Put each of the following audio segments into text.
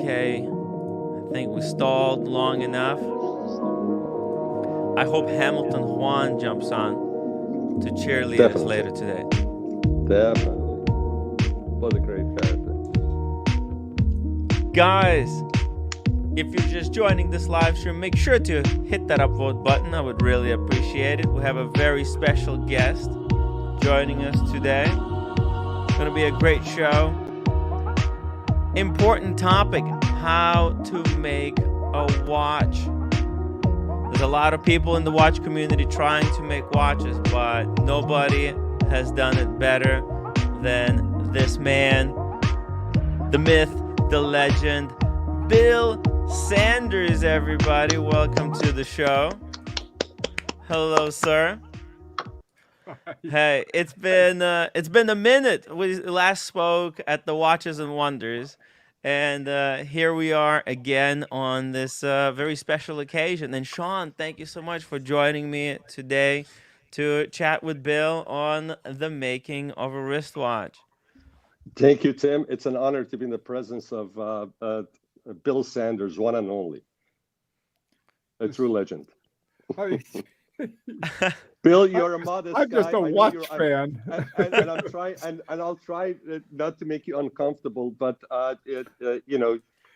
Okay, I think we stalled long enough. I hope Hamilton Juan jumps on to cheerlead us later today. Definitely. What a great character. Guys, if you're just joining this live stream, make sure to hit that upvote button. I would really appreciate it. We have a very special guest joining us today. It's going to be a great show. Important topic, how to make a watch. There's a lot of people in the watch community trying to make watches, but nobody has done it better than this man, the myth, the legend, Bill Sanders, everybody. Welcome to the show. Hello, sir. Hey, it's been a minute. We last spoke at the Watches and Wonders, and here we are again on this very special occasion. And Sean, thank you so much for joining me today to chat with Bill on the making of a wristwatch. Thank you, Tim. It's an honor to be in the presence of Bill Sanders, one and only. A true legend. Bill, you're a modest guy. I'm just a watch fan. And I'll try not to make you uncomfortable, but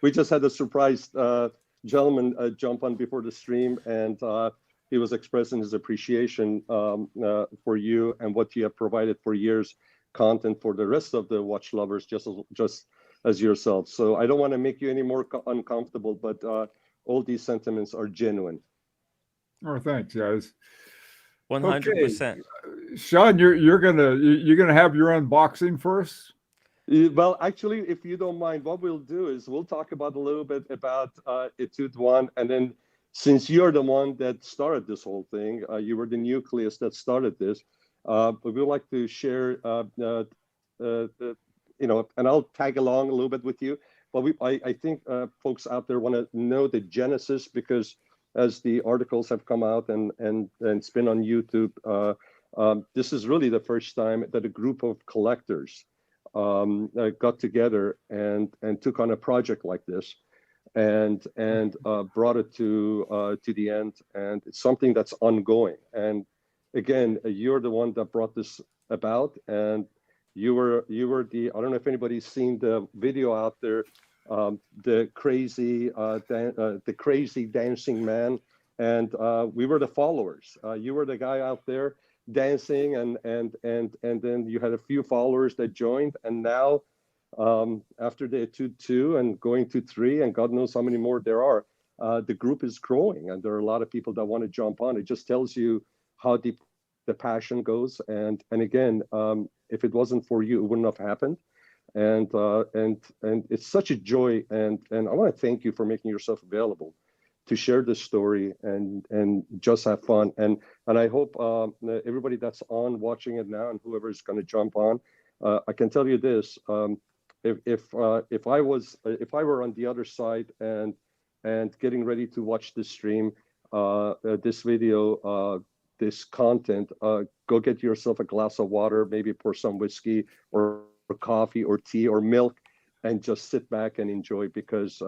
we just had a surprise gentleman jump on before the stream, and he was expressing his appreciation for you and what you have provided for years, content for the rest of the watch lovers, just as yourself. So I don't want to make you any more uncomfortable, but all these sentiments are genuine. Oh, thanks, guys. 100%. Okay. Sean, you're gonna have your unboxing first. Well, actually, if you don't mind, what we'll do is we'll talk about a little bit about Etude One, and then since you're the one that started this whole thing, you were the nucleus that started this. But we'd like to share, and I'll tag along a little bit with you. But I think folks out there want to know the genesis, because as the articles have come out and it's been on YouTube, this is really the first time that a group of collectors got together and took on a project like this, and brought it to the end. And it's something that's ongoing. And again, you're the one that brought this about, and you were the, I don't know if anybody's seen the video out there, the crazy dancing man, and we were the followers. You were the guy out there dancing, and then you had a few followers that joined, and now after the Etude 2 and going to 3 and God knows how many more there are, the group is growing, and there are a lot of people that want to jump on. It just tells you how deep the passion goes, and again, if it wasn't for you, it wouldn't have happened. And it's such a joy, and I want to thank you for making yourself available to share this story and just have fun. And I hope everybody that's on watching it now, and whoever is going to jump on, I can tell you this: if I were on the other side and getting ready to watch this stream, this video, this content, go get yourself a glass of water, maybe pour some whiskey or coffee or tea or milk, and just sit back and enjoy, because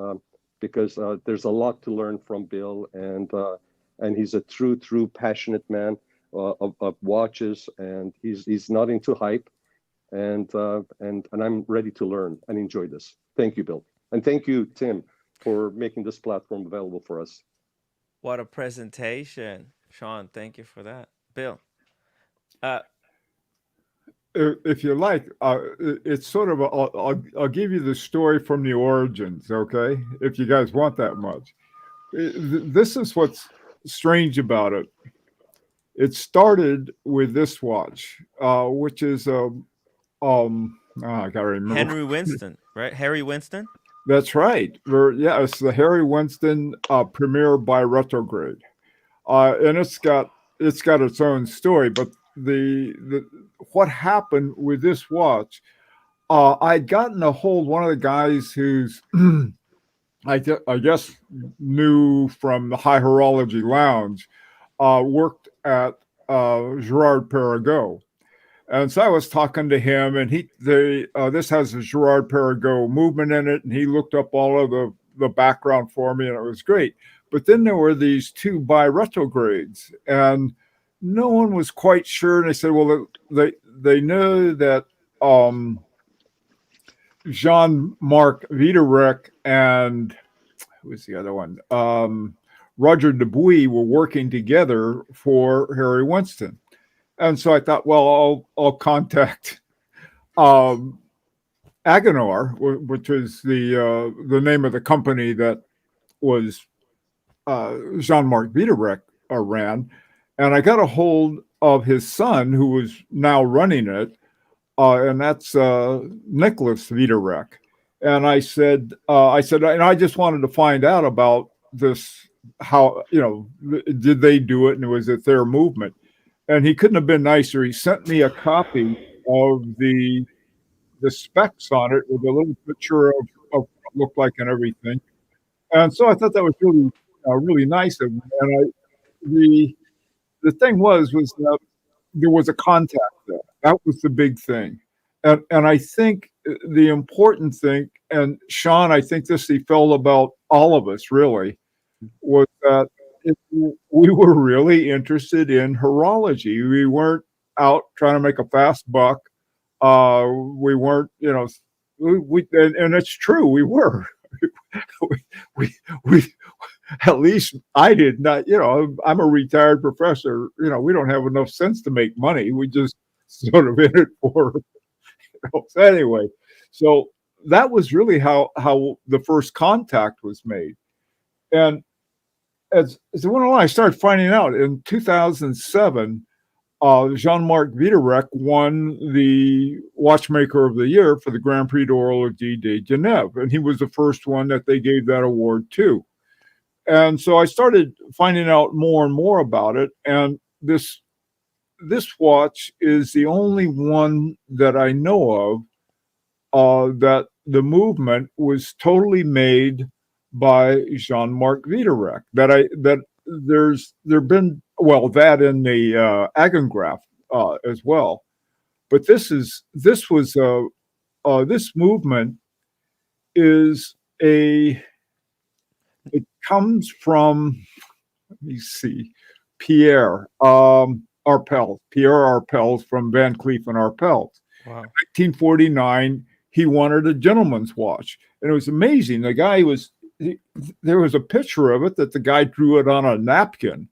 there's a lot to learn from Bill, and he's a true passionate man of watches, and he's not into hype, and I'm ready to learn and enjoy this. Thank you, Bill, and thank you, Tim, for making this platform available for us. What a presentation, Sean. Thank you for that, Bill. If you like, it's sort of I'll give you the story from the origins, okay? If you guys want that much. This is what's strange about it. It started with this watch, which is I gotta remember. Henry Winston, right? Harry Winston? That's right. It's the Harry Winston Premier by Retrograde, and it's got its own story. But what happened with this watch, I'd gotten a hold one of the guys who's I guess knew from the High Horology Lounge, worked at Gerard Perregaux, And so I was talking to him, and this has a Gerard Perregaux movement in it, and he looked up all of the background for me, and it was great. But then there were these two bi-retrogrades, and no one was quite sure. And they said, well, they knew that Jean-Marc Wiederreck and who was the other one? Roger Dubuis were working together for Harry Winston. And so I thought, well, I'll contact Agenor, which was the name of the company that was Jean-Marc Wiederreck ran. And I got a hold of his son, who was now running it, and that's Nicholas Wiederreck. And I said, and I just wanted to find out about this, how, did they do it, and was it their movement? And he couldn't have been nicer. He sent me a copy of the specs on it with a little picture of what it looked like and everything. And so I thought that was really, really nice of him. And the thing was that there was a contact there. That was the big thing. And I think the important thing, and Sean, I think this he felt about all of us really, was that we were really interested in horology. We weren't out trying to make a fast buck. We weren't, and it's true, we were. we at least I did not, I'm a retired professor. We don't have enough sense to make money. We just sort of in it for, So anyway, so that was really how the first contact was made. And as it went along, I started finding out in 2007, Jean-Marc Wiederreck won the Watchmaker of the Year for the Grand Prix d'Horlogerie de Genève, and he was the first one that they gave that award to. And so I started finding out more and more about it, and this watch is the only one that I know of that the movement was totally made by Jean-Marc Wiederreck. That in the Agengraph as well, but this movement is it comes from, let me see, Pierre Arpels from Van Cleef and Arpels. Wow. In 1949, he wanted a gentleman's watch, and it was amazing. The guy there was a picture of it that the guy drew it on a napkin,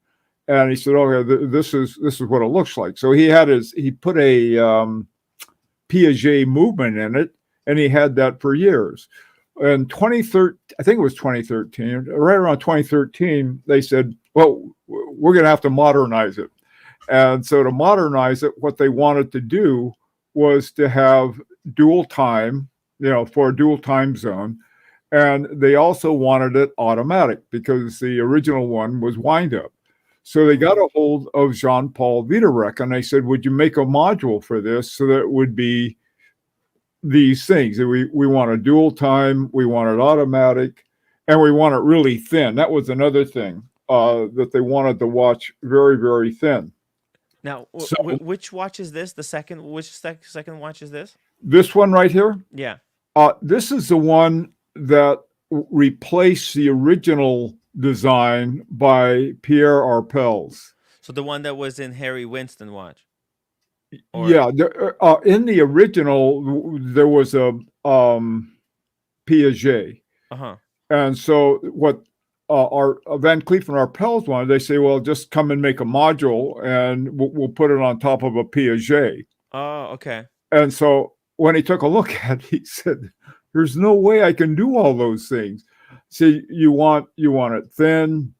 and he said, "Okay, this is what it looks like." So he put a Piaget movement in it, and he had that for years. In 2013, I think it was 2013, right around 2013, they said, "Well, we're going to have to modernize it." And so to modernize it, what they wanted to do was to have dual time, for a dual time zone. And they also wanted it automatic because the original one was wind up. So they got a hold of Jean-Paul Wiederreck, and they said, would you make a module for this so that it would be these things? We want a dual time, we want it automatic, and we want it really thin. That was another thing, that they wanted the watch very, very thin. Now, which watch is this? Second watch is this? This one right here? Yeah. This is the one that replaced the original design by Pierre Arpels. So the one that was in Harry Winston watch? Yeah. In the original, there was a Piaget. Uh-huh. And so what our Van Cleef and Arpels wanted, they say, well, just come and make a module and we'll put it on top of a Piaget. Oh, okay. And so when he took a look at it, he said, there's no way I can do all those things. See, you want it thin,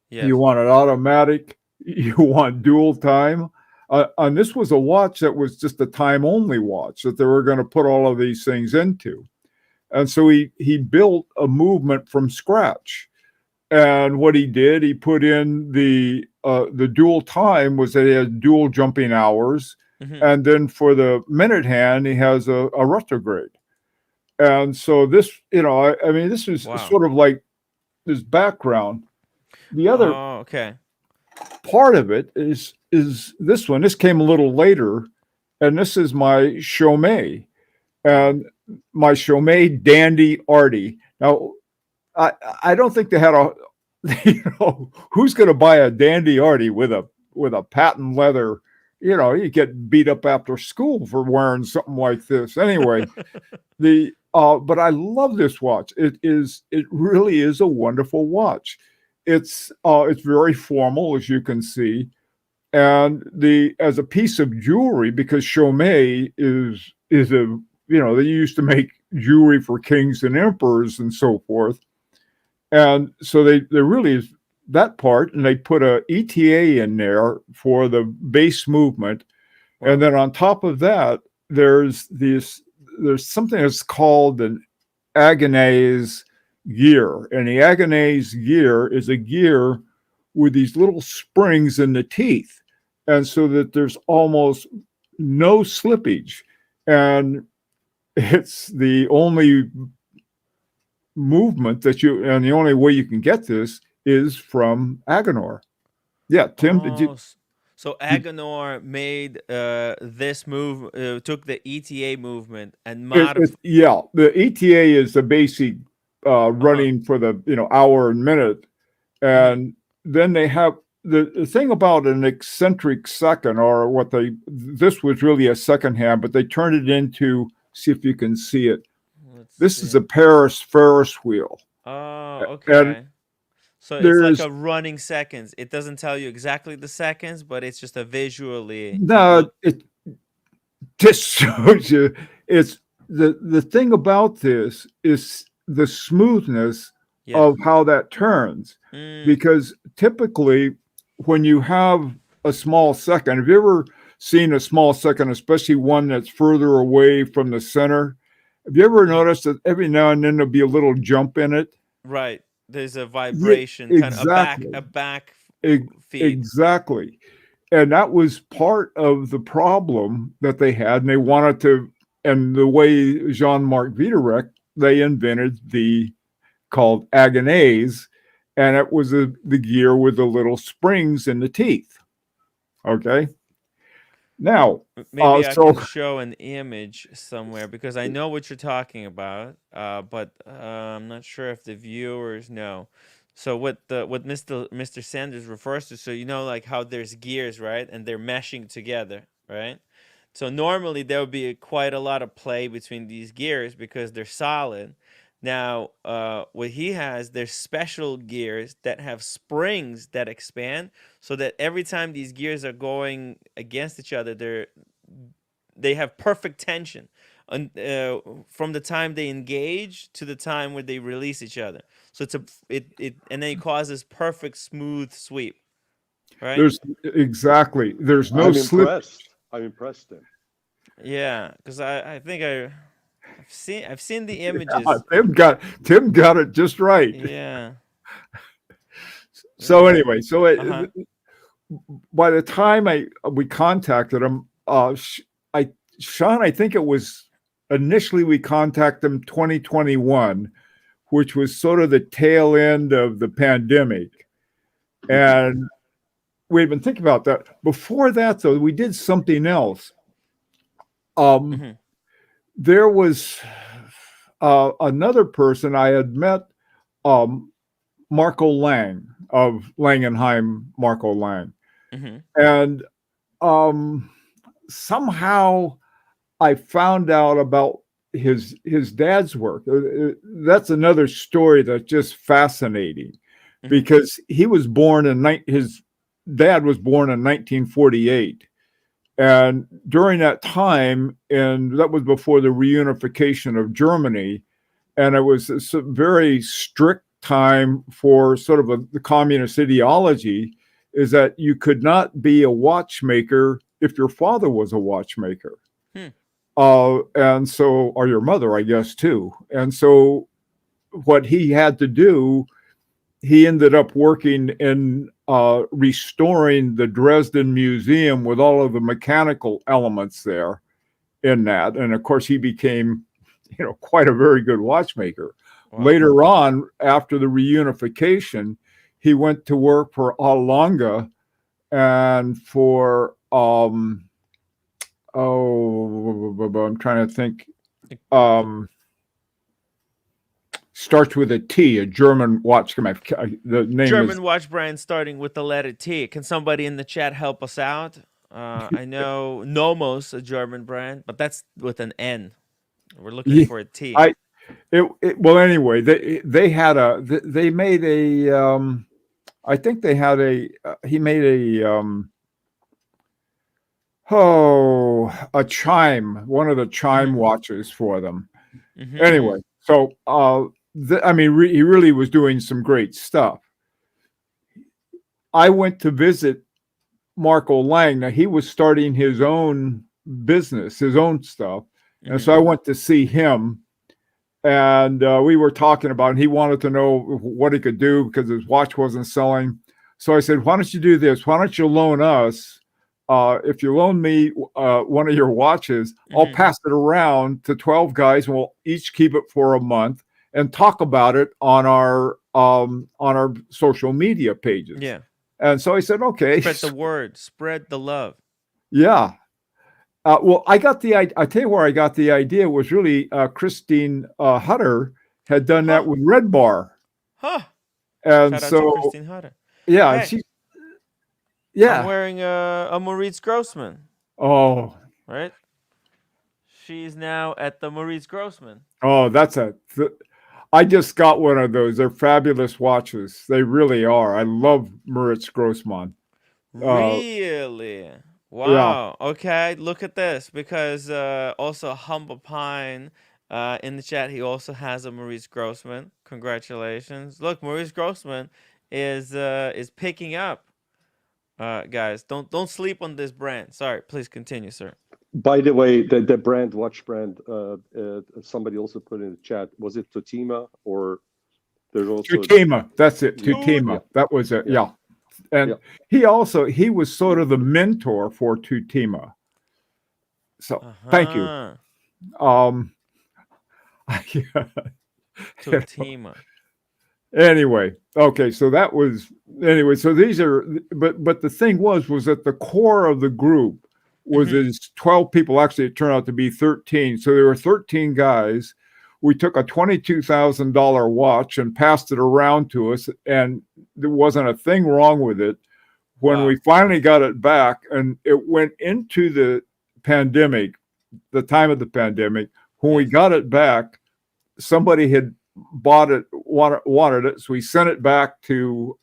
yes. You want it automatic, you want dual time. And this was a watch that was just a time-only watch that they were going to put all of these things into. And so he built a movement from scratch. And what he did, he put in the dual time was that he had dual jumping hours. Mm-hmm. And then for the minute hand, he has a retrograde. And so this, this is sort of like this background. The other part of it is this one. This came a little later, and this is my Chaumet, and my Chaumet Dandy Artie. Now, I don't think they had a, who's going to buy a Dandy Artie with a patent leather? You get beat up after school for wearing something like this. Anyway, but I love this watch. It really is a wonderful watch. It's very formal, as you can see, and as a piece of jewelry, because Chaumet is a, they used to make jewelry for kings and emperors and so forth, and so they really is that part, and they put a ETA in there for the base movement, and then on top of that, there's something that's called an Agenor gear, and the Agenor gear is a gear with these little springs in the teeth, and so that there's almost no slippage, and it's the only movement and the only way you can get this is from Agenor. Yeah, Tim, so Agenor made this move, took the ETA movement and modified. Yeah, the ETA is the basic running for the hour and minute, and then they have the thing about an eccentric second, or this was really a second hand, but they turned it into, see if you can see it. This is a Paris Ferris wheel. Oh, okay. And so it's like a running seconds. It doesn't tell you exactly the seconds, but it's just a visually. No, it just shows you. It's the thing about this is the smoothness of how that turns, because typically when you have a small second, have you ever seen a small second, especially one that's further away from the center? Have you ever noticed that every now and then there'll be a little jump in it? Right. There's a vibration, exactly. kind of a back feed. Exactly. And that was part of the problem that they had. And they wanted to, and the way Jean-Marc Viderec, they invented called Agenors, and it was the gear with the little springs in the teeth. Okay. Now, maybe I can show an image somewhere, because I know what you're talking about, but I'm not sure if the viewers know. So what Mr. Sanders refers to, so like how there's gears, right, and they're meshing together, right? So normally there would be quite a lot of play between these gears because they're solid. Now, what he has, there's special gears that have springs that expand, so that every time these gears are going against each other, they have perfect tension, from the time they engage to the time where they release each other. So and then it causes perfect smooth sweep. Right? There's no slip. I'm impressed. Then. Yeah, because I think I've seen the images. Yeah, Tim got it just right. Yeah. So anyway, by the time we contacted him, Sean, I think it was initially we contacted him 2021, which was sort of the tail end of the pandemic, and we've been thinking about that. Before that, though, we did something else. There was another person I had met, Marco Lang of Langenheim, Marco Lang. And somehow I found out about his dad's work. That's another story that's just fascinating, because he was born his dad was born in 1948. And during that time, and that was before the reunification of Germany, and it was a very strict time for sort of the communist ideology, is that you could not be a watchmaker if your father was a watchmaker. And so, or your mother, I guess, too. And so what he had to do, he ended up working in restoring the Dresden Museum with all of the mechanical elements there in that. And of course, he became, quite a very good watchmaker. Wow. Later on, after the reunification, he went to work for Allanga and for I'm trying to think. Um, Starts with a T, a German watch company. The name is German watch brand starting with the letter T. Can somebody in the chat help us out? I know Nomos, a German brand, but that's with an N. We're looking yeah, for a T. well, anyway, they had they made a I think they had he made a chime, one of the chime Mm-hmm. watches for them. Mm-hmm. Anyway, so I mean, he really was doing some great stuff. I went to visit Marco Lang. Now he was starting his own business, his own stuff, and Mm-hmm. so I went to see him, and we were talking about. And he wanted to know what he could do because his watch wasn't selling. So I said, "Why don't you do this? Why don't you loan us? If you loan me one of your watches, I'll Mm-hmm. pass it around to 12 guys, and we'll each keep it for a month and talk about it on our social media pages." Yeah. And so I said, "Okay." Spread the word. Spread the love. Yeah. Well, I got the idea. I tell you where I got the idea was really Christine Hutter had done that Huh. with Red Bar, Huh. and Shout out to so Christine Hutter. yeah, Hey, I'm yeah. wearing a Maurice Grossman, Oh, right? She's now at the Maurice Grossman. that's I just got one of those. They're fabulous watches. They really are. I love Moritz Grossman. Uh, Really? yeah, Wow. Okay, look at this. Because also Humble Pine in the chat, he also has a Maurice Grossman. Congratulations. Look, Maurice Grossman is picking up. Guys, don't sleep on this brand. Sorry, please continue, sir. By the way, the brand, watch brand, somebody also put in the chat, was it Totima or there's also, Tutima. That's it. yeah, yeah, Tutima. That was it. yeah, Yeah. And yeah. he was sort of the mentor for Tutima. So thank you. Uh-huh. Um, Totima. anyway, okay, so that was anyway. So these are, but the thing was that the core of the group was Mhm. these 12 people. Actually, it turned out to be 13. So there were 13 guys. We took a $22,000 watch and passed it around to us, and there wasn't a thing wrong with it. When Wow. we finally got it back, and it went into the pandemic, the time of the pandemic, when we Yes. got it back, somebody had bought it, wanted it, so we sent it back to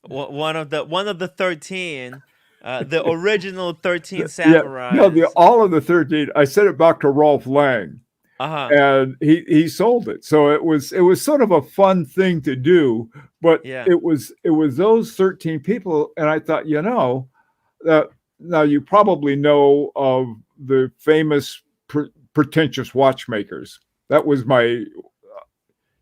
One of the 13, the original 13 yeah, no, samurais. all of the 13. I sent it back to Rolf Lang, Uh-huh. and he sold it. So it was sort of a fun thing to do, but Yeah. it was those 13 people, and I thought, that now you probably know of the famous pretentious watchmakers. That was my.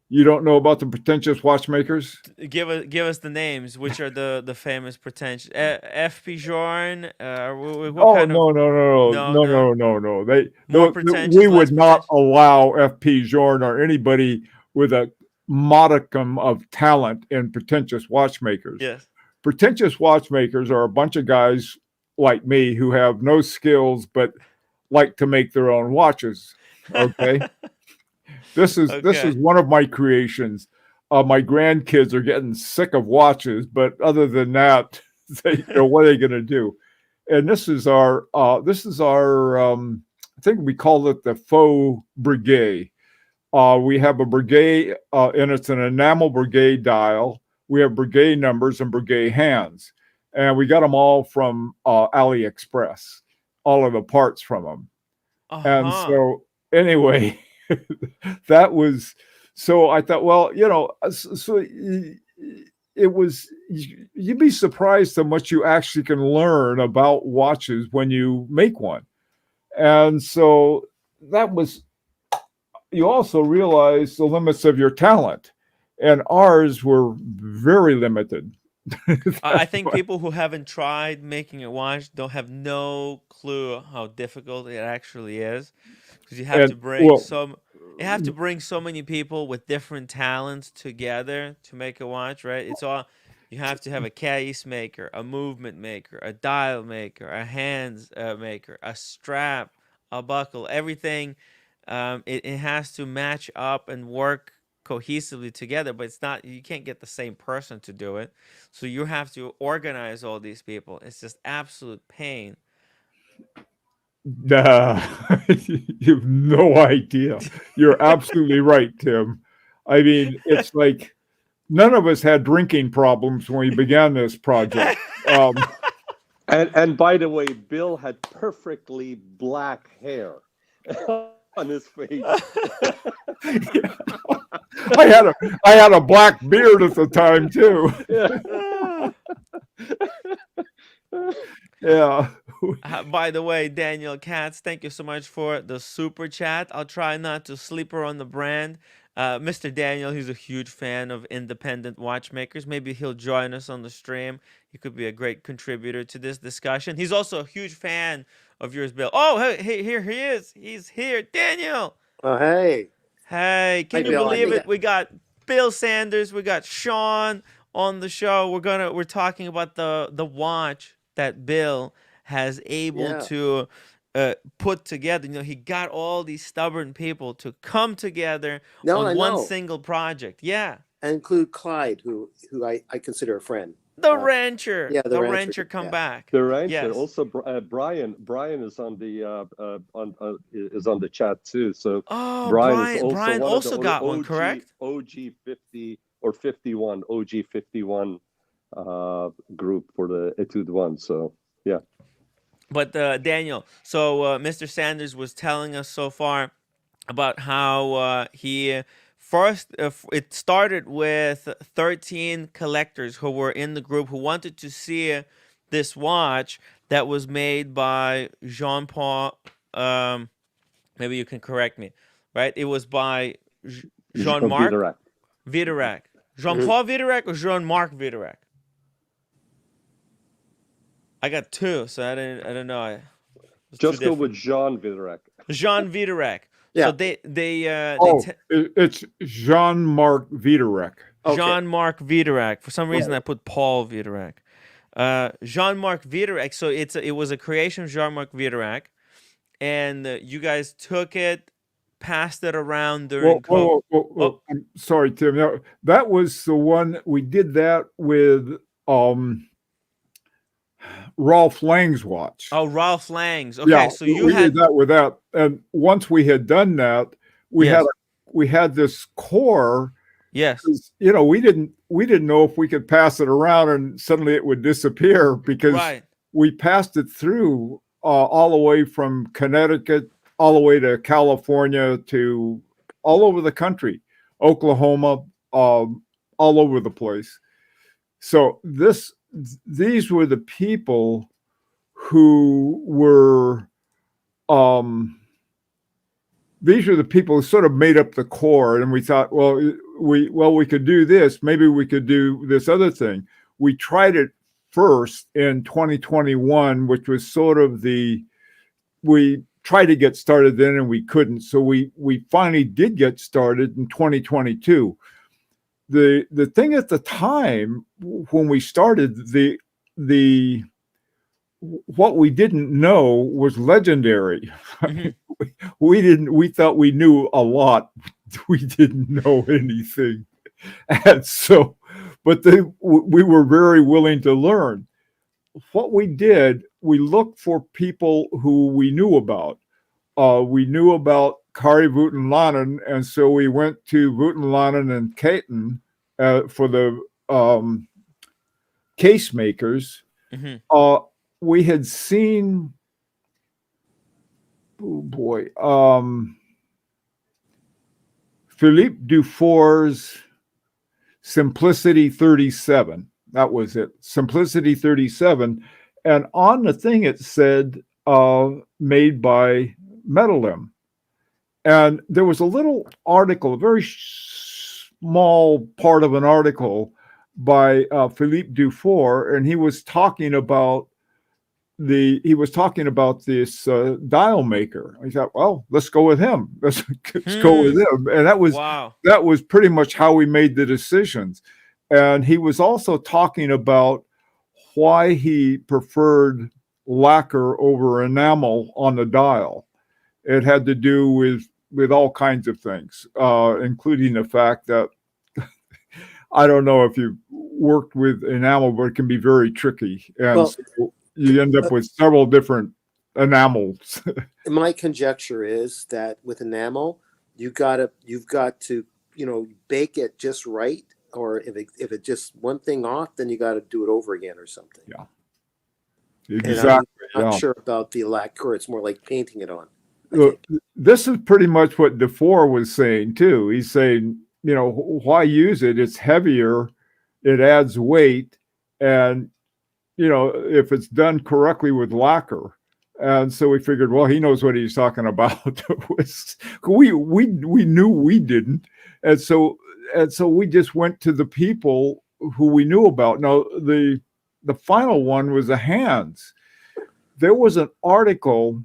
You don't know about the pretentious watchmakers? Give us the names. Which are the famous pretentious? FP Jorn. What Oh kind of? no no no No, no no. no no no! They More no, we pretentious, less would not pretentious. allow FP Jorn or anybody with a modicum of talent in pretentious watchmakers. Yes. Pretentious watchmakers are a bunch of guys like me who have no skills but like to make their own watches. Okay, this is Okay. one of my creations. My grandkids are getting sick of watches, but other than that, what are they going to do? And this is our I think we call it the faux brigade. We have a brigade, and it's an enamel brigade dial. We have brigade numbers and brigade hands, and we got them all from AliExpress, all of the parts from them. And Uh-huh. so anyway, that was so I thought, well, so it was you'd be surprised how much you actually can learn about watches when you make one. And so that was you also realize the limits of your talent. And ours were very limited. I That's think why. people who haven't tried making a watch don't have no clue how difficult it actually is, because And well, you have to bring so many people with different talents together to make a watch, right? You have to have a case maker, a movement maker, a dial maker, a hands maker, a strap, a buckle, everything. It has to match up and work cohesively together, but it's not, you can't get the same person to do it. So you have to organize all these people. It's just absolute pain. Nah, you have no idea. You're absolutely right, Tim. I mean, it's like none of us had drinking problems when we began this project. And by the way, Bill had perfectly black hair on his face. Yeah. I had a black beard at the time too. Yeah. By the way, Daniel Katz, thank you so much for the super chat. I'll try not to sleeper on the brand. Mr. Daniel, he's a huge fan of independent watchmakers. Maybe he'll join us on the stream. He could be a great contributor to this discussion. He's also a huge fan of yours, Bill. Oh, hey, here he is. He's here. Daniel. Oh, hey. Hey, can you believe it? We got Bill Sanders. We got Sean on the show. We're talking about the watch that Bill has able to put together. You know, he got all these stubborn people to come together on one single project. Yeah. And include Clyde, who I consider a friend. The rancher. Yeah, the rancher come back. The rancher. Yes. Also, Brian is on the is on the chat too. So Brian also got one, correct? OG 50 or 51, OG 51 group for the Etude One. So yeah. But Daniel, so Mr. Sanders was telling us so far about how he first it started with 13 collectors who were in the group who wanted to see this watch that was made by Jean-Paul. Maybe you can correct me, right? It was by Jean-Marc Viderac. Jean-Paul Viderac or Jean-Marc Viderac? I got two, so I don't know. Just go with Jean Viderac. Jean Viderac. Yeah. So it's Jean-Marc Viderac. Okay. Jean-Marc Viderac. For some reason, I put Paul Viderac. Jean-Marc Viderac. So it was a creation of Jean-Marc Viderac, and you guys took it, passed it around during COVID. I'm sorry, Tim. No, that was the one we did that with. Ralph Lang's watch. Oh, Ralph Lang's. Okay, yeah, so you we had did that with that, and once we had done that, we had this core. Yes. You know, we didn't know if we could pass it around and suddenly it would disappear because we passed it through all the way from Connecticut, all the way to California, to all over the country, Oklahoma, all over the place. So these were the people who were these were the people who sort of made up the core, and we thought, we could do this, maybe we could do this other thing. We tried it first in 2021, which was sort of we tried to get started then and we couldn't, so we finally did get started in 2022. The thing at the time when we started, the what we didn't know was legendary. Mm-hmm. We thought we knew a lot. We didn't know anything. And so, but we were very willing to learn. What we did, we looked for people who we knew about. We knew about Kari Voutilainen, and so we went to Voutilainen and Caton for the case makers. Mm-hmm. We had seen, Philippe Dufour's Simplicity 37. That was it, Simplicity 37. And on the thing it said, made by Metalim. And there was a little article, a very small part of an article by Philippe Dufour, and he was talking about this dial maker. I thought, well, let's go with him. Let's go with him. And that was pretty much how we made the decisions. And he was also talking about why he preferred lacquer over enamel on the dial. It had to do with all kinds of things, including the fact that I don't know if you've worked with enamel, but it can be very tricky. And Well, so you end up with several different enamels. my conjecture is that with enamel, you've got to, bake it just right. Or if it just one thing off, then you got to do it over again or something. Yeah. And Exactly. I'm not sure about the lacquer. It's more like painting it on. This is pretty much what DeFore was saying too. He's saying, why use it? It's heavier, it adds weight, and if it's done correctly with lacquer. And so we figured, well, he knows what he's talking about. we knew we didn't, and so we just went to the people who we knew about. Now the final one was the hands. There was an article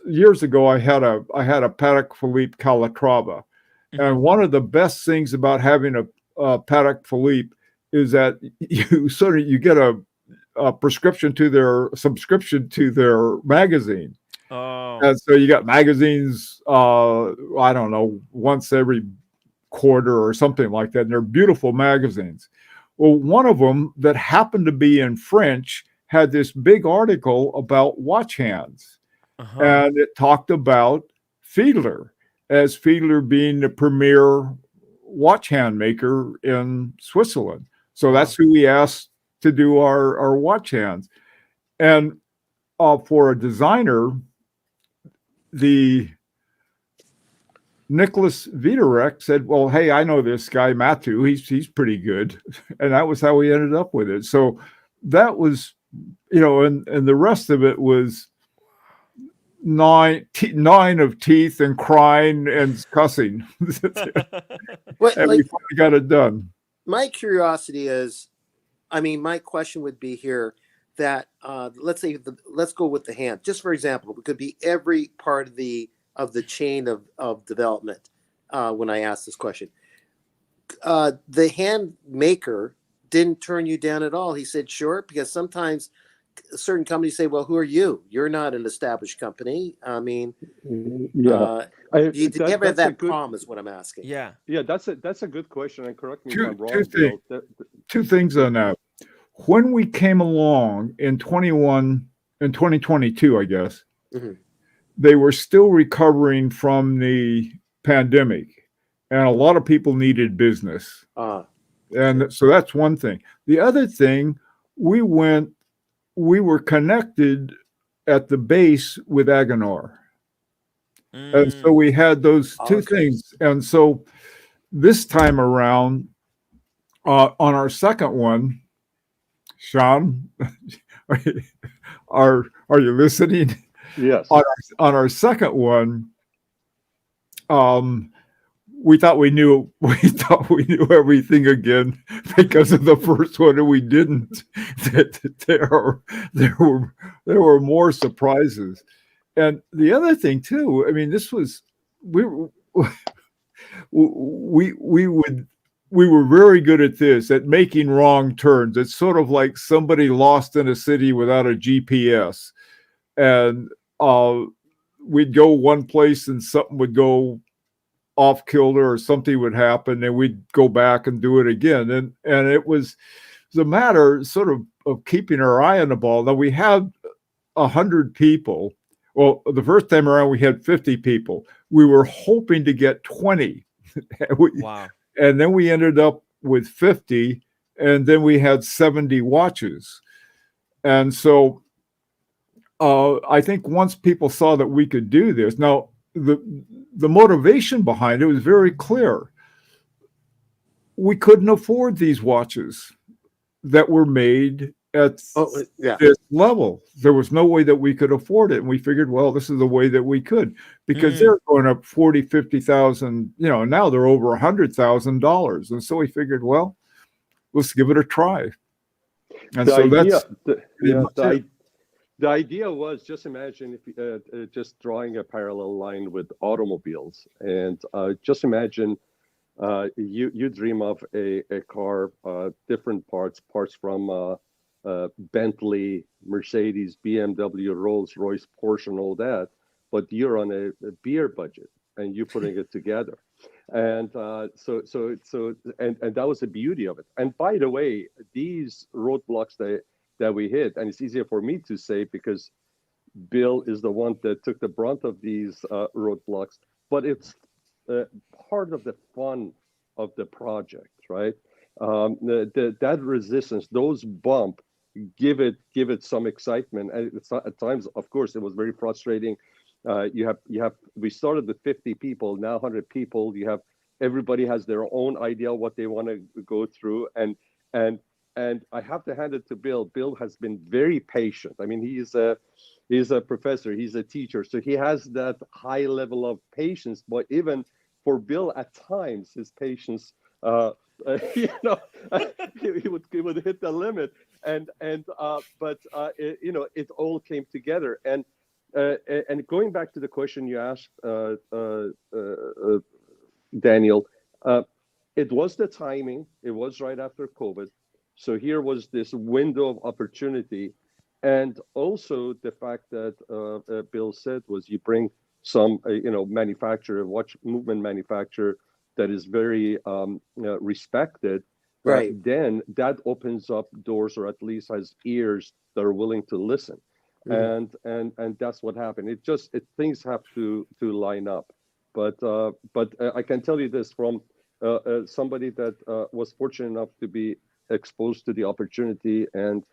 years ago. I had a Patek Philippe Calatrava, and one of the best things about having a Patek Philippe is that you get a subscription to their magazine. Oh. And so you got magazines, I don't know, once every quarter or something like that. And they're beautiful magazines. Well, one of them that happened to be in French had this big article about watch hands. Uh-huh. And it talked about Fiedler, as Fiedler being the premier watch hand maker in Switzerland. So that's who we asked to do our watch hands. And for a designer, the Nicholas Viderek said, well, hey, I know this guy, Matthew, he's pretty good. And that was how we ended up with it. So that was, and the rest of it was nine of teeth and crying and cussing. What, and we finally got it done. My curiosity is, my question would be here that let's go with the hand. Just for example, it could be every part of the chain of development. When I asked this question, the hand maker didn't turn you down at all. He said, sure, because sometimes certain companies say, well, who are you? You're not an established company. Yeah. Do you ever have that problem is what I'm asking. Yeah. Yeah, that's a good question. And correct me if I'm wrong. Two things on that. When we came along in 2022, I guess, they were still recovering from the pandemic, and a lot of people needed business. And so that's one thing. The other thing, we were connected at the base with Agenor. And so we had those two things. And so this time around, on our second one, Sean, are you listening? Yes. On our second one, we thought we knew everything again because of the first one, and we didn't. There were more surprises. And the other thing too, this was we were very good at this, at making wrong turns. It's sort of like somebody lost in a city without a GPS, and we'd go one place and something would go off kilter or something would happen, and we'd go back and do it again. And it was a matter sort of keeping our eye on the ball. Now we had 100 people. Well, the first time around we had 50 people. We were hoping to get 20. Wow. And then we ended up with 50, and then we had 70 watches. And so I think once people saw that we could do this, now the motivation behind it was very clear. We couldn't afford these watches that were made at this level. There was no way that we could afford it. And we figured, well, this is the way that we could, because they're going up 40, 50,000, now they're over $100,000. And so we figured, well, let's give it a try. And the idea was, just imagine if just drawing a parallel line with automobiles, and just imagine you dream of a car, different parts from Bentley, Mercedes, BMW, Rolls Royce, Porsche, and all that, but you're on a beer budget and you're putting it together. And and that was the beauty of it. And by the way, these roadblocks that we hit, and it's easier for me to say because Bill is the one that took the brunt of these roadblocks, but it's part of the fun of the project, right? That resistance, those bump, give it some excitement, and it's at times, of course, it was very frustrating. We started with 50 people, now 100 people. Everybody has their own idea what they want to go through, and I have to hand it to Bill. Bill has been very patient. I mean, he's a professor, he's a teacher, so he has that high level of patience. But even for Bill, at times, his patience, he would hit the limit, but it all came together. And going back to the question you asked, Daniel, it was the timing. It was right after COVID, so here was this window of opportunity. And also the fact that Bill said was, you bring some manufacturer, watch movement manufacturer that is very respected, Right. then that opens up doors, or at least has ears that are willing to listen. And that's what happened. Things have to line up. But I can tell you this from somebody that was fortunate enough to be exposed to the opportunity and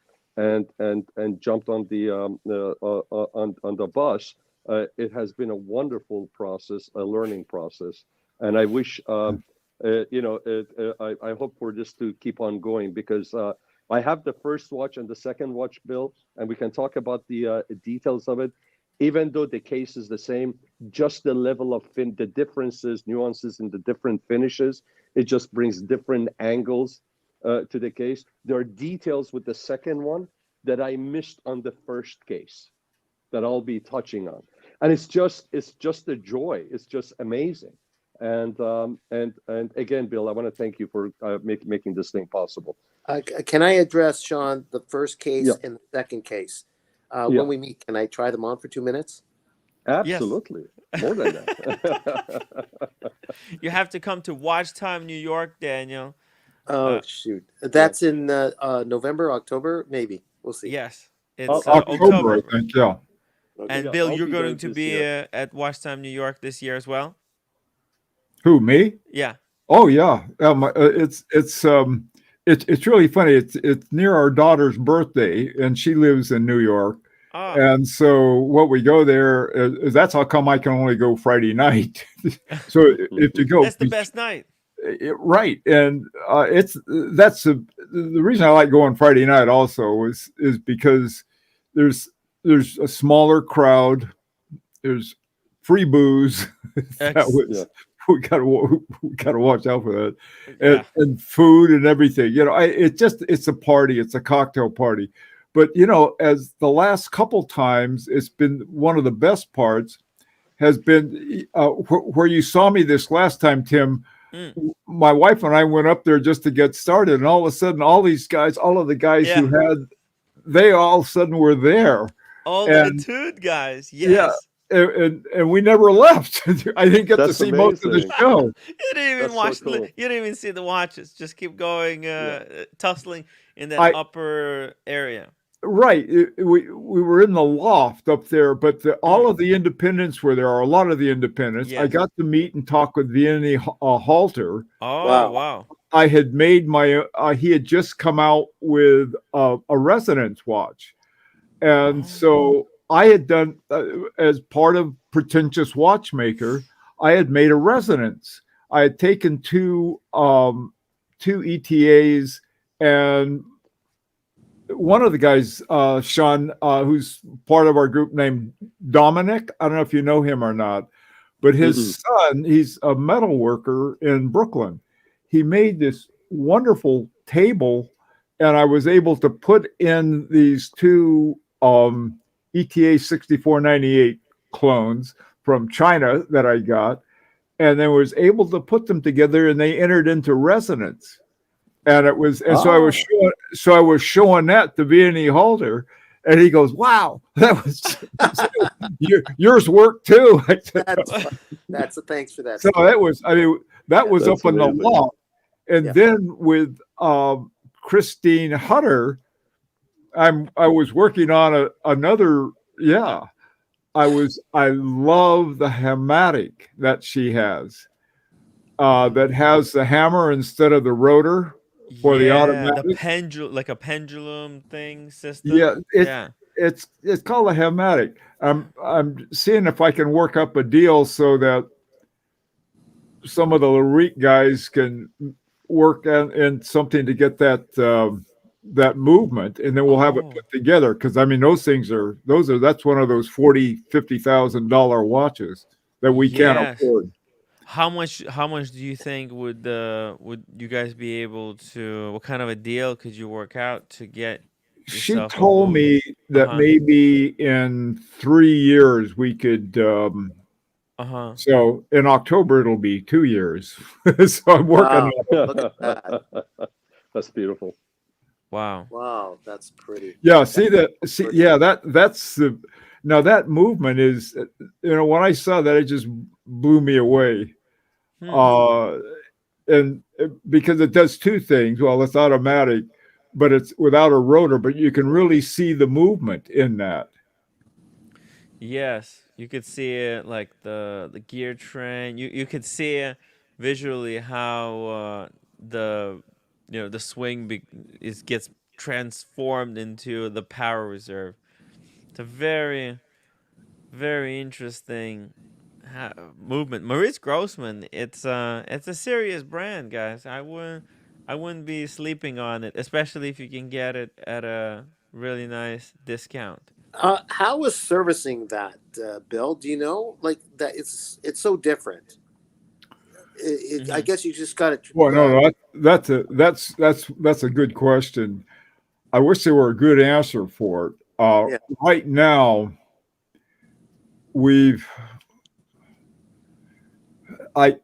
jumped on the bus. It has been a wonderful process, a learning process, and I wish I hope for this to keep on going, because I have the first watch and the second watch, Bill, and we can talk about the details of it. Even though the case is the same, just the level of the differences, nuances in the different finishes, it just brings different angles to the case. There are details with the second one that I missed on the first case that I'll be touching on, and it's just a joy. It's just amazing. And again, Bill, I want to thank you for making this thing possible. Can I address, Sean, the first case Yeah. and the second case? Yeah. When we meet, can I try them on for 2 minutes? Absolutely, more than that. You have to come to Watch Time, New York, Daniel. Oh, shoot. That's in November, October, maybe. We'll see. Yes, it's October, I think. Yeah. Okay. And Yeah, Bill, I'll you're be going there to this be year. at Watch Time, New York this year as well. Who, me? Yeah. Oh yeah. It's really funny. It's near our daughter's birthday, and she lives in New York. Oh, And so what we go there is that's how come I can only go Friday night. So if you go, that's the best night. right, and that's the reason I like going Friday night also is because there's a smaller crowd, there's free booze. That was, we gotta watch out for that, and food and everything. It's a party, it's a cocktail party. But as the last couple times, it's been one of the best parts has been where you saw me this last time, Tim. My wife and I went up there just to get started, and all of a sudden, all of the guys who they all of a sudden were there. All the Etude guys, yes. Yeah, and we never left. I didn't get to see most of the show. You didn't even watch. So cool. You didn't even see the watches. Just keep going, tussling in that upper area. Right. We were in the loft up there, but all of the independents were there. A lot of the independents. Yes. I got to meet and talk with Vianney Halter. Oh, wow. I had made he had just come out with a resonance watch. And so I had done, as part of Pretentious Watchmaker, I had made a resonance. I had taken two ETAs, and one of the guys, Sean, who's part of our group named Dominic, I don't know if you know him or not, but his son, he's a metal worker in Brooklyn. He made this wonderful table, and I was able to put in these two ETA 6498 clones from China that I got. and then was able to put them together, and they entered into resonance. And it was, and so I was showing that to Vianney Halter, and he goes, "Wow, that was yours worked too." I said, That's fun. That's a thanks for that. so that was, I mean, that was That's up in the amazing. loft. And Yeah. then with Christine Hutter, I was working on another, yeah. I love the hamatic that she has. That has the hammer instead of the rotor for the Yeah, automatic. the pendulum, like a pendulum thing system. Yeah, Yeah. it's called a hamatic. I'm seeing if I can work up a deal so that some of the Larique guys can work in something to get that movement, and then we'll have it Oh. put together. Because I mean, that's one of those $40,000-$50,000 watches that we can't Yes. afford. How much do you think would you guys be able to, what kind of a deal could you work out to get She yourself a told movement? me that Uh-huh. maybe in 3 years we could. Uh-huh. So in October it'll be 2 years. So I'm working Wow, on. look at that. That's beautiful. Wow. Wow, that's pretty. Yeah, that's the now that movement is, when I saw that, it just blew me away. Hmm. And because it does two things. Well, it's automatic, but it's without a rotor, but you can really see the movement in that. Yes, you could see it, like the gear train. You could see it visually how the the swing gets transformed into the power reserve. It's a very, very interesting movement. Maurice Grossman, it's a serious brand, guys. I wouldn't be sleeping on it, especially if you can get it at a really nice discount. How was servicing that, Bill? Do you know? Like that, it's so different. I Hmm. guess you just got to. Well, no, that's a good question. I wish there were a good answer for it. Yeah. Right now, we've I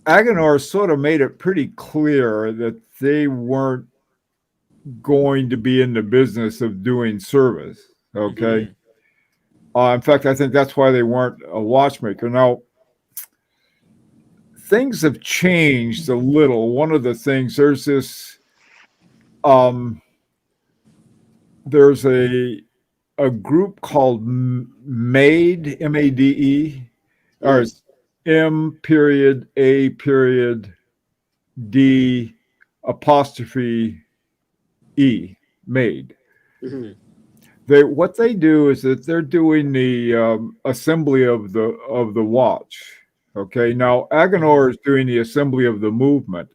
Agenor sort of made it pretty clear that they weren't going to be in the business of doing service. Okay. Hmm. In fact, I think that's why they weren't a watchmaker. Now, things have changed a little. One of the things, um, there's a group called MADE, MADE, or Mm. it's M period A period D apostrophe E, MADE. Mhm. Hmm. What they do is that they're doing the assembly of the watch. Okay, now Agenor is doing the assembly of the movement,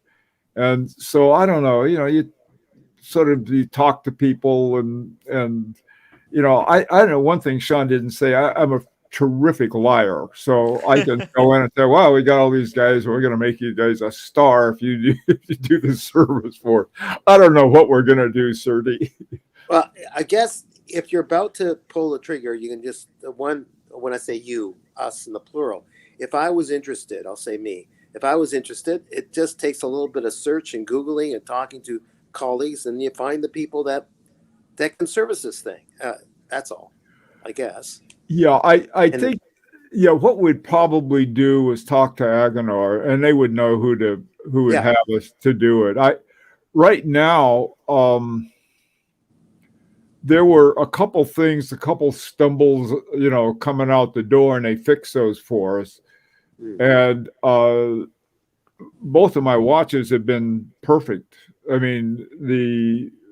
and so I don't know. You talk to people, and I don't know. One thing Sean didn't say. I'm a terrific liar, so I can go in and say, "Well, we got all these guys. We're going to make you guys a star if you if you do the service for it." I don't know what we're going to do, Serdy. Well, I guess if you're about to pull the trigger, you can just when I say you, us in the plural. If I was interested, I'll say me. If I was interested, it just takes a little bit of search and googling and talking to colleagues, and you find the people that can service this thing. That's all, I guess. Yeah, I And think what we'd probably do is talk to Agenor, and they would know who would yeah, have us to do it. Right now, there were a couple stumbles, coming out the door, and they fixed those for us. mm, And both of my watches have been perfect. I mean,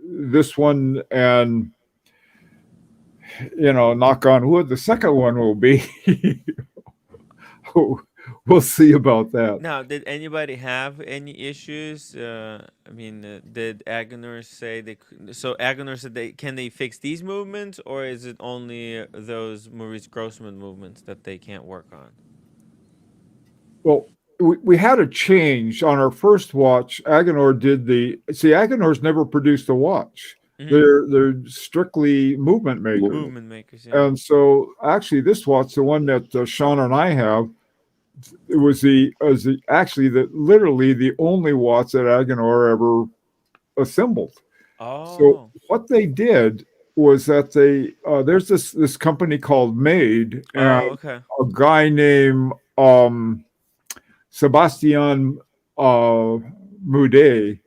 this one, and knock on wood, the second one will be. We'll see about that. Now, did anybody have any issues? I mean, did Agenor say so Agenor said can they fix these movements, or is it only those Maurice Grossman movements that they can't work on? Well, we had a change on our first watch. Agenor's never produced a watch. They're strictly movement makers. Movement makers. Yeah. And so, actually, this watch, the one that Sean and I have, it was literally the only watch that Agenor ever assembled. So Oh. what they did was that there's this company called Made, and Okay. a guy named Sebastian Moudet,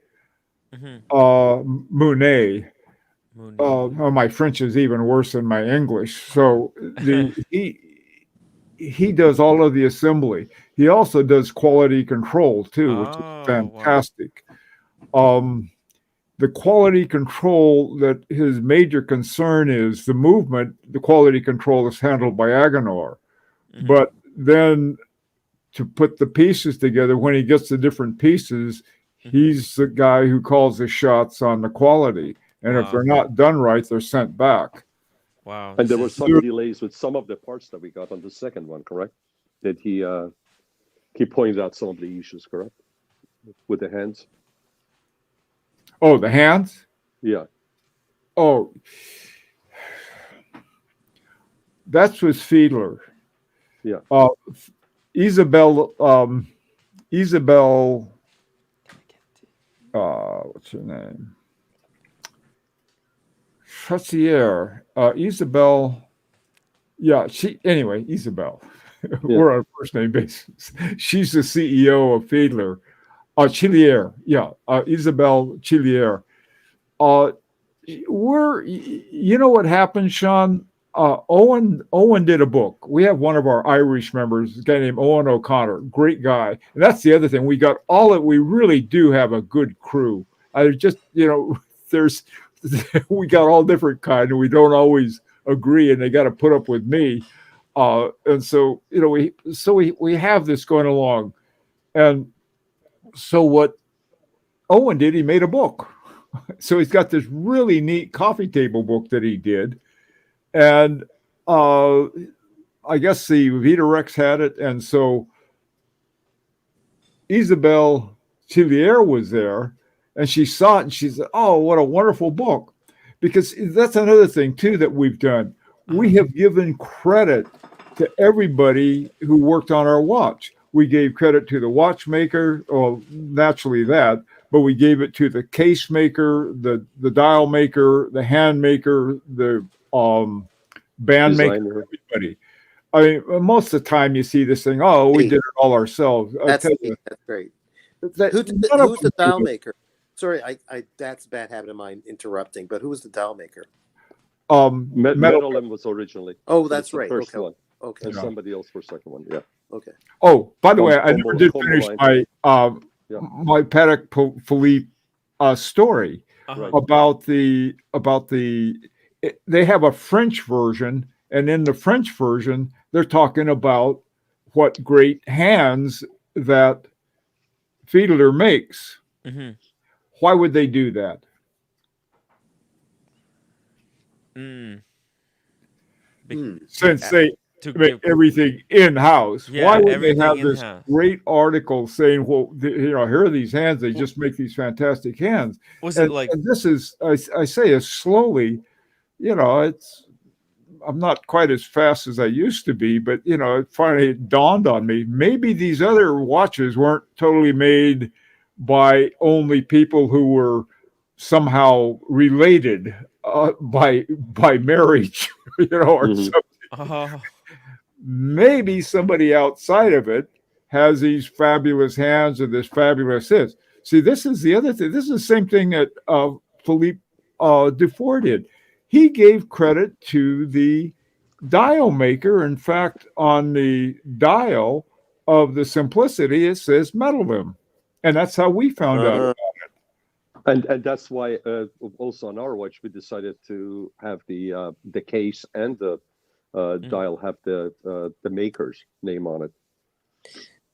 Mounet. My French is even worse than my English. So he does all of the assembly. He also does quality control too, which is fantastic. Wow. The quality control, that his major concern is the movement, the quality control is handled by Agenor. But then to put the pieces together, when he gets the different pieces, he's the guy who calls the shots on the quality. And if they're not done right, they're sent back. Wow. And there were some delays with some of the parts that we got on the second one, correct? Did he pointed out some of the issues, correct? With the hands? Oh, the hands? Yeah. Oh, that's with Fiedler. Yeah. Isabel, what's her name? Chassier, Isabel. Yeah, Isabel. Yeah. We're on a first name basis. She's the CEO of Fiedler. Chilier. Yeah, Isabel Chilier. You know what happened, Sean? Owen did a book. We have one of our Irish members, a guy named Owen O'Connor, great guy. And that's the other thing. We really do have a good crew. We got all different kind, and we don't always agree, and they got to put up with me. And so, we have this going along. And so what Owen did, he made a book. So he's got this really neat coffee table book that he did. And I guess the Vita Rex had it. And so Isabel Chilier was there, and she saw it, and she said, "Oh, what a wonderful book." Because that's another thing, too, that we've done. We have given credit to everybody who worked on our watch. We gave credit to the watchmaker, naturally that, but we gave it to the case maker, the dial maker, the hand maker, the band maker, everybody. I mean, most of the time you see this thing, we did it all ourselves. That's great. Who's the dial maker? Sorry, I that's a bad habit of mine interrupting, but who was the dial maker? Metalin was originally. Oh, that's right. First okay. one. Okay. And somebody else for second one. Yeah. Okay. Oh, by the way, I never did finish my Patek Philippe story about the. They have a French version, and in the French version, they're talking about what great hands that Fiedler makes. Why would they do that? Since they make everything in-house, why would they have this great article saying, "Well, here are these hands. They just make these fantastic hands." And this is, I say, is slowly. I'm not quite as fast as I used to be, but it finally dawned on me. Maybe these other watches weren't totally made by only people who were somehow related by marriage, or something. Maybe somebody outside of it has these fabulous hands or this fabulous this. See, this is the other thing. This is the same thing that Philippe Dufour did. He gave credit to the dial maker. In fact, on the dial of the Simplicity, it says Metalin. And that's how we found out about it. And that's why also on our watch we decided to have the case and the dial have the maker's name on it.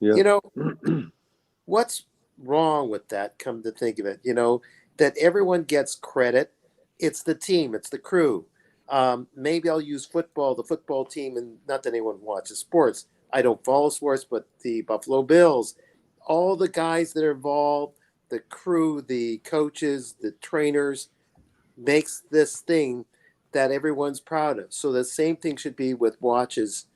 Yeah. What's wrong with that? Come to think of it, that everyone gets credit. It's the team. It's the crew. Maybe I'll use the football team, and not that anyone watches sports. I don't follow sports, but the Buffalo Bills, all the guys that are involved, the crew, the coaches, the trainers, makes this thing that everyone's proud of. So the same thing should be with watches,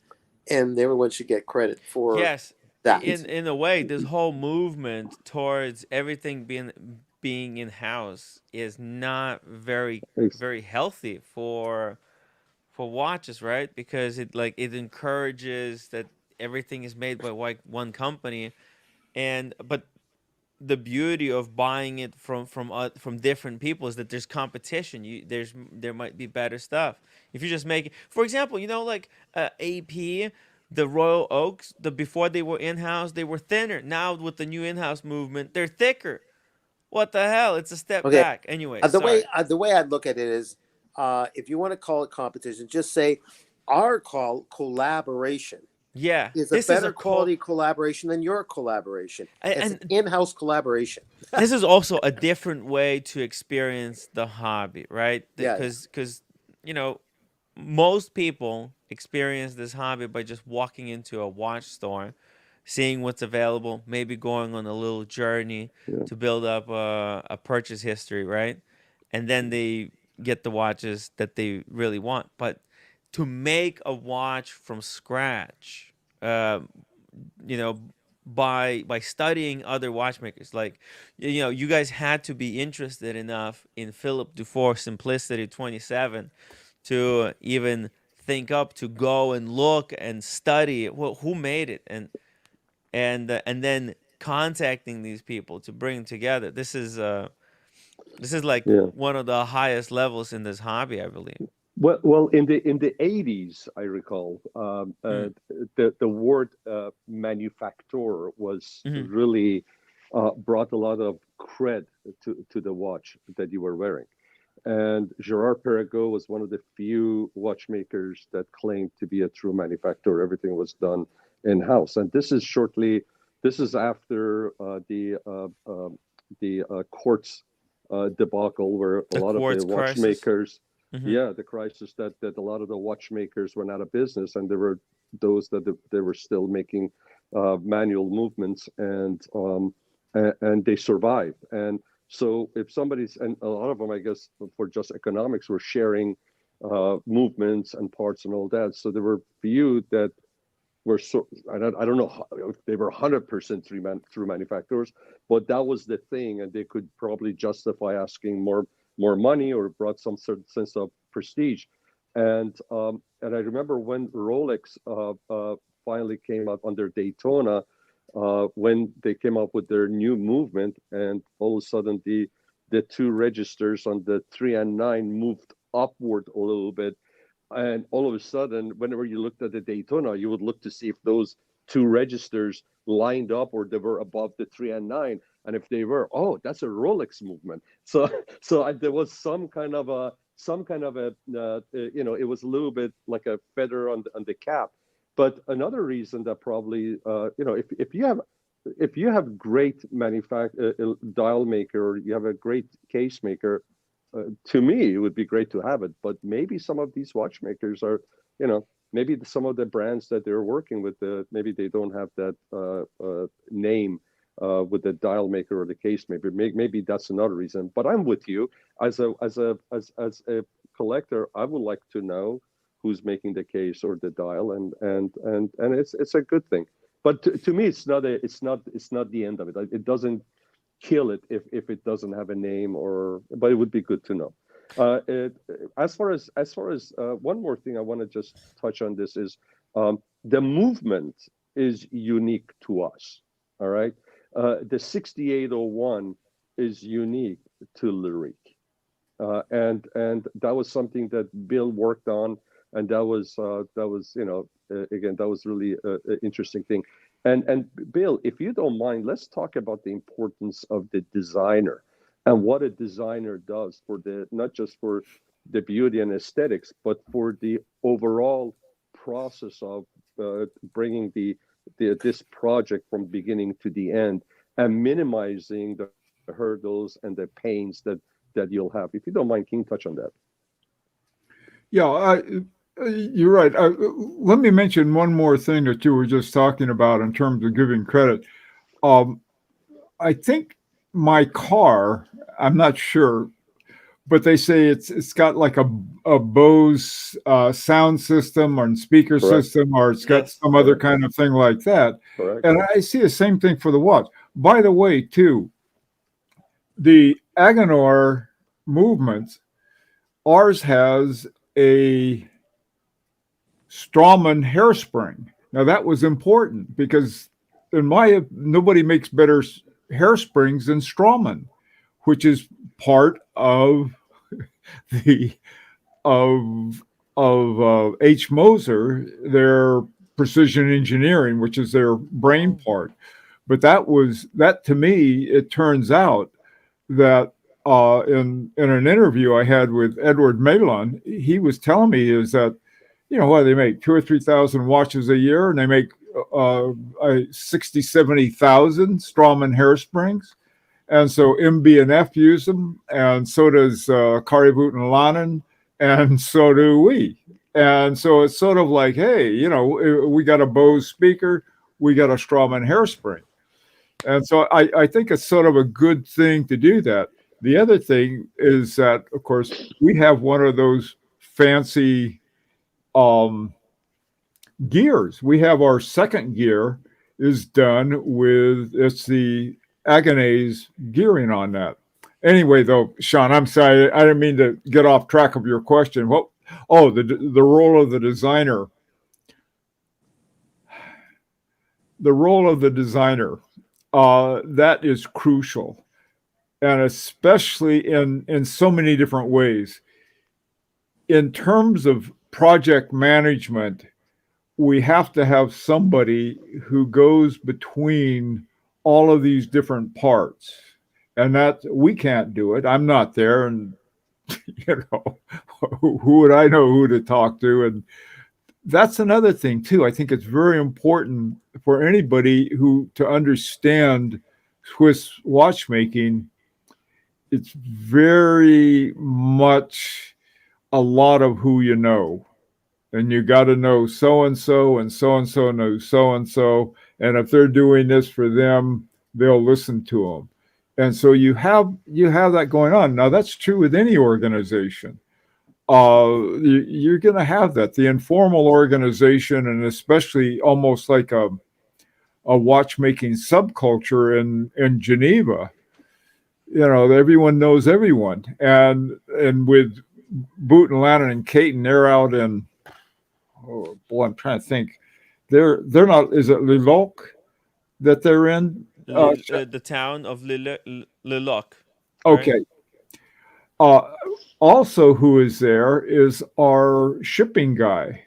and everyone should get credit for Yes, that. in a way, this whole movement towards everything being in house is not Ex- very healthy for watches, right? Because it encourages that everything is made by one company, and but the beauty of buying it from different people is that there's competition. There might be better stuff if you just make it. For example, like AP, the Royal Oaks, before they were in house, they were thinner. Now with the new in house movement, they're thicker. What the hell? It's a step Okay. back. Anyway, sorry. The way I'd look at it is, if you want to call it competition, just say our collaboration Yeah, is a this is better a call, quality collaboration than your collaboration. It's an and in-house collaboration. this is also a different way to experience the hobby, right? Yeah. Because you know most people experience this hobby by just walking into a watch store, seeing what's available, maybe going on a little journey yeah. to build up a purchase history, right? And then they get the watches that they really want. But to make a watch from scratch, you know, by studying other watchmakers, like you guys had to be interested enough in Philip Dufour Simplicity 27 to even think up to go and look and study who made it, and then contacting these people to bring together. This is like Yeah. one of the highest levels in this hobby, I believe. Well, in the 80s, I recall, Hmm. the word manufacturer was Hmm. really brought a lot of cred to the watch that you were wearing. And Gerard Perregaux was one of the few watchmakers that claimed to be a true manufacturer. Everything was done in-house. And this is after the quartz debacle, where a The lot of the quartz crisis. watchmakers, Hmm. yeah, the crisis that a lot of the watchmakers went out of business, and there were those that they were still making manual movements, and they survived. And so if somebody's, and a lot of them, I guess, for just economics, were sharing movements and parts and all that. So there were few that were I don't know if they were 100% through manufacturers, but that was the thing, and they could probably justify asking more money, or brought some certain sense of prestige. And I remember when Rolex finally came out under Daytona, when they came up with their new movement, and all of a sudden the two registers on the 3 and 9 moved upward a little bit, and all of a sudden, whenever you looked at the Daytona, you would look to see if those two registers lined up, or they were above the 3 and 9. And if they were, oh, that's a Rolex movement. So there was it was a little bit like a feather on the cap. But another reason that probably, if you have great dial maker, or you have a great case maker, to me, it would be great to have it. But maybe some of these watchmakers are, maybe some of the brands that they're working with, maybe they don't have that name with the dial maker or the case maker. Maybe that's another reason. But I'm with you. As a collector, I would like to know who's making the case or the dial, and it's a good thing. But to me, it's not the end of it. It doesn't kill it if it doesn't have a name, but it would be good to know. As far as one more thing I want to just touch on, this is the movement is unique to us. All right, the 6801 is unique to Lyric, and that was something that Bill worked on, and that was again, that was really an interesting thing. And Bill, if you don't mind, let's talk about the importance of the designer and what a designer does for not just for the beauty and aesthetics, but for the overall process of bringing this project from beginning to the end, and minimizing the hurdles and the pains that you'll have. If you don't mind, can you touch on that? Yeah, you're right. Let me mention one more thing that you were just talking about in terms of giving credit. I think my car, I'm not sure, but they say it's got like a Bose sound system or speaker Correct. system, or it's got Yes. some other Correct. kind of thing like that. Correct. And I see the same thing for the watch. By the way, too, the Agenor movement, ours has a Strawman hairspring. Now that was important because nobody makes better hairsprings than Strawman, which is part of the H. Moser, their precision engineering, which is their brain part. But that to me, it turns out that in an interview I had with Edward Malon, he was telling me is that, what they make 2,000 or 3,000 watches a year, and they make 60, 70,000 Strawman hairsprings. And so MB&F use them, and so does Kari Voutilainen, and so do we. And so it's sort of like, hey, we got a Bose speaker, we got a Strawman hairspring. And so I think it's sort of a good thing to do that. The other thing is that, of course, we have one of those fancy gears. We have our second gear is done with, it's the Agenay's gearing on that. Anyway, though, Sean, I'm sorry, I didn't mean to get off track of your question. The role of the designer. The role of the designer, that is crucial, and especially in so many different ways. In terms of project management, we have to have somebody who goes between all of these different parts, and that we can't do it. I'm not there, and who would I know who to talk to? And that's another thing too. I think it's very important for anybody to understand Swiss watchmaking. It's very much a lot of who you know. And you got to know so-and-so and so-and-so knows so-and-so. And if they're doing this for them, they'll listen to them. And so you have that going on. Now, that's true with any organization. You're going to have that. The informal organization, and especially almost like a watchmaking subculture in Geneva, everyone knows everyone. And with Voutilainen and Caton, they're out in, oh boy, I'm trying to think. They're not. Is it Liloc that they're in? The town of Liloc. Okay. Right? Also, who is there is our shipping guy,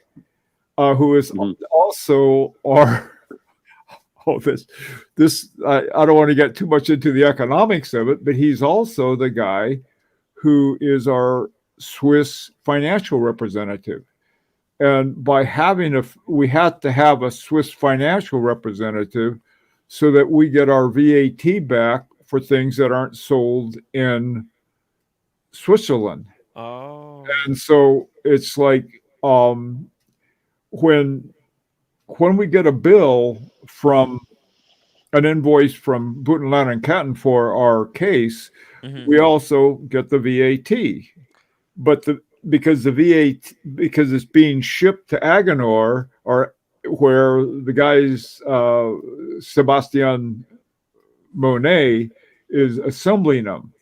who is also our. Oh, this. I don't want to get too much into the economics of it, but he's also the guy who is our Swiss financial representative. And by we had to have a Swiss financial representative so that we get our VAT back for things that aren't sold in Switzerland. Oh. And so it's like when we get a bill from an invoice from Voutilainen and Caton for our case, we also get the VAT. But because the VAT, because it's being shipped to Agenor, or where the guys Sebastian Monet is assembling them.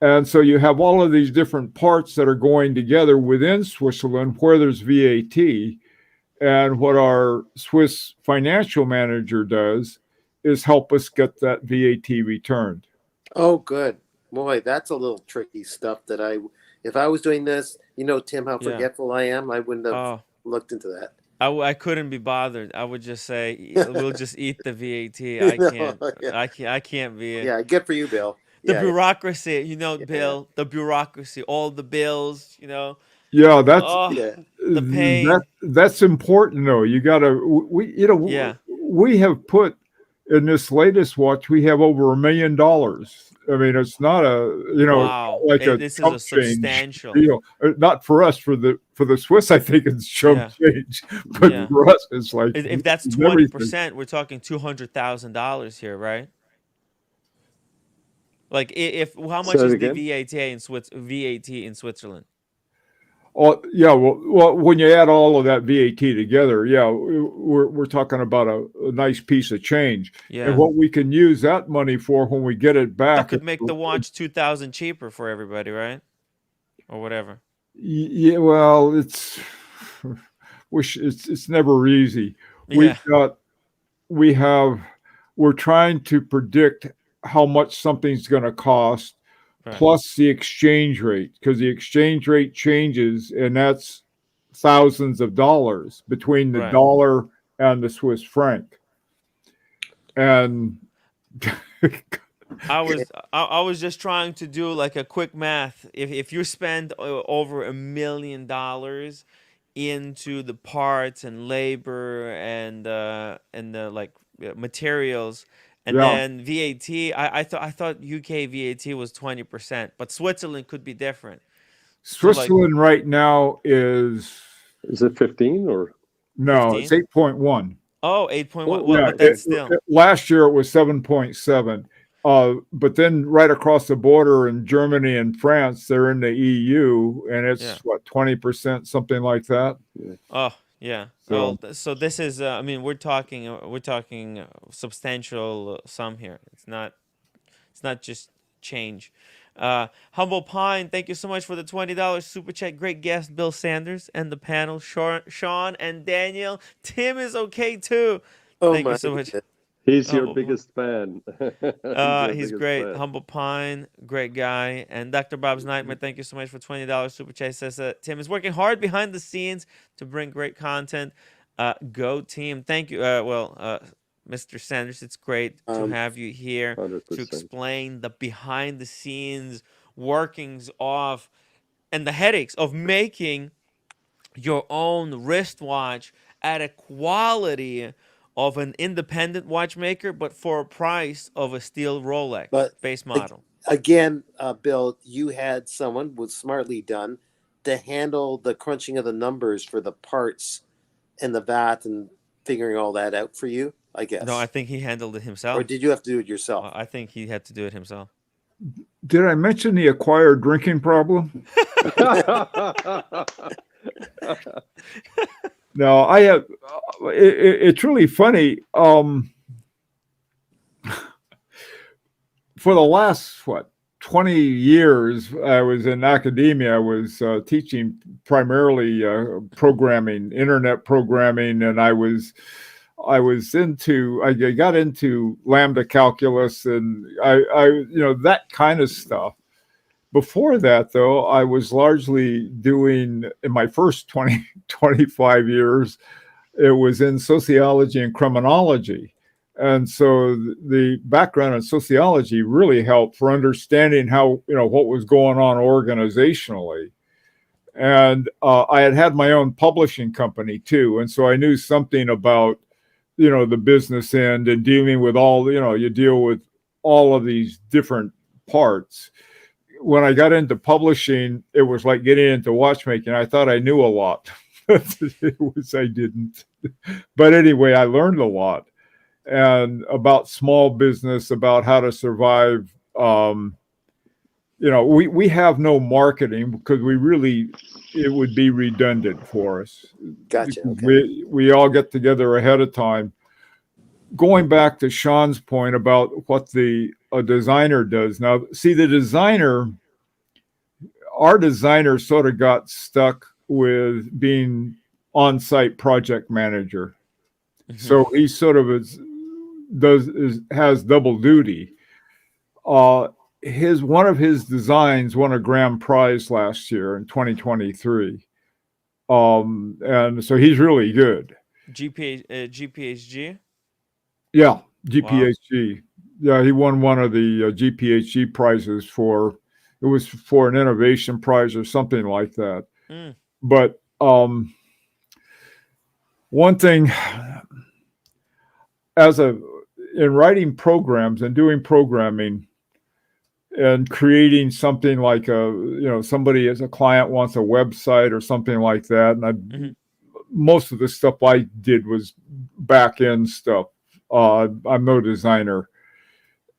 And so you have all of these different parts that are going together within Switzerland where there's VAT. And what our Swiss financial manager does is help us get that VAT returned. Oh, good. Boy, that's a little tricky stuff that if I was doing this, Tim, how forgetful I am, I wouldn't have looked into that. I couldn't be bothered. I would just say, we'll just eat the VAT. I can't be. Yeah, good for you, Bill. The bureaucracy, Bill, the bureaucracy, all the bills, Yeah, that's the pay. That's important, though. You gotta, we have put in this latest watch, we have over $1 million. I mean, it's not wow. This is a substantial deal. Not for us, for the Swiss, I think it's chump change, but for us, it's like if that's 20%, we're talking $200,000 here, right? Like if how much Say is it the again. VAT in Switzerland? Oh, yeah. Well, when you add all of that VAT together, yeah, we're talking about a nice piece of change. And Yeah. what we can use that money for when we get it That back, could make the watch 2,000 cheaper for everybody, right? Or whatever. yeah. Well, it's never easy. Yeah. We have we're trying to predict how much something's going to cost, Right. plus the exchange rate, because the exchange rate changes, and that's thousands of dollars between the Right. dollar and the Swiss franc. And I was just trying to do like a quick math. If you spend over $1 million into the parts and labor and the like materials, and yeah, then VAT, I thought UK VAT was 20%, but Switzerland could be different. So like Switzerland right now is Is it 15 or? no, it's 15? 8.1. Oh, 8.1. Oh, Well, Yeah, but that's still. last year it was 7.7. But then right across the border in Germany and France, they're in the EU, and it's Yeah. what, 20%, something like that. Oh, yeah. So So this is I mean, we're talking substantial sum here. It's not just change. Humble Pine, thank you so much for the $20 super chat. Great guest, Bill Sanders, and the panel, Sean and Daniel. Tim is okay too. Oh Thank you my so much. goodness. He's your Humble Pine. biggest fan. He's your He's biggest great. fan. Humble Pine, great guy. And Dr. Bob's Nightmare, thank you so much for $20 super chat. Says Tim is working hard behind the scenes to bring great content. Go team. Thank you. Mr. Sanders, it's great to have you here to 100%. explain the behind the scenes workings of and the headaches of making your own wristwatch at a quality of an independent watchmaker, but for a price of a steel Rolex But base model. again, Bill, you had someone was smartly done to handle the crunching of the numbers for the parts and the VAT and figuring all that out for you, I guess. No, I think he handled it himself. Or did you have to do it yourself? I think he had to do it himself. did I mention the acquired drinking problem? No, I have. It's really funny. For the last 20 years, I was in academia. I was teaching primarily programming, internet programming, and I got into lambda calculus and I that kind of stuff. Before that, though, I was largely doing, in my first 25 years, it was in sociology and criminology. And so the background in sociology really helped for understanding how, what was going on organizationally. And I had my own publishing company too. And so I knew something about, the business end and dealing with all, you deal with all of these different parts. When I got into publishing, it was like getting into watchmaking. I thought I knew a lot. I didn't. But anyway, I learned a lot. And about small business, about how to survive. We have no marketing because it would be redundant for us. Gotcha. Okay. We all get together ahead of time. Going back to Sean's point about what a designer does. Now, see, our designer sort of got stuck with being on-site project manager. Mm-hmm. So he sort of has double duty. One of his designs won a grand prize last year in 2023. And so he's really good. GPHG? Yeah, GPHG. Wow. Yeah, he won one of the GPHG prizes for an innovation prize or something like that. Mm. But one thing, in writing programs and doing programming and creating something like somebody as a client wants a website or something like that, and most of the stuff I did was back end stuff. I'm no designer.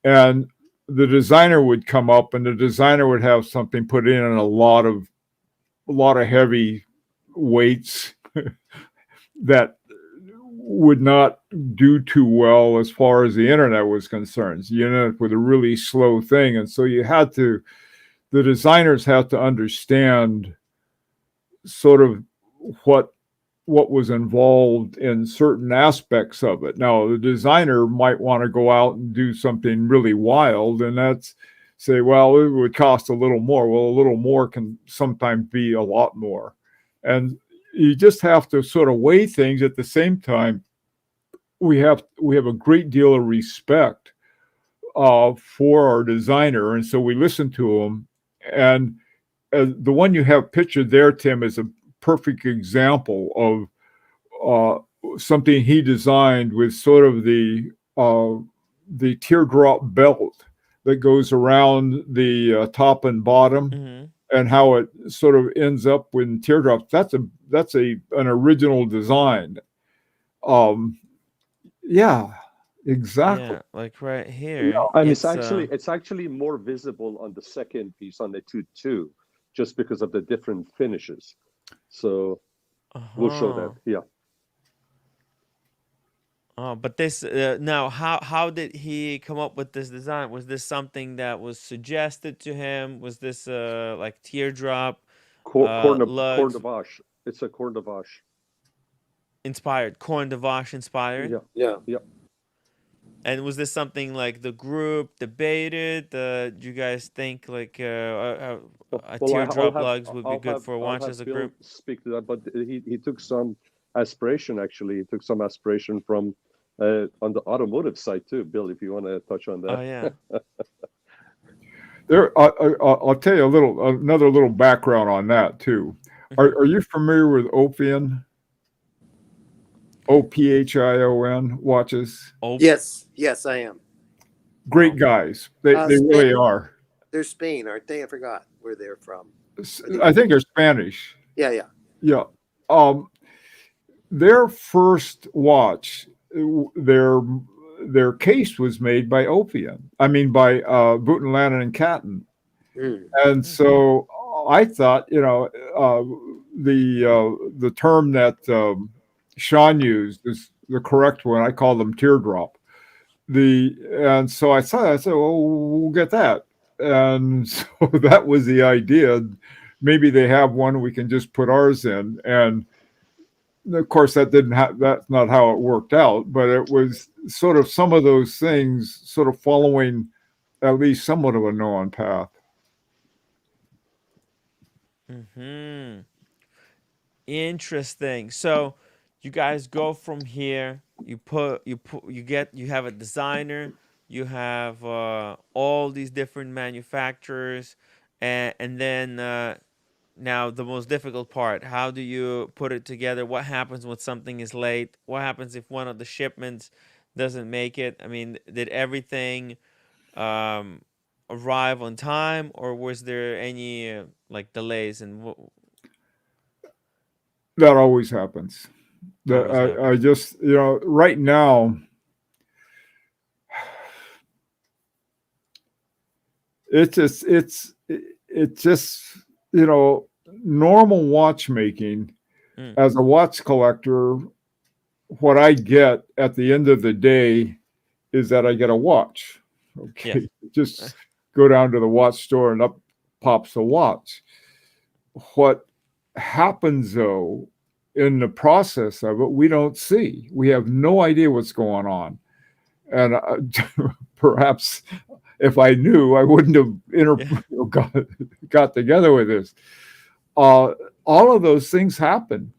And the designer would come up, and the designer would have something put in and a lot of heavy weights that would not do too well as far as the internet was concerned. So you ended up with a really slow thing. And so the designers had to understand sort of what was involved in certain aspects of it. Now, the designer might want to go out and do something really wild, and that's say, well, it would cost a little more. Well, a little more can sometimes be a lot more. And you just have to sort of weigh things. At the same time, we have a great deal of respect for our designer, and so we listen to him. And the one you have pictured there, Tim, is a perfect example of something he designed with sort of the teardrop belt that goes around the top and bottom, Mm-hmm. and how it sort of ends up with teardrops. That's an original design. Yeah, exactly. Yeah, like right here. And it's actually more visible on the second piece, on the 2.2, just because of the different finishes. So we'll show that. Yeah. Oh, but this now, how did he come up with this design? Was this something that was suggested to him? Was this like teardrop Corn de lugs vache. It's a corn de vache. inspired, corn de vache inspired? Yeah. And was this something like the group debated? Do you guys think like a teardrop lugs would be good for a watch as a Bill group? speak to that, but he took some aspiration. Actually, he took some aspiration from on the automotive side too. Bill, if you want to touch on that. Oh yeah. I'll tell you another little background on that too. Are you familiar with Ophion? Ophion watches? Yes, I am. Great guys. They really are. They're Spain, aren't they? I forgot where they're from. I think they're Spanish. Yeah. Yeah. Their first watch, their case was made by Ophion. I mean, by Booten, Lannon and Catton. And so I thought, the term that Sean used is the correct one. I call them teardrop. And so I said, well, we'll get that. And so that was the idea. Maybe they have one, we can just put ours in. And of course, that's not how it worked out, but it was sort of some of those things sort of following at least somewhat of a known path. Interesting. So you guys go from here. You have a designer. You have all these different manufacturers, and then now the most difficult part: how do you put it together? What happens when something is late? What happens if one of the shipments doesn't make it? I mean, did everything arrive on time, or was there any like delays? And that always happens. I just, right now, it's just, normal watchmaking. As a watch collector, what I get at the end of the day is that I get a watch. Okay. Yes. Just go down to the watch store and up pops a watch. What happens though, in the process of it, we don't see. We have no idea what's going on. And perhaps if I knew, I wouldn't have got together with this. All of those things happen.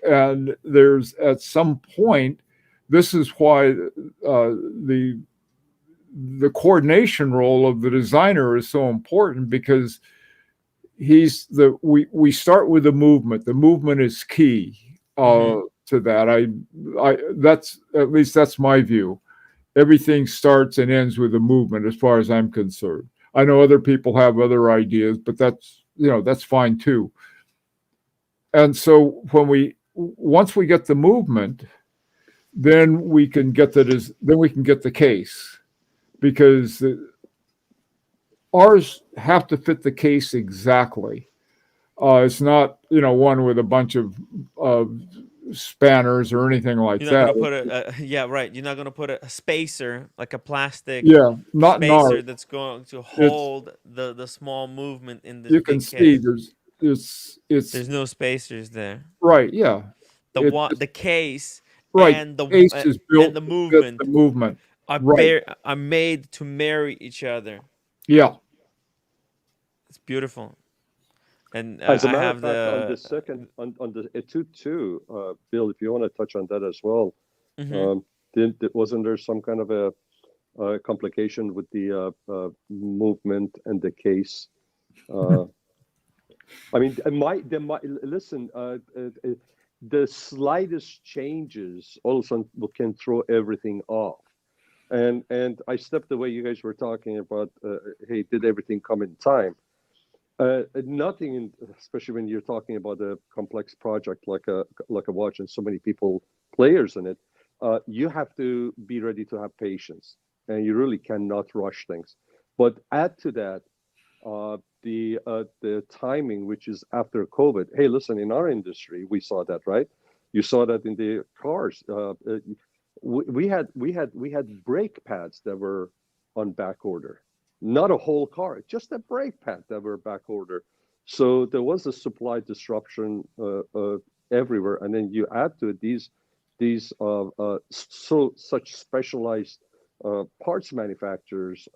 And there's, at some point, this is why the coordination role of the designer is so important, because we start with the movement. The movement is key to that. That's my view. Everything starts and ends with the movement, as far as I'm concerned. I know other people have other ideas, but that's fine too. And so once we get the movement, then we can get the case, because ours have to fit the case exactly. It's not, one with a bunch of spanners or anything like You're not that. gonna put yeah, right. You're not gonna put a spacer, like a plastic Yeah, not in spacer ours. that's going to It's hold the small movement in this you can big see case. it's There's no spacers there. right. Yeah, it The case right. Case is and built the to fit the movement movement. Right. are made to marry each other. Yeah. It's beautiful. And As a I matter of have fact, on the the second, on the ep22, Bill, if you want to touch on that as well, mhm. wasn't there some kind of a complication with the movement and the case? I mean, listen. The slightest changes all of a sudden can throw everything off. And I stepped away. You guys were talking about, hey, did everything come in time? Nothing, especially when you're talking about a complex project like a watch and so many players in it. You have to be ready to have patience, and you really cannot rush things. But add to that the timing, which is after COVID. Hey, listen, in our industry, we saw that, right? You saw that in the cars. We had brake pads that were on back order, not a whole car, just a brake pad that were back order. So there was a supply disruption everywhere, and then you add to it these such specialized parts manufacturers.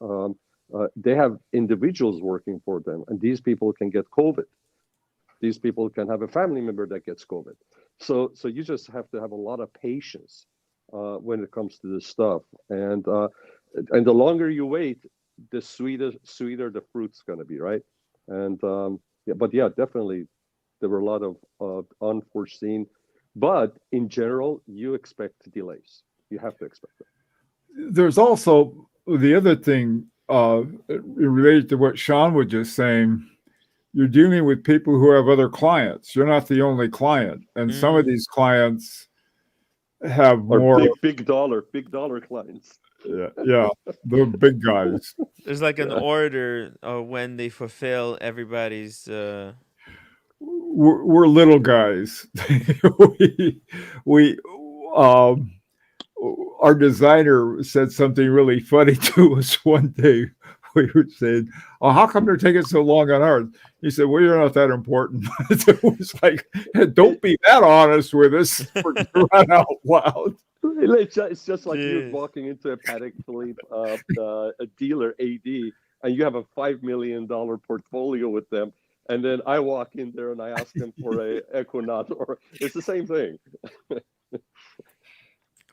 They have individuals working for them, and these people can get COVID. These people can have a family member that gets COVID. So you just have to have a lot of patience when it comes to this stuff. And the longer you wait, the sweeter the fruit's going to be, right? And yeah, definitely there were a lot of unforeseen. But in general, you expect delays. You have to expect that. There's also the other thing related to what Sean was just saying. You're dealing with people who have other clients. You're not the only client, and some of these clients have more big dollar clients. Yeah, the big guys. There's like an order when they fulfill everybody's. We're little guys. we our designer said something really funny to us one day. We were saying, "Oh, how come they're taking so long on ours?" He said, "Well, you're not that important." It was like, "Don't be that honest with us for crying out loud." It's just like you walking into a Patek Philippe a dealer AD, and you have a $5 million portfolio with them, and then I walk in there and I ask them for a Equinox, or it's the same thing.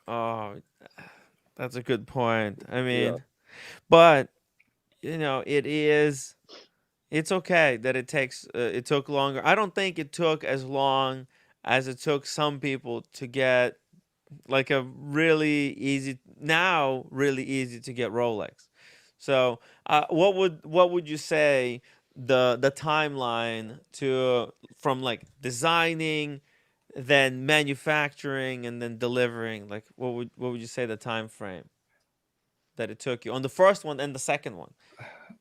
Oh, that's a good point. I mean, but it's okay that it took longer. I don't think it took as long as it took some people to get like a really easy to get Rolex. So what would you say the timeline from like designing, then manufacturing, and then delivering? Like what would you say the time frame that it took you on the first one and the second one?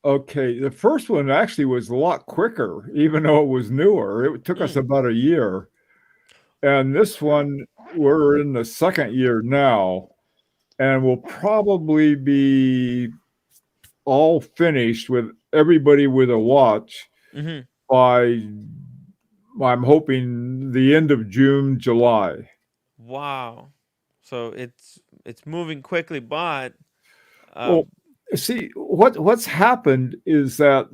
Okay, the first one actually was a lot quicker, even though it was newer. It took us about a year. And this one, we're in the second year now, and we'll probably be all finished with everybody with a watch by, I'm hoping, the end of June, July. Wow. So it's moving quickly, but well, see, what's happened is that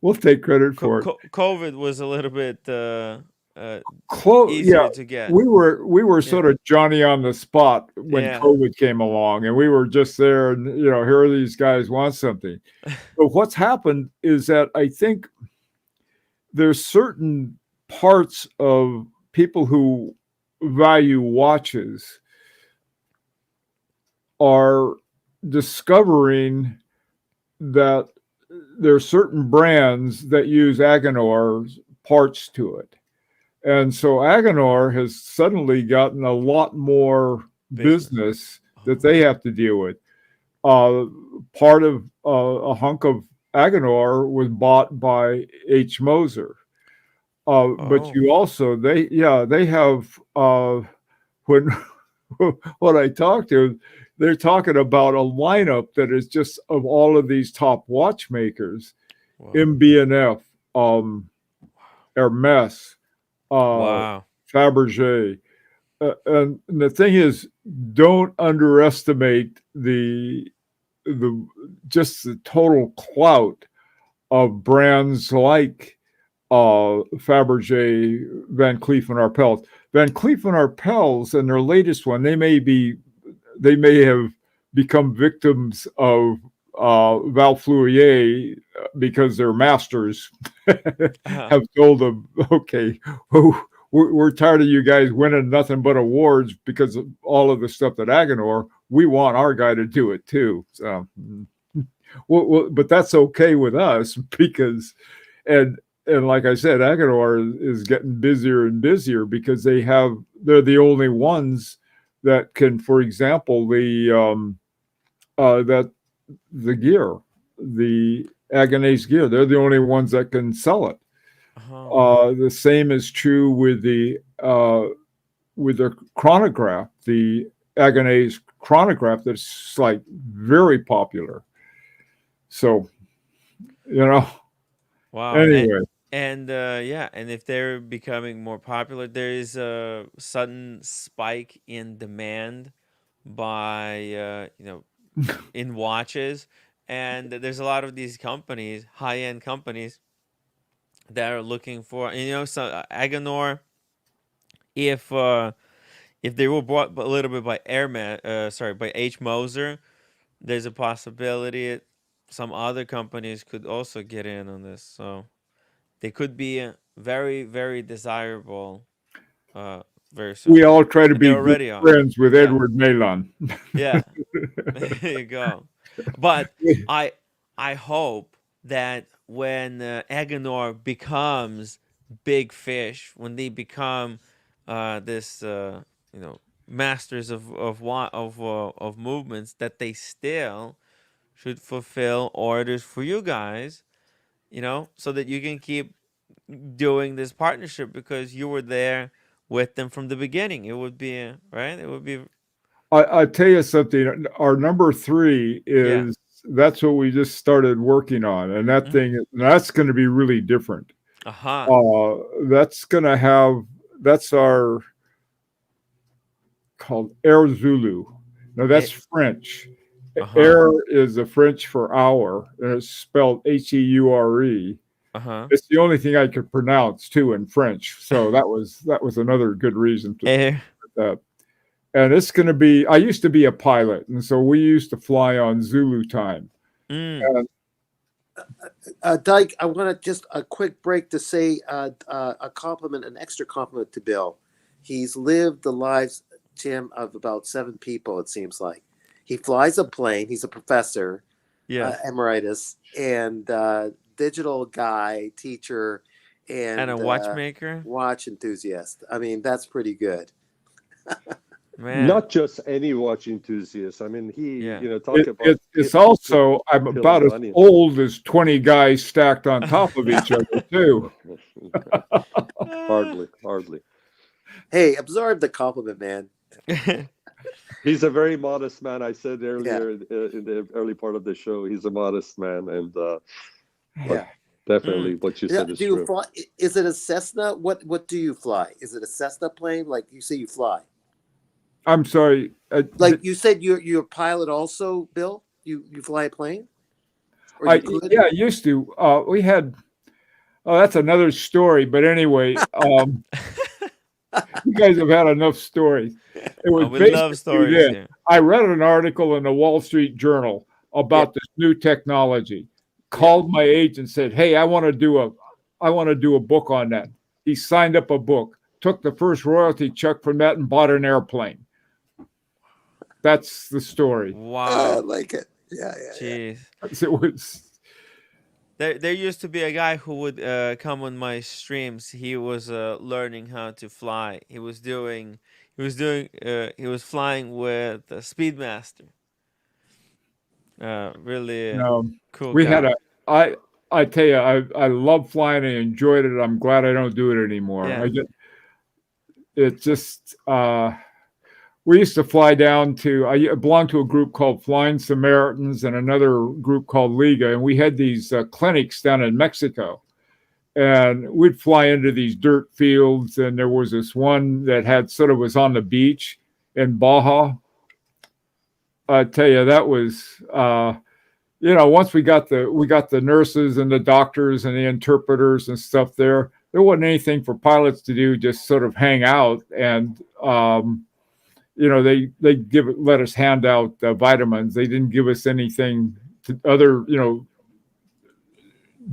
we'll take credit for it. COVID was a little bit easier to get. We were sort of Johnny on the spot when COVID came along, and we were just there, and here are these guys want something. But what's happened is that I think there's certain parts of people who value watches are discovering that there are certain brands that use Agenor parts to it. And so Agenor has suddenly gotten a lot more business that they have to deal with. uh, part of a hunk of Agenor was bought by H. Moser. But Oh. you also they have when when I talk to them, they're talking about a lineup that is just of all of these top watchmakers, Wow. MB&F, Hermes, uh, Wow. Fabergé, and the thing is, don't underestimate the just the total clout of brands like Fabergé, Van Cleef and Arpels. Van Cleef and Arpels, and their latest one, they may have become victims of Val Fleurier because their masters Uh-huh. have told them, okay, we're tired of you guys winning nothing but awards because of all of the stuff that Agenor. We want our guy to do it too. So, but that's okay with us because, and like I said, Agenor is getting busier and busier because they're the only ones that can, for example, that the gear, the Agonese gear, they're the only ones that can sell it. Uh-huh. The same is true with the chronograph, the Agonese chronograph that's like very popular. So, you know, Wow. anyway. And yeah, and if they're becoming more popular, there is a sudden spike in demand by in watches, and there's a lot of these companies, high-end companies, that are looking for, and so Agenor, if they were bought a little bit by by H Moser, there's a possibility some other companies could also get in on this. So they could be very, very desirable uh, very We soon. all try to And they be good already are. friends with Yeah. Edward Malon. Yeah. There you go. But I I hope that when Agenor becomes big fish, when they become this masters of movements, that they still should fulfill orders for you guys, so that you can keep doing this partnership because you were there with them from the beginning. It would be right. It would be I tell you something. Our number three yeah. is that's what we just started working on, and that's going to be really different. Aha. Uh, that's going to have that's our called Air Zulu. Now that's It. French. Aha. Air is the French for hour, and it's spelled Heure. Aha. It's the only thing I could pronounce too in French, so that was another good reason to Air. that. And it's going to be. I used to be a pilot, and so we used to fly on Zulu time. Mm. And Dyke, I want to just a quick break to say a compliment, an extra compliment to Bill. He's lived the lives, Jim, of about 7 people, it seems like. He flies a plane. He's a professor, Yes. emeritus, and digital guy, teacher, And a and watchmaker. watch enthusiast. I mean, that's pretty good. Man. Not just any watch enthusiast. I mean, Yeah. talk about it's also I'm peeling about the as onion. old as 20 guys stacked on top of each other too. Hardly. Hey, absorb the compliment, man. He's a very modest man. I said Yeah, earlier in the early part of the show, he's a modest man, and yeah. definitely what you Yeah, said is do you true. fly? Is it a Cessna? What do you fly? Is it a Cessna plane? Like you say, you fly. I'm sorry. Like you said, you're a pilot also, Bill. You fly a plane, or you could? I used to. We had. Oh, that's another story. But anyway, you guys have had enough stories. It was Oh, we love basically stories this. here. I read an article in the Wall Street Journal Yeah, about this new technology. yeah. Called my agent, said, "Hey, I want to do a book on that." He signed up a book, took the first royalty check from that, and bought an airplane. That's the story. I Wow. like it. Yeah, yeah, Jeez. It was. There used to be a guy who would come on my streams. He was learning how to fly. He was flying with a Speedmaster. Really cool we guy. had I tell you, I love flying. I enjoyed it. I'm glad I don't do it anymore. Yeah. It just, we used to fly down to, I belonged to a group called Flying Samaritans and another group called Liga. And we had these clinics down in Mexico. And we'd fly into these dirt fields. And there was this one that had sort of was on the beach in Baja. I tell you, that was, once we got the nurses and the doctors and the interpreters and stuff there wasn't anything for pilots to do, just sort of hang out. And, they let us hand out vitamins. They didn't give us anything other,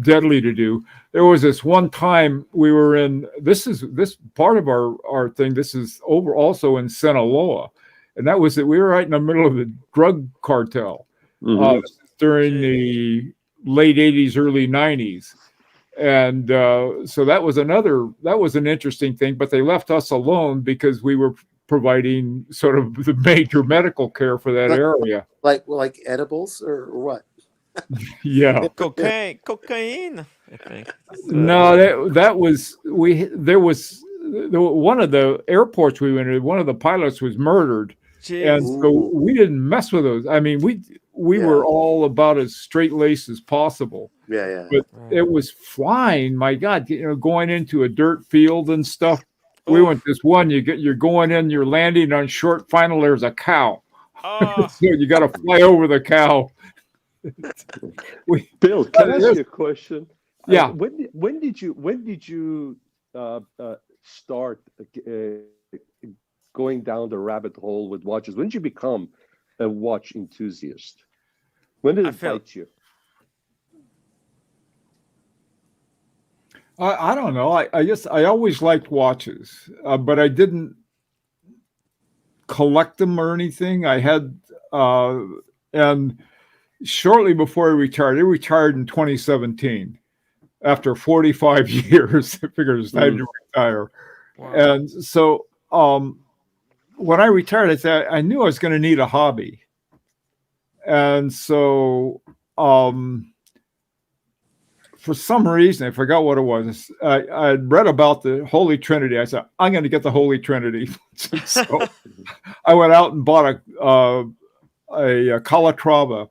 deadly to do. There was this one time we were in, this part of our thing, this is over also in Sinaloa. And that was that we were right in the middle of the drug cartel during the late 80s, early 90s. And so that was an interesting thing, but they left us alone because we were providing sort of the major medical care for that area. Like edibles or what? Yeah. Cocaine, I think. No, that was, there was one of the airports we went to, one of the pilots was murdered. Jeez. And so we didn't mess with those. I mean, we were all about as straight-laced as possible. Yeah. But it was flying, my God, going into a dirt field and stuff. We went this one, you're going in, you're landing on short final, there's a cow. So you got to fly over the cow. Bill, can I ask you a question? Yeah. When did you start going down the rabbit hole with watches? When did you become a watch enthusiast? When did it bite you? I don't know. I always liked watches, but I didn't collect them or anything. I had, and shortly before I retired in 2017. After 45 years, I figured it's time to retire. Wow. And so when I retired, I said I knew I was going to need a hobby. And so for some reason, I forgot what it was. I read about the Holy Trinity. I said, I'm going to get the Holy Trinity. So I went out and bought a Calatrava.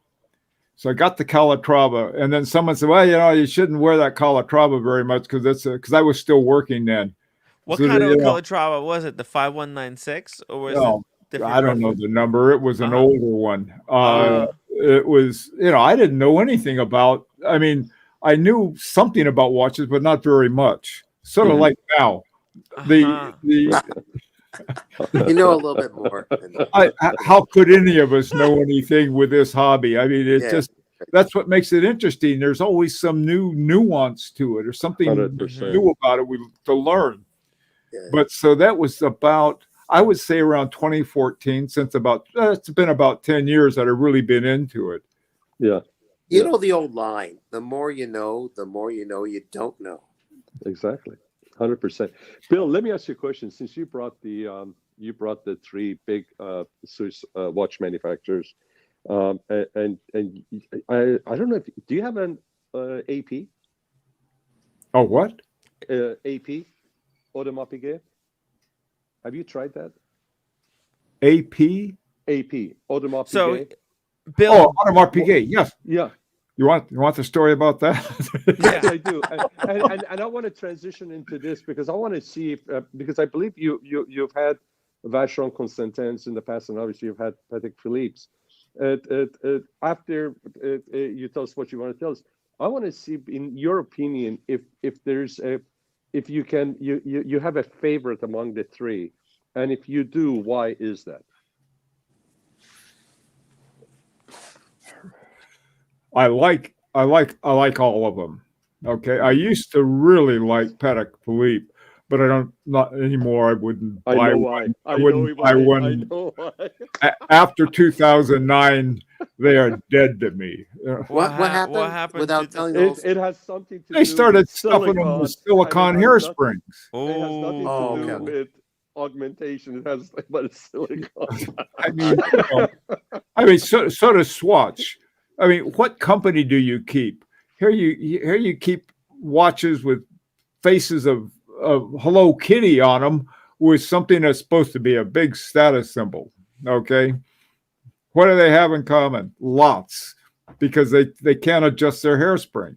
So I got the Calatrava, and then someone said, well, you shouldn't wear that Calatrava very much because I was still working then. What kind of Calatrava was it? The 5196 or was it different? I don't know the number. It was an older one. It was, I didn't know anything about, I mean, I knew something about watches, but not very much. Sort of like now. You know a little bit more. How could any of us know anything with this hobby? I mean, it's just, that's what makes it interesting. There's always some new nuance to it or something 100%. new about it to learn. Yeah. But so that was about, I would say around 2014, since it's been about 10 years that I've really been into it. Yeah. You know the old line, the more you know you don't know. Exactly. 100%. Bill, let me ask you a question. Since you brought the three big Swiss watch manufacturers, and I don't know if do you have an AP? Oh, what? AP, Automotive. Have you tried that? AP, Automotive. So, Bill, Automotive. Yes. Yeah. You want the story about that? Yes, I do, and I want to transition into this because I want to see if because I believe you've had Vacheron Constantins in the past, and obviously you've had Patek Philippe's. After you tell us what you want to tell us, I want to see, in your opinion, if you have a favorite among the three, and if you do, why is that? I like all of them. Okay, I used to really like Patek Philippe, but I don't, not anymore. I wouldn't buy one. I wouldn't buy one. After 2009, they are dead to me. What happened? Without telling those, it has something to do. They started with stuffing them with silicone hairsprings. It has nothing to do with augmentation. It has, but it's silicone. I mean, so does Swatch. I mean, what company do you keep? Here you keep watches with faces of Hello Kitty on them with something that's supposed to be a big status symbol. Okay. What do they have in common? Lots, because they can't adjust their hairspring.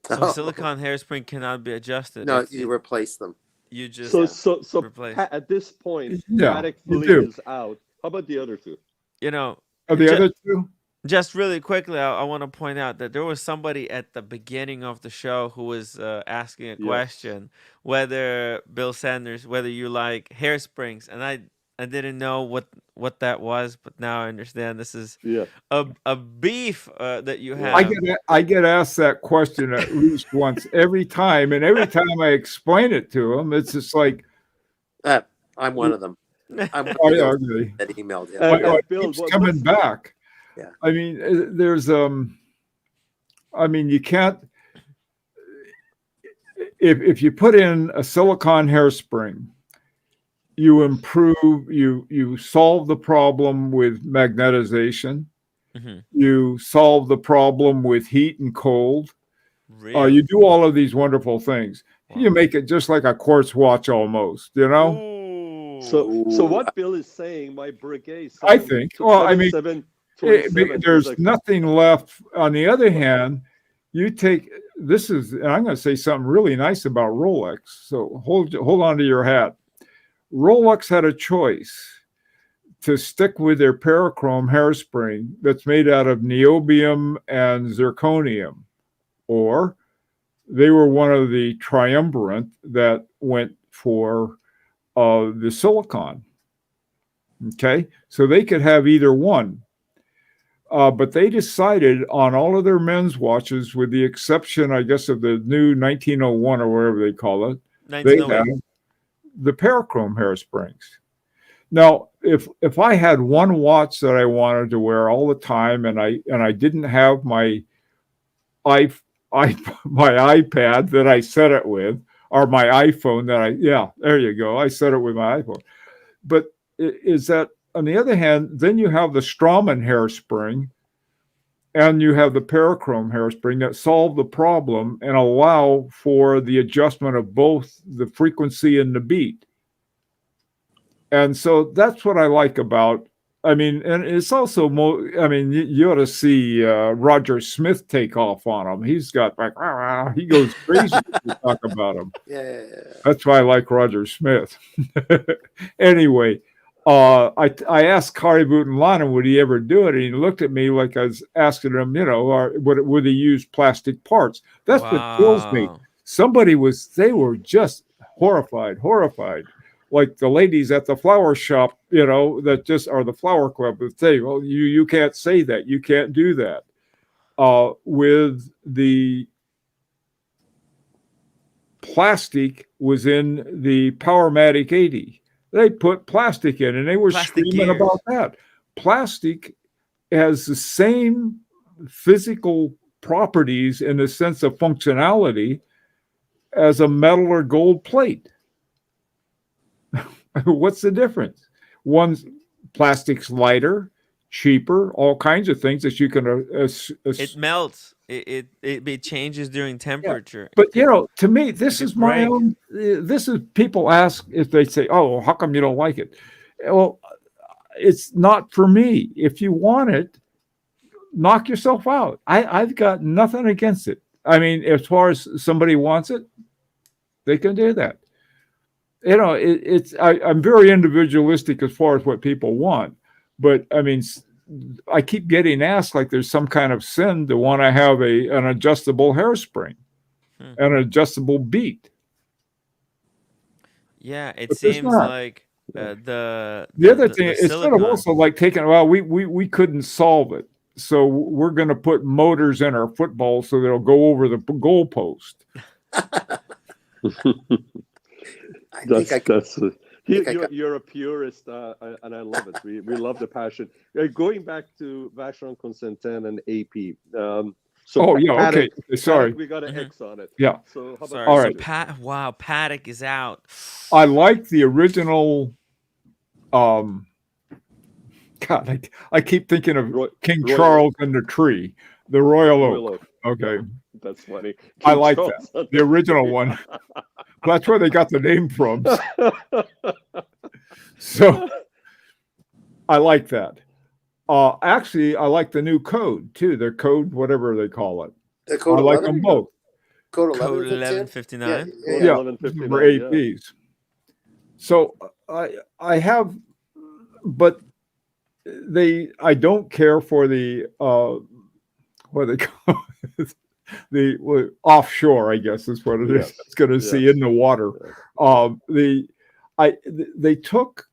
So silicone hairspring cannot be adjusted. No, you replace them. You just So replace. At this point, Yeah, Patek you Philippe do. is out. How about the other two? You know, Are the ju- other two? just really quickly, I want to point out that there was somebody at the beginning of the show who was asking a Yes. question whether Bill Sanders, whether you like hairsprings, and I didn't know what that was, but now I understand. This is Yeah. a beef that you Yeah. have. I get asked that question at least once every time, and every time I explain it to them, it's just like, I'm one of them. I'm one oh, of yeah, those okay. that emailed him. And- It Bill, keeps what's- coming back. Yeah. I mean, there's I mean, you can't. If you put in a silicone hairspring, you improve. You solve the problem with magnetization. Mhm. You solve the problem with heat and cold. Really? You do all of these wonderful things. Wow. You make it just like a quartz watch almost. You know. Ooh. So what Bill is saying, my brigade. I think. Well, I mean, 27 there's is like, nothing left. On the other hand, you take this is, and I'm going to say something really nice about Rolex. So hold on to your hat. Rolex had a choice to stick with their parachrome hairspring that's made out of niobium and zirconium, or they were one of the triumvirate that went for the silicon. Okay, so they could have either one. But they decided on all of their men's watches, with the exception, I guess, of the new 1901 or whatever they call it, they 1908. had the parachrome hairsprings. Now, if I had one watch that I wanted to wear all the time, and I didn't have my my iPad that I set it with, or my iPhone there you go, I set it with my iPhone. But is that, on the other hand, then you have the Straumann hairspring and you have the parachrome hairspring that solve the problem and allow for the adjustment of both the frequency and the beat. And so that's what I like about, I mean, and it's also, I mean, you ought to see Roger Smith take off on him. He's got like, he goes crazy when you talk about him. Yeah. That's why I like Roger Smith. Anyway, I asked Kari Butenlanen, would he ever do it? And he looked at me like I was asking him, you know, would he use plastic parts? That's what kills me. They were just horrified. Like the ladies at the flower shop, you know, that just are the flower club that say, well, you can't say that. You can't do that. With the plastic was in the Powermatic 80. They put plastic in, and they were screaming about that. Plastic has the same physical properties in the sense of functionality as a metal or gold plate. What's the difference? One's plastic's lighter, cheaper, all kinds of things that you can. It melts. It changes during temperature. Yeah. But you know, to me, this is my own. This is, people ask if they say, "Oh, how come you don't like it?" Well, it's not for me. If you want it, knock yourself out. I've got nothing against it. I mean, as far as somebody wants it, they can do that. You know, I'm very individualistic as far as what people want, but I mean, I keep getting asked like there's some kind of sin to want to have an adjustable hairspring, an adjustable beat. Yeah, it seems like the other thing, it's sort of also like taking, well, we couldn't solve it, so we're going to put motors in our football so they'll go over the goalpost. You're a purist, and I love it. We love the passion. Going back to Vacheron Constantin and AP. Okay. Sorry, Patek, we got an X on it. Yeah. So how about all right? Patek is out. I like the original God, I keep thinking of King Royal Charles and the tree, the Royal Royal Oak. Oak. Okay, Yeah, that's funny. I King like Charles that. on The original tree. one. That's where they got the name from. So I like that. Actually, I like the new code too. The code, whatever they call it. The I code like 11? them both. Code 11? Code is it, Tim? 1159. Yeah. Yeah, 1159. for APs. So I have, but I don't care for the what they call it, the offshore, I guess is what it is. Yes. It's going to see in the water. They took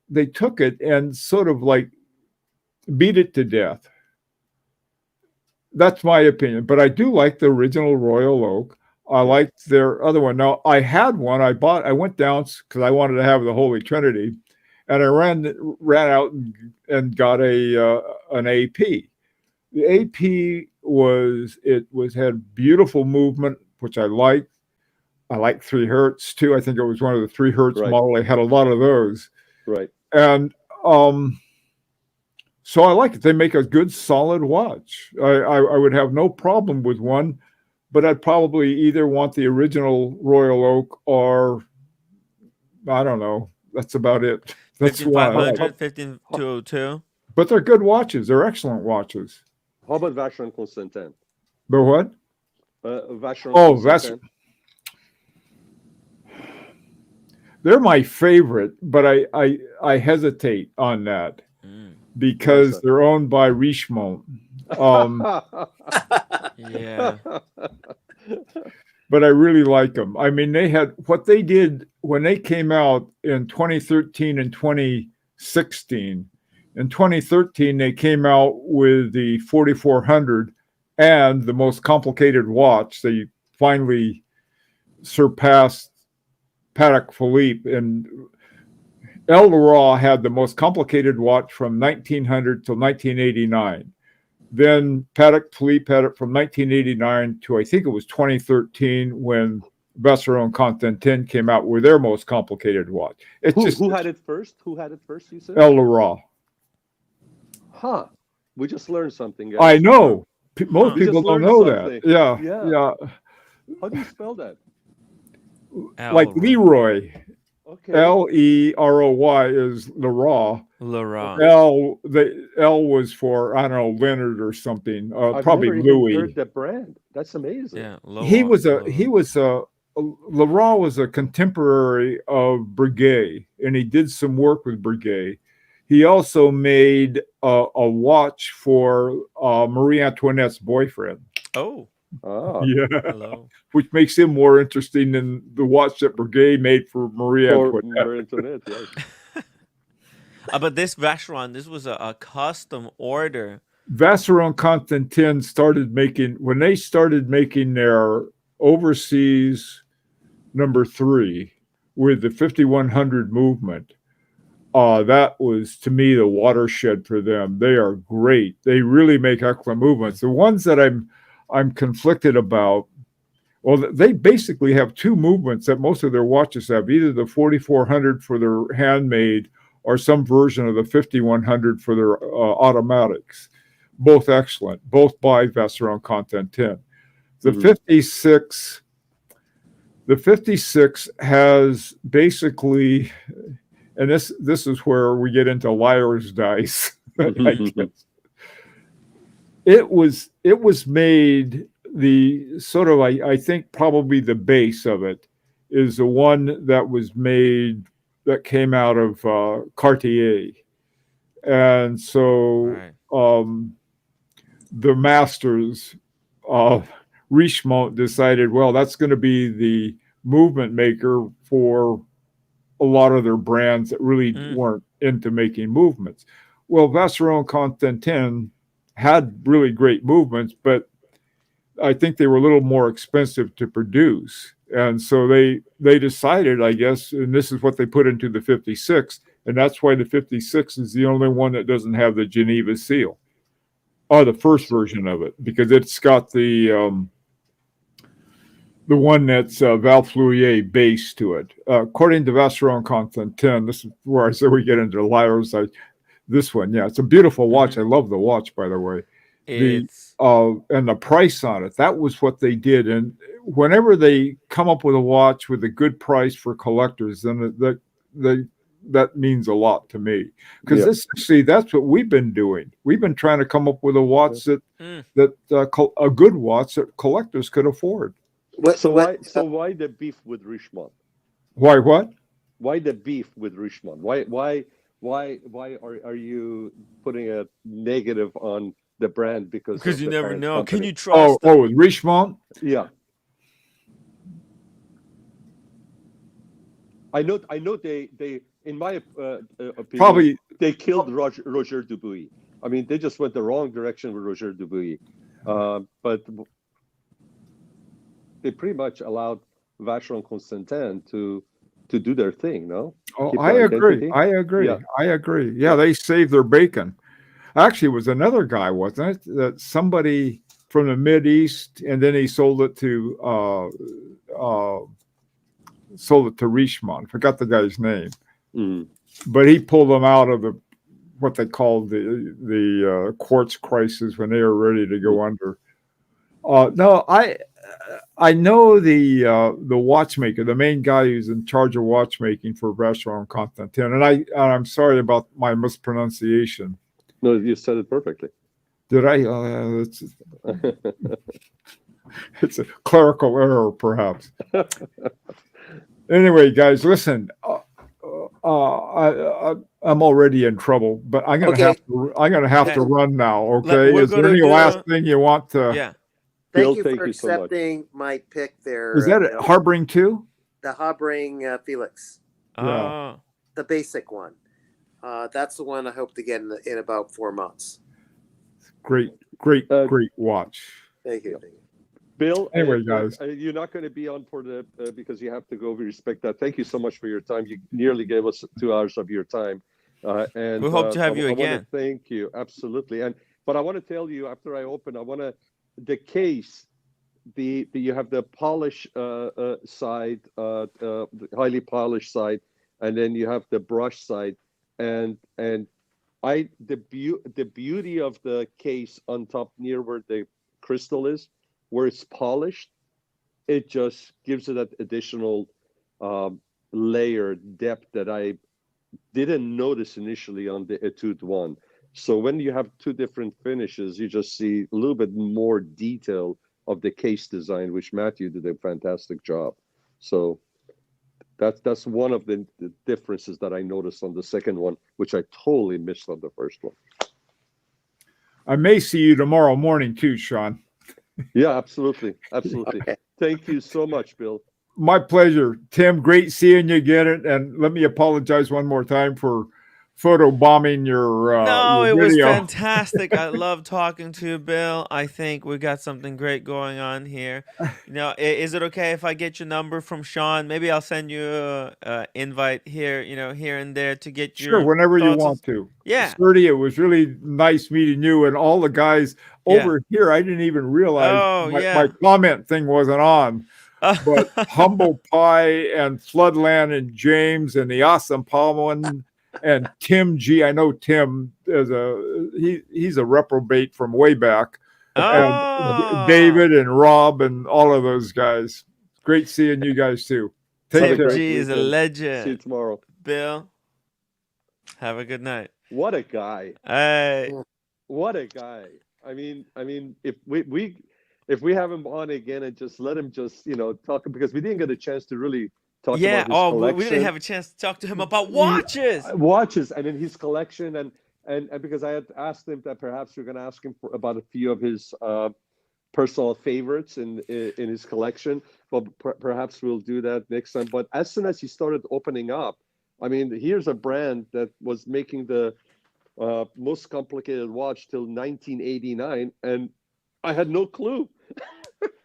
it and sort of like beat it to death. That's my opinion, but I do like the original Royal Oak. I liked their other one. Now I had one. I went down because I wanted to have the Holy Trinity, and I ran out and got an AP. The AP had beautiful movement, which I liked. I like 3 hertz too. I think it was one of the 3 hertz model. They had a lot of those. Right. And so I like it. They make a good solid watch. I would have no problem with one, but I'd probably either want the original Royal Oak or I don't know. That's about it. That's 15500, 15202. But they're good watches. They're excellent watches. How about Vacheron Constantin? But what? Vacheron Constantin. They're my favorite, but I hesitate on that because they're owned by Richemont. Yeah. But I really like them. I mean, they had what they did when they came out in 2013 and 2016. In 2013, they came out with the 4400 and the most complicated watch. They finally surpassed Patek Philippe, and El Leroy had the most complicated watch from 1900 till 1989. Then Patek Philippe had it from 1989 to I think it was 2013 when Vacheron Constantin came out with their most complicated watch. Who had it first? Who had it first? You said El Leroy. Huh. We just learned something, guys. I know. Most people don't know that. Yeah. How do you spell that? Like Leroy. Okay. Leroy is Leroy. Leroy. L was for I don't know Leonard or something. I've Probably never even Louis. heard that brand. That's amazing. Yeah. Leroy was a contemporary of Breguet, and he did some work with Breguet. He also made a watch for Marie Antoinette's boyfriend. Oh. Yeah. Hello. Which makes him more interesting than the watch that Breguet made for Marie Antoinette. Yes. But this Vacheron, this was a custom order. Vacheron Constantin when they started making their overseas number 3 with the 5100 movement. That was, to me, the watershed for them. They are great. They really make excellent movements. The ones that I'm conflicted about, well, they basically have 2 movements that most of their watches have, either the 4400 for their handmade or some version of the 5100 for their automatics. Both excellent, both by Vacheron Constantin. The 56 has basically, and this is where we get into liar's dice. I guess. It was made the sort of I think probably the base of it is the one that was made that came out of Cartier, and so the masters of Richemont decided, well, that's going to be the movement maker for a lot of their brands that really weren't into making movements. Well, Vacheron Constantin had really great movements, but I think they were a little more expensive to produce. And so they decided, I guess, and this is what they put into the 56, and that's why the 56 is the only one that doesn't have the Geneva seal, or the first version of it, because it's got the one that's Valflouier base to it. According to Vacheron Constantin, this is where I say we get into liars. This one, yeah, it's a beautiful watch. Mhm. I love the watch, by the way. The It's and the price on it, that was what they did. And whenever they come up with a watch with a good price for collectors, then that means a lot to me, because that's what we've been doing. We've been trying to come up with a watch mm, a good watch that collectors could afford. Why the beef with Richemont? Why what? Why the beef with Richemont? Why are you putting a negative on the brand because because of you the never parent know. Can company? you trust them? Oh, Richemont. Yeah, I know they in my opinion Probably. they killed Roger Dubuis. I mean, they just went the wrong direction with Roger Dubuis, but they pretty much allowed Vacheron Constantin to do their thing. No, Oh, keep I the agree. identity. I agree. Yeah. I agree. Yeah, Yeah. they saved their bacon. Actually, it was another guy, wasn't it? That somebody from the Mid East, and then he sold it to Richemont. I forgot the guy's name, Mm. but he pulled them out of what they called the quartz crisis when they were ready to go under. No, I know the watchmaker, the main guy who's in charge of watchmaking for Vacheron Constantin, and I'm sorry about my mispronunciation. No, you said it perfectly. Did I? It's a clerical error, perhaps. Anyway, guys, listen. I'm already in trouble, but I'm gonna Okay. have to run now. Okay. We're Is there gonna any do. last thing you want to? Yeah. Bill, Thank you thank for you so much. accepting my pick there. Is that harboring too? The Harboring Felix, Yeah. Oh. the basic one. That's the one I hope to get in about 4 months. Great watch. Thank you. Bill, Anyway, guys. you're not going to be on for the because you have to go. We respect that. Thank you so much for your time. You nearly gave us 2 hours of your time, and We hope to have you I again. want to thank you absolutely. But I want to tell you after I open, the case. You have the polish side, the highly polished side, and then you have the brush side, and the beauty of the case on top near where the crystal is, where it's polished, it just gives it that additional layer depth that I didn't notice initially on the Etude one. So when you have two different finishes, you just see a little bit more detail of the case design, which Matthew did a fantastic job. So that's one of the differences that I noticed on the second one, which I totally missed on the first one. I may see you tomorrow morning too, Sean. Yeah, absolutely. Okay. Thank you so much, Bill. My pleasure, Tim. Great seeing you again. And let me apologize one more time for photo bombing your No, your it was video. fantastic. I love talking to you, Bill. I think we got something great going on here. Is it okay if I get your number from Sean? Maybe I'll send you a invite here, here and there to get your Sure, whenever you thoughts on- want to. Yeah. Sturdy, it was really nice meeting you and all the guys over here. I didn't even realize my comment thing wasn't on. But Humble Pie and Floodland and James and the Awesome Palman and Tim G. I know Tim is he's a reprobate from way back. And David and Rob and all of those guys. Great seeing you guys too. Take Tim care. G is a legend. See you tomorrow. Bill, have a good night. What a guy. Hey. What a guy. I mean, if we have him on again and just let him just, talk, because we didn't get a chance to really talk about his collection. We didn't have a chance to talk to him about watches. Watches and in his collection and because I had asked him that perhaps we're going to ask him about a few of his personal favorites in his collection, but perhaps we'll do that next time. But as soon as he started opening up, I mean, here's a brand that was making the most complicated watch till 1989, and I had no clue.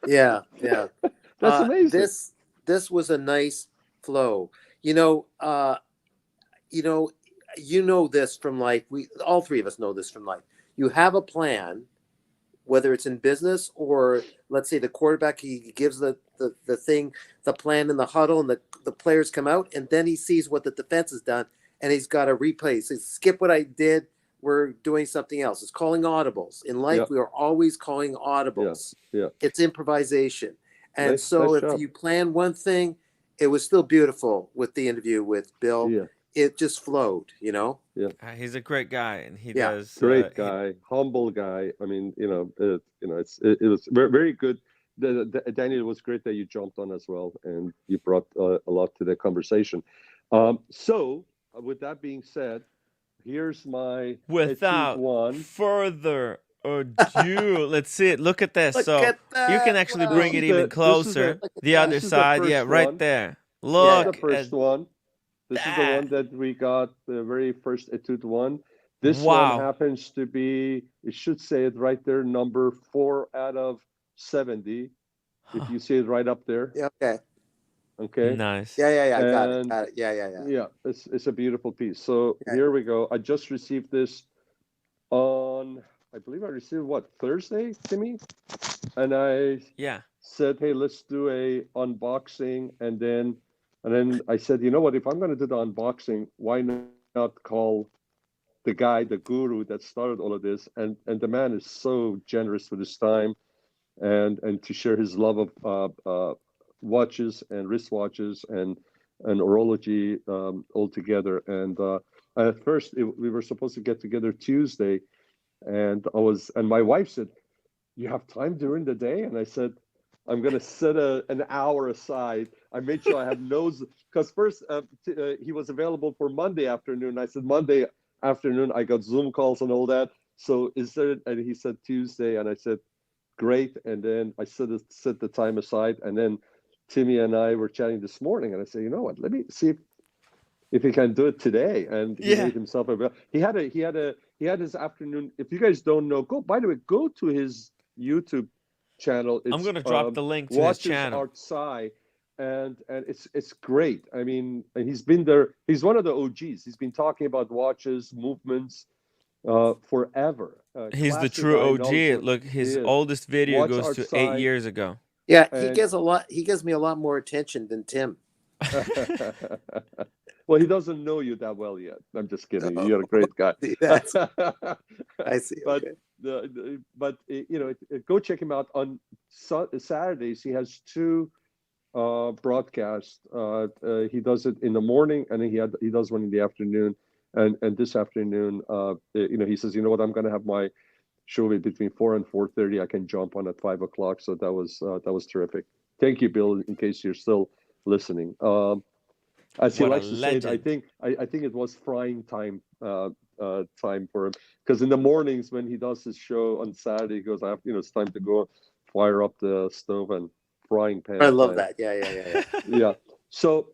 Yeah. That's amazing. This was a nice flow. You know this from life. We all three of us know this from life. You have a plan, whether it's in business or let's say the quarterback, he gives the plan in the huddle, and the players come out, and then he sees what the defense has done, and he's got to replay. So skip what I did. we're doing something else. It's calling audibles. In life, Yeah. we are always calling audibles. Yeah. It's improvisation. And Nice so job. if you plan one thing, it was still beautiful with the interview with Bill. Yeah. It just flowed, you know? He's a great guy, and he Yeah. does Great guy, humble guy. I mean, it was very, very good. Daniel, it was great that you jumped on as well, and you brought a lot to the conversation. So, with that being said, here's my Without one. further ado, let's see it. Look at this. Look So at that. you can actually Wow. bring This it is even the- closer. The other this is the side, yeah, first right one. there. This Look is the first at one. This is the that. one that we got, the very first Etude one. This one Wow. happens to be, it should say it right there, number 4 out of 70. If you see it right up there. Yeah, okay. Okay. Nice. Yeah. Got And it. Yeah. yeah, it's a beautiful piece. So Yeah. here we go. I just received this on, I believe I received what, Thursday, Timmy? And I Yeah. said, hey, let's do a unboxing. And then I said, you know what, if I'm going to do the unboxing, why not call the guy, the guru that started all of this? And the man is so generous with his time and to share his love of watches and wristwatches and horology all together. And at first we were supposed to get together Tuesday, and my wife said, you have time during the day? And I said, I'm going to set an hour aside. I made sure I have because first he was available for Monday afternoon. I said, Monday afternoon, I got Zoom calls and all that. So and he said Tuesday, and I said, great. And then I set the time aside. And then Timmy and I were chatting this morning, and I said, you know what, let me see if he can do it today. And he made himself available. He had his afternoon. If you guys don't know, go to his YouTube channel. I'm gonna drop the link to his channel. Outside, and it's great. I mean, and he's been there. He's one of the OGs. He's been talking about watches, movements, forever. He's the Classic true guy, knows OG. what Look, his he is. oldest video Watch goes to outside. 8 years ago. Yeah, And- he gives me a lot more attention than Tim. Well, he doesn't know you that well yet. I'm just kidding. No. You're a great guy. That's- I see. But Okay. go check him out on Saturdays. He has 2 broadcasts. He does it in the morning, and then he does one in the afternoon. And this afternoon, he says, you know what, I'm going to have my show between 4 and 4:30. I can jump on at 5 o'clock. So that was terrific. Thank you, Bill. In case you're still listening. As he What a likes to say, legend. I think it was frying time time for him, because in the mornings when he does his show on Saturday, he goes, it's time to go fire up the stove and frying pan. I love time. that. Yeah. Yeah. So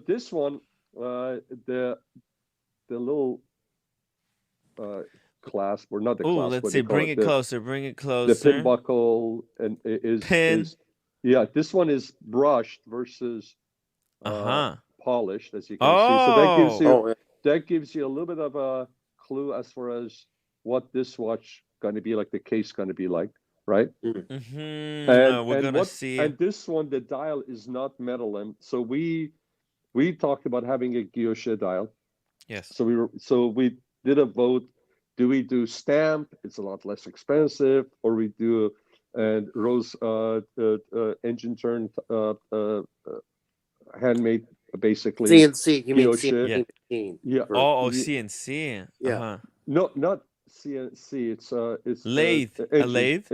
this one, the little clasp, or not the Oh, clasp. let's what do see. you call Bring it closer. Bring it The closer. pin buckle and Pin. this one is brushed versus Uh-huh. polished, as you can see. So that gives Oh, you a little bit of a clue as far as what this watch going to be like, the case going to be like, right? Mm-hmm. And We're gonna see. And this one, the dial is not metal, and so we talked about having a guilloche dial. Yes. So we did a vote. Do we do stamp? It's a lot less expensive, or we do rose engine turned handmade, basically. CNC. You mean guilloche. CNC machine? Yeah. Oh, Yeah. CNC. Yeah. Uh-huh. No, not CNC. It's Lathe. A lathe?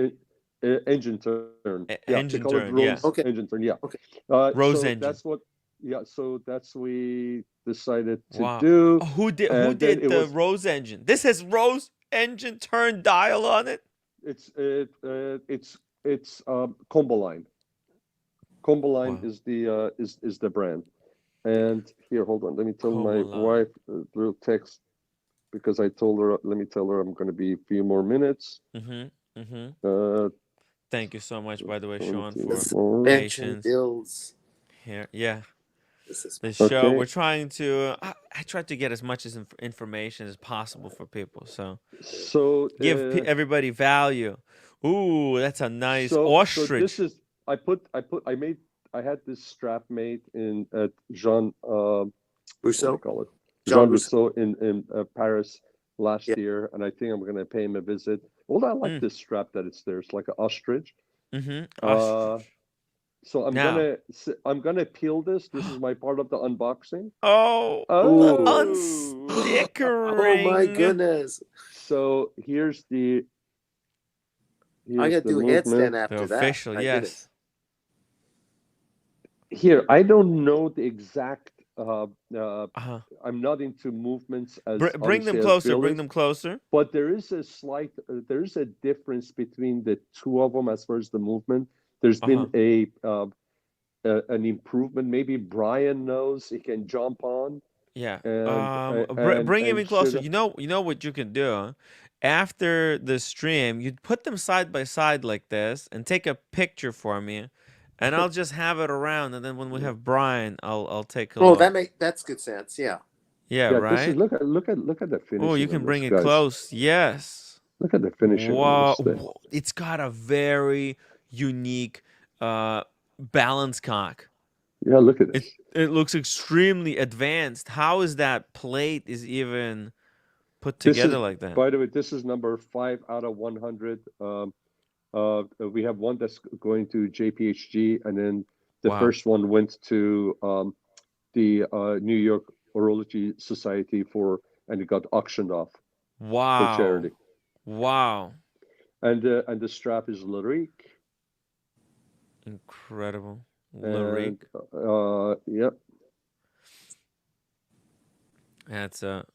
Engine turn. Engine they call it turn, yeah. Rose Okay. Engine turn. Yeah. Okay. Rose so engine. That's what. Yeah. So that's we decided to Wow. do. Oh, who did And then it the was- Rose engine? This has Rose engine turn dial on it. It's Combo Line. Combo Line Wow. is the brand. And here, hold on. Let me tell my Combo Line. wife real text, because I told her. Let me tell her I'm going to be a few more minutes. Mm-hmm. Mm-hmm. Thank you so much, by the way, Sean, for for Suspension patience. builds. here. Yeah. This is The show, Okay. we're trying to. I try to get as much information as possible for people. So So give everybody value. Ooh, that's a nice ostrich. So this is I had this strap made at Jean Rousseau. what do you call it? Jean Jean Rousseau in Paris last Yeah. year, and I think I'm going to pay him a visit. Well, I like Mm. this strap that it's there. It's like an ostrich. Mm-hmm. So Now. I'm gonna peel this. This is my part of the unboxing. Oh, the Ooh. Oh, Oh my unstickering. goodness. so I here's gotta the do a movement. headstand The after that. official, My yes. goodness. Here, I don't know the exact. Uh-huh. I'm not into movements as Bring them obviously as closer. Bill Bring is, them closer. but there is a slight, there is a difference between the two of them as far as the movement. There's Uh-huh. been an improvement. Maybe Brian knows he can jump on Yeah. and Bring him in closer. should. You know what you can do. After the stream, you'd put them side by side like this and take a picture for me, and I'll just have it around. And then when we have Brian, I'll take a Oh, look. that's good sense. Yeah. Yeah. Yeah, this is Right. look at the Oh, you finishing on can this, bring it guys. close. Yes. Look at the finishing on Wow. this thing. It's got a very unique balance cock. Yeah, look at It this. it looks extremely advanced. How is that plate is even put This together is, like that? by the way, this is number 5 out of 100. We have one that's going to JPHG, and then the Wow. first one went to the New York Horology Society and it got auctioned off for Wow. charity. Wow. And the strap is Larique, Incredible. and Lyric. yep, That's a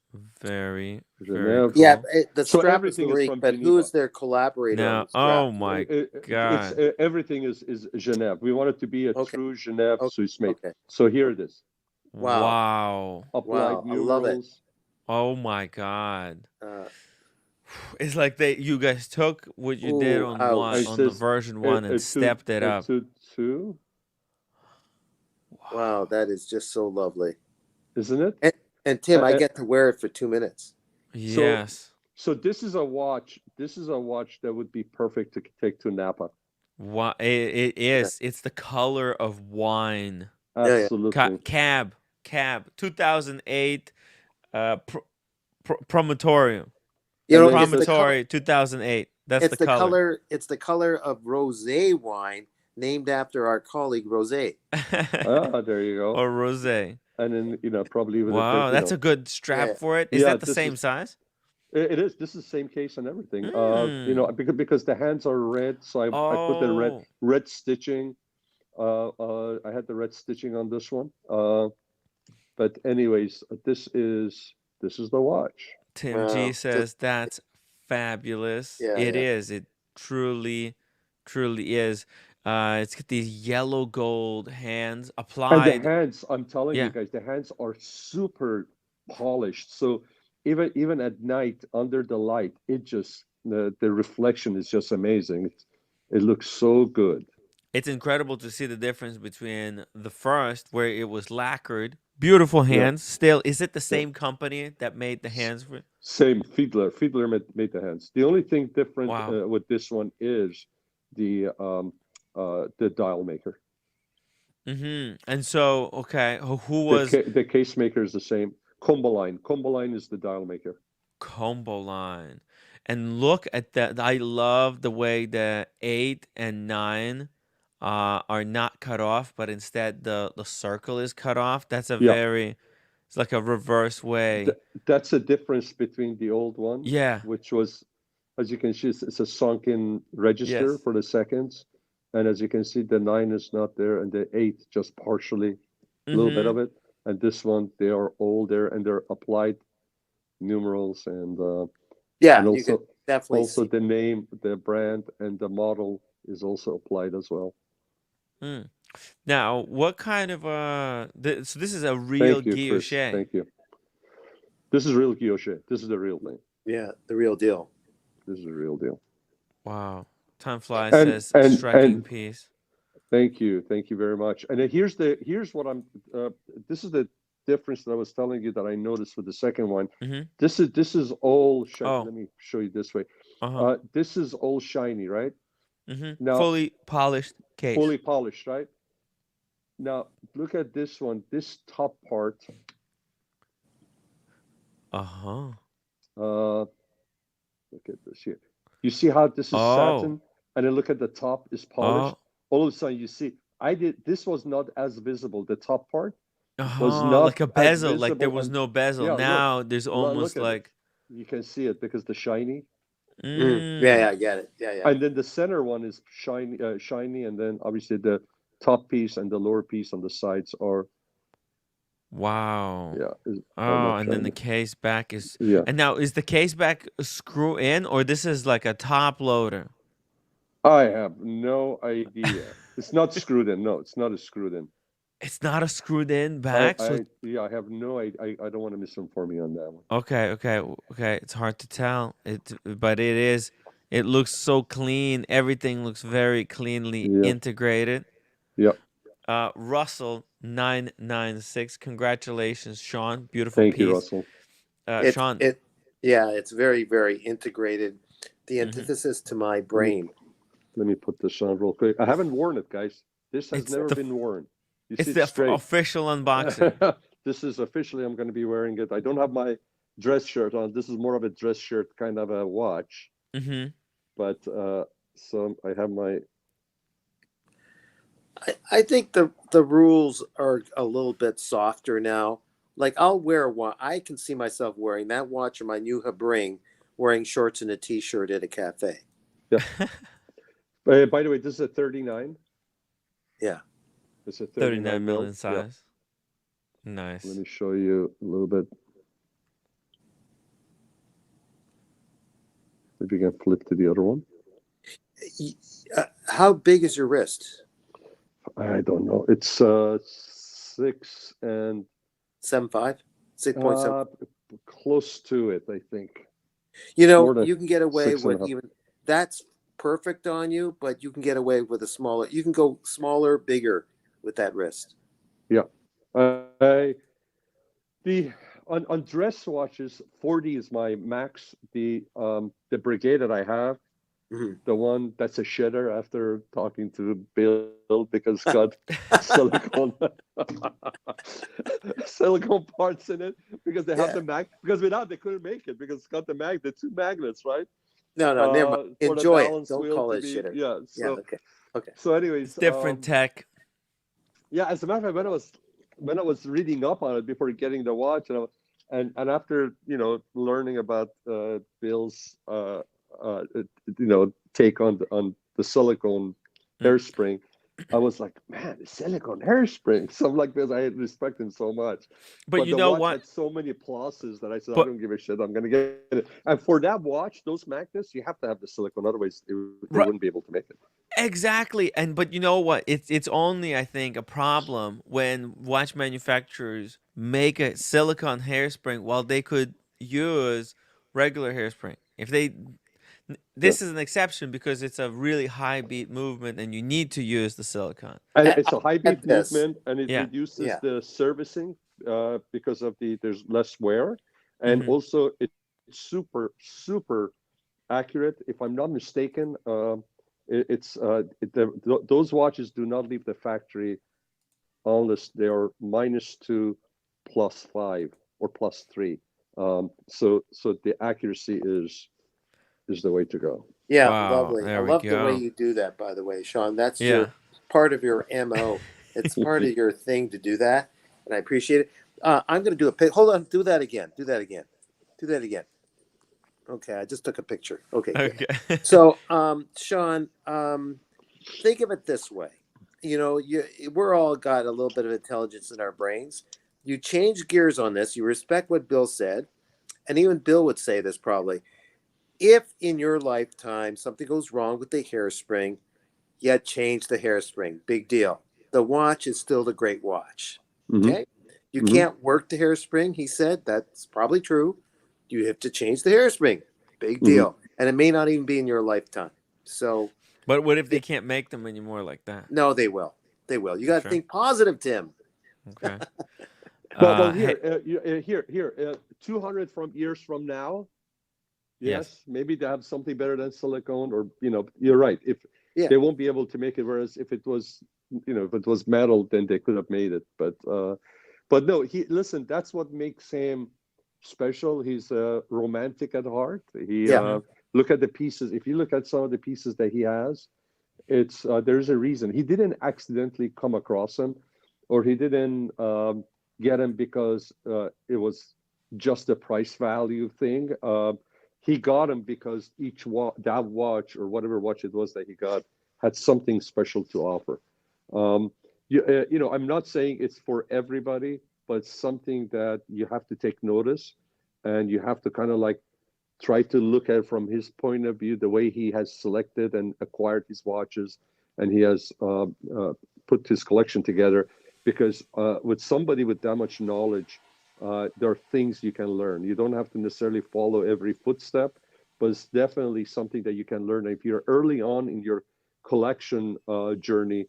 very, very Genève. Yeah. cool. The So strap is everything is Larique, from but who Geneva. is their collaborator on Now, the strap? oh my It's God. everything is Genève. We want it to be a Okay. true Genève Okay. Swiss made. Okay. So here it is. Wow. Wow. Applied Wow. I love it. numerals. Oh my God. Uh, It's like you guys took what you did ooh, on ouch. on the Says version 1 and stepped it up. two, Wow, that is just so lovely. isn't it? And Tim, I Uh, get to wear it for 2 minutes. Yes. So this is a watch. This is a watch that would be perfect to take to Napa. It is. It's the color of wine. Yeah, yeah. Absolutely. Cab. 2008 Promotorium. You know, then it's the color. Promontory 2008. That's It's the color. It's the color of rosé wine, named after our colleague Rosé. There you go. Or rosé. And then probably with Wow, that's a good strap Yeah. for it. Is Yeah, that the this same is- size? it is. This is the same case and everything. Mm. Because the hands are red, so I put the Oh, red stitching. I had the red stitching on this one. But anyways, this is the watch. Tim G Wow. says that's fabulous. Yeah, It yeah. is. It truly, truly is. It's got these yellow gold hands And the applied. hands, I'm telling Yeah. you guys, the hands are super polished. So even at night under the light, the reflection is just amazing. It looks so good. It's incredible to see the difference between the first, where it was lacquered, beautiful Yeah. hands. Still, is it the Yeah. same company that made the hands for it? Same Fiedler. Fiedler made the hands. The only thing different Wow. with this one is the dial maker. And so, okay, who was The case maker is the same. Comboline. Comboline is the dial maker. Combo Line? And look at that. I love the way the 8 and 9 are not cut off, but instead the circle is cut off. That's a Yeah. it's like a reverse way. That's a difference between the old one, Yeah. which was, as you can see, it's a sunken register Yes. for the seconds. And as you can see, the 9 is not there, and the 8 just partially, a little bit of it. And this one, they are all there, and they're applied numerals, and Yeah, and you can also definitely also see. the name, the brand, and the model is also applied as well. Mm. Now, what kind of so this is a real Thank you, Chris. guilloche. Thank you. This is real guilloche. This is the real thing. Yeah, the real deal. This is the real deal. Wow. Time flies, And says striking piece. thank you very much. And then here's what I'm. This is the difference that I was telling you that I noticed with the second one. This is all shiny. Oh. Let me show you this way. Uh-huh. This is all shiny, right? Now, Fully polished case. fully polished, right? Now look at this one. This top part. Uh-huh. Look at this here. You see how this is Oh, satin, and then look at the top is polished. oh, All of a sudden, you see, this was not as visible. The top part was oh, not like a as bezel, like there visible, was and no bezel. yeah, look, Now there's look almost at it. like, You can see it because the shiny, Yeah, mm, yeah, I get it. Yeah, yeah. and then the center one is shiny, and then obviously the top piece and the lower piece on the sides are wow. are Oh, not and then the shiny. case back is, Yeah, and now is the case back screw in, or this is like a top loader? I have no idea. It's not screwed in. No, it's not a screwed in. It's not a screwed in back, so Yeah, I have no idea. I don't want to misinform you on that one. okay, okay, okay. It's hard to tell. But it is. It looks so clean. Everything looks very cleanly Yeah, integrated. yeah. Russell 996. Congratulations, Sean. Beautiful Thank you, piece. Russell. It Sean. it yeah, it's very, very integrated. The Mhm. antithesis to my brain. Let me put this on real quick. I haven't worn it, guys. This has It's never the been worn. You it's see the it straight. official unboxing. This is officially, I'm going to be wearing it. I don't have my dress shirt on. This is more of a dress shirt kind of a watch. Mm-hmm. But so I have my. I think the rules are a little bit softer now. Like I'll wear one. I can see myself wearing that watch or my new Habring, wearing shorts and a t-shirt at a cafe. Yeah. By the way, this is a 39. Yeah. It's a 39 39 mil. million size. Nice. Let me show you a little bit. If you can flip to the other one. How big is your wrist? I don't know. It's 6 and 7.5, 6.7. close to it, I think. You more know, than you can get away 6 and a with half. even that's perfect on you, but you can get away with a smaller. You can go smaller, bigger with that wrist. Yeah. On dress watches, 40 is my max. The Brigade that I have, Mhm. the one that's a shitter after talking to Bill because it's got silicone silicone parts in it because they have Yeah. the mag because without they couldn't make it because it's got the two magnets, right? No, never mind. For the Enjoy it. balance Don't wheel call to it be shitter. yeah. Yeah. So Okay. so anyways, It's different tech. yeah, as a matter of fact, when I was reading up on it before getting the watch, and after learning about Bill's take on the silicone hairspring, I was like, man, the silicone hairspring. So I'm like, because I respect him so much. But you the know watch what? had so many pluses that I said, I But don't give a shit. I'm gonna get it. And for that watch, those magnets, you have to have the silicone, otherwise they Right. wouldn't be able to make it. Exactly. But you know what? It's only, I think, a problem when watch manufacturers make a silicone hairspring while they could use regular hairspring. This is an exception because it's a really high beat movement and you need to use the silicone. And At, it's a high at beat this. movement, and it Yeah. reduces Yeah. the servicing because of there's less wear, and Mhm. also it's super accurate. If I'm not mistaken, those watches do not leave the factory unless they are -2, +5, or +3. So the accuracy is the way to go. Yeah, Wow, lovely. I there we love the way go. you do that, by the way, Sean. That's Yeah. part of your MO. It's part of your thing to do that, and I appreciate it. I'm going to do a pic. Hold on. Do that again. Okay, I just took a picture. Okay, good. Okay. So, Sean, think of it this way. We're all got a little bit of intelligence in our brains. You change gears on this. You respect what Bill said, and even Bill would say this probably. If in your lifetime something goes wrong with the hairspring, you change the hairspring. Big deal. The watch is still the great watch. Mhm. Okay? You Mhm. can't work the hairspring, he said. That's probably true. You have to change the hairspring. Big deal. And it may not even be in your lifetime. So, But what if they can't make them anymore like that? no, they will. They will. You got to Sure. think positive, Tim. Okay. Well, Hey, here, 200 years from now, yes, maybe they have something better than silicone, or you're right. If Yeah. they won't be able to make it, whereas if it was, if it was metal, then they could have made it. But no, listen, that's what makes him special. He's romantic at heart. He Yeah. look at the pieces. If you look at some of the pieces that he has, it's there's a reason. He didn't accidentally come across them, or he didn't get them because it was just a price value thing. He got them because that watch or whatever watch it was that he got had something special to offer. Um, I'm not saying it's for everybody, but it's something that you have to take notice, and you have to kind of like try to look at it from his point of view, the way he has selected and acquired his watches, and he has put his collection together. Because with somebody with that much knowledge, there are things you can learn. You don't have to necessarily follow every footstep, but it's definitely something that you can learn. If you're early on in your collection journey,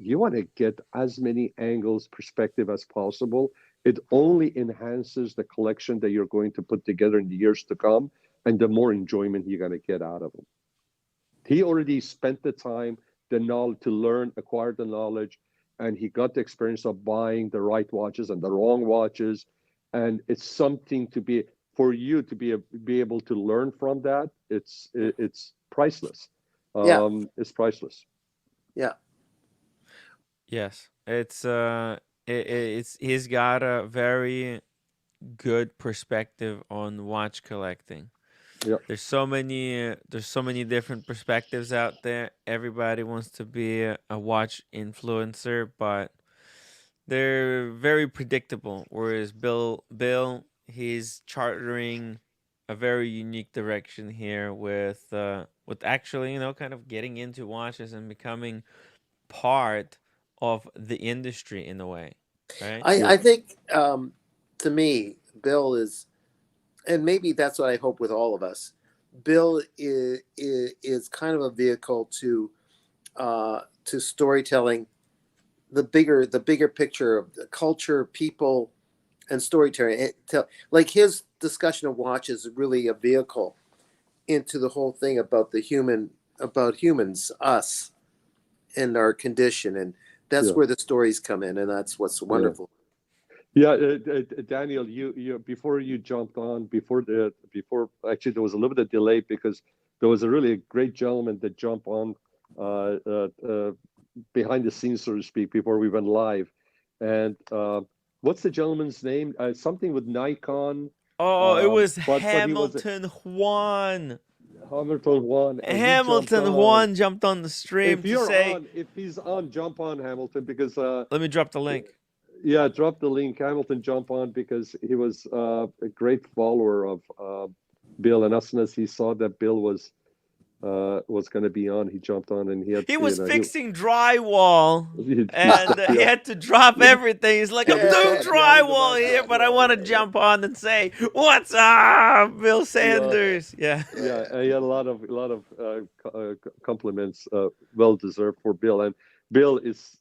you want to get as many angles, perspective as possible. It only enhances the collection that you're going to put together in the years to come, and the more enjoyment you're going to get out of them. He already spent the time, the knowledge to learn, acquire the knowledge, and he got the experience of buying the right watches and the wrong watches. And it's something to be for you to be able to learn from that. It's priceless. Yeah. It's priceless. Yeah. Yes, it's he's got a very good perspective on watch collecting. Yeah. There's so many different perspectives out there. Everybody wants to be a watch influencer, but they're very predictable. Whereas Bill, he's chartering a very unique direction here with actually, kind of getting into watches and becoming part of the industry in a way, right? I think to me, Bill is, and maybe that's what I hope with all of us. Bill is kind of a vehicle to storytelling, the bigger picture of the culture, people, and storytelling. Like his discussion of watches is really a vehicle into the whole thing about about humans, us, and our condition, and that's where the stories come in, and that's what's wonderful. Yeah, Daniel, you before you jumped on, before actually there was a little bit of delay because there was a really great gentleman that jumped on behind the scenes, so to speak, before we went live. And what's the gentleman's name? Something with Nikon. Oh, it was but he was Hamilton Juan. Hamilton Juan. Hamilton Juan jumped on the stream If you're to say, on, if he's on, jump on Hamilton because. let me drop the link. Yeah, drop the link. Hamilton, jump on because he was a great follower of Bill, and as soon as he saw that Bill was going to be on, he jumped on and he was fixing drywall and he had to drop everything. He's like, I'm doing drywall here, but I want to jump on and say, "What's up, Bill Sanders?" Yeah. Yeah, he had a lot of compliments, well deserved for Bill, and Bill is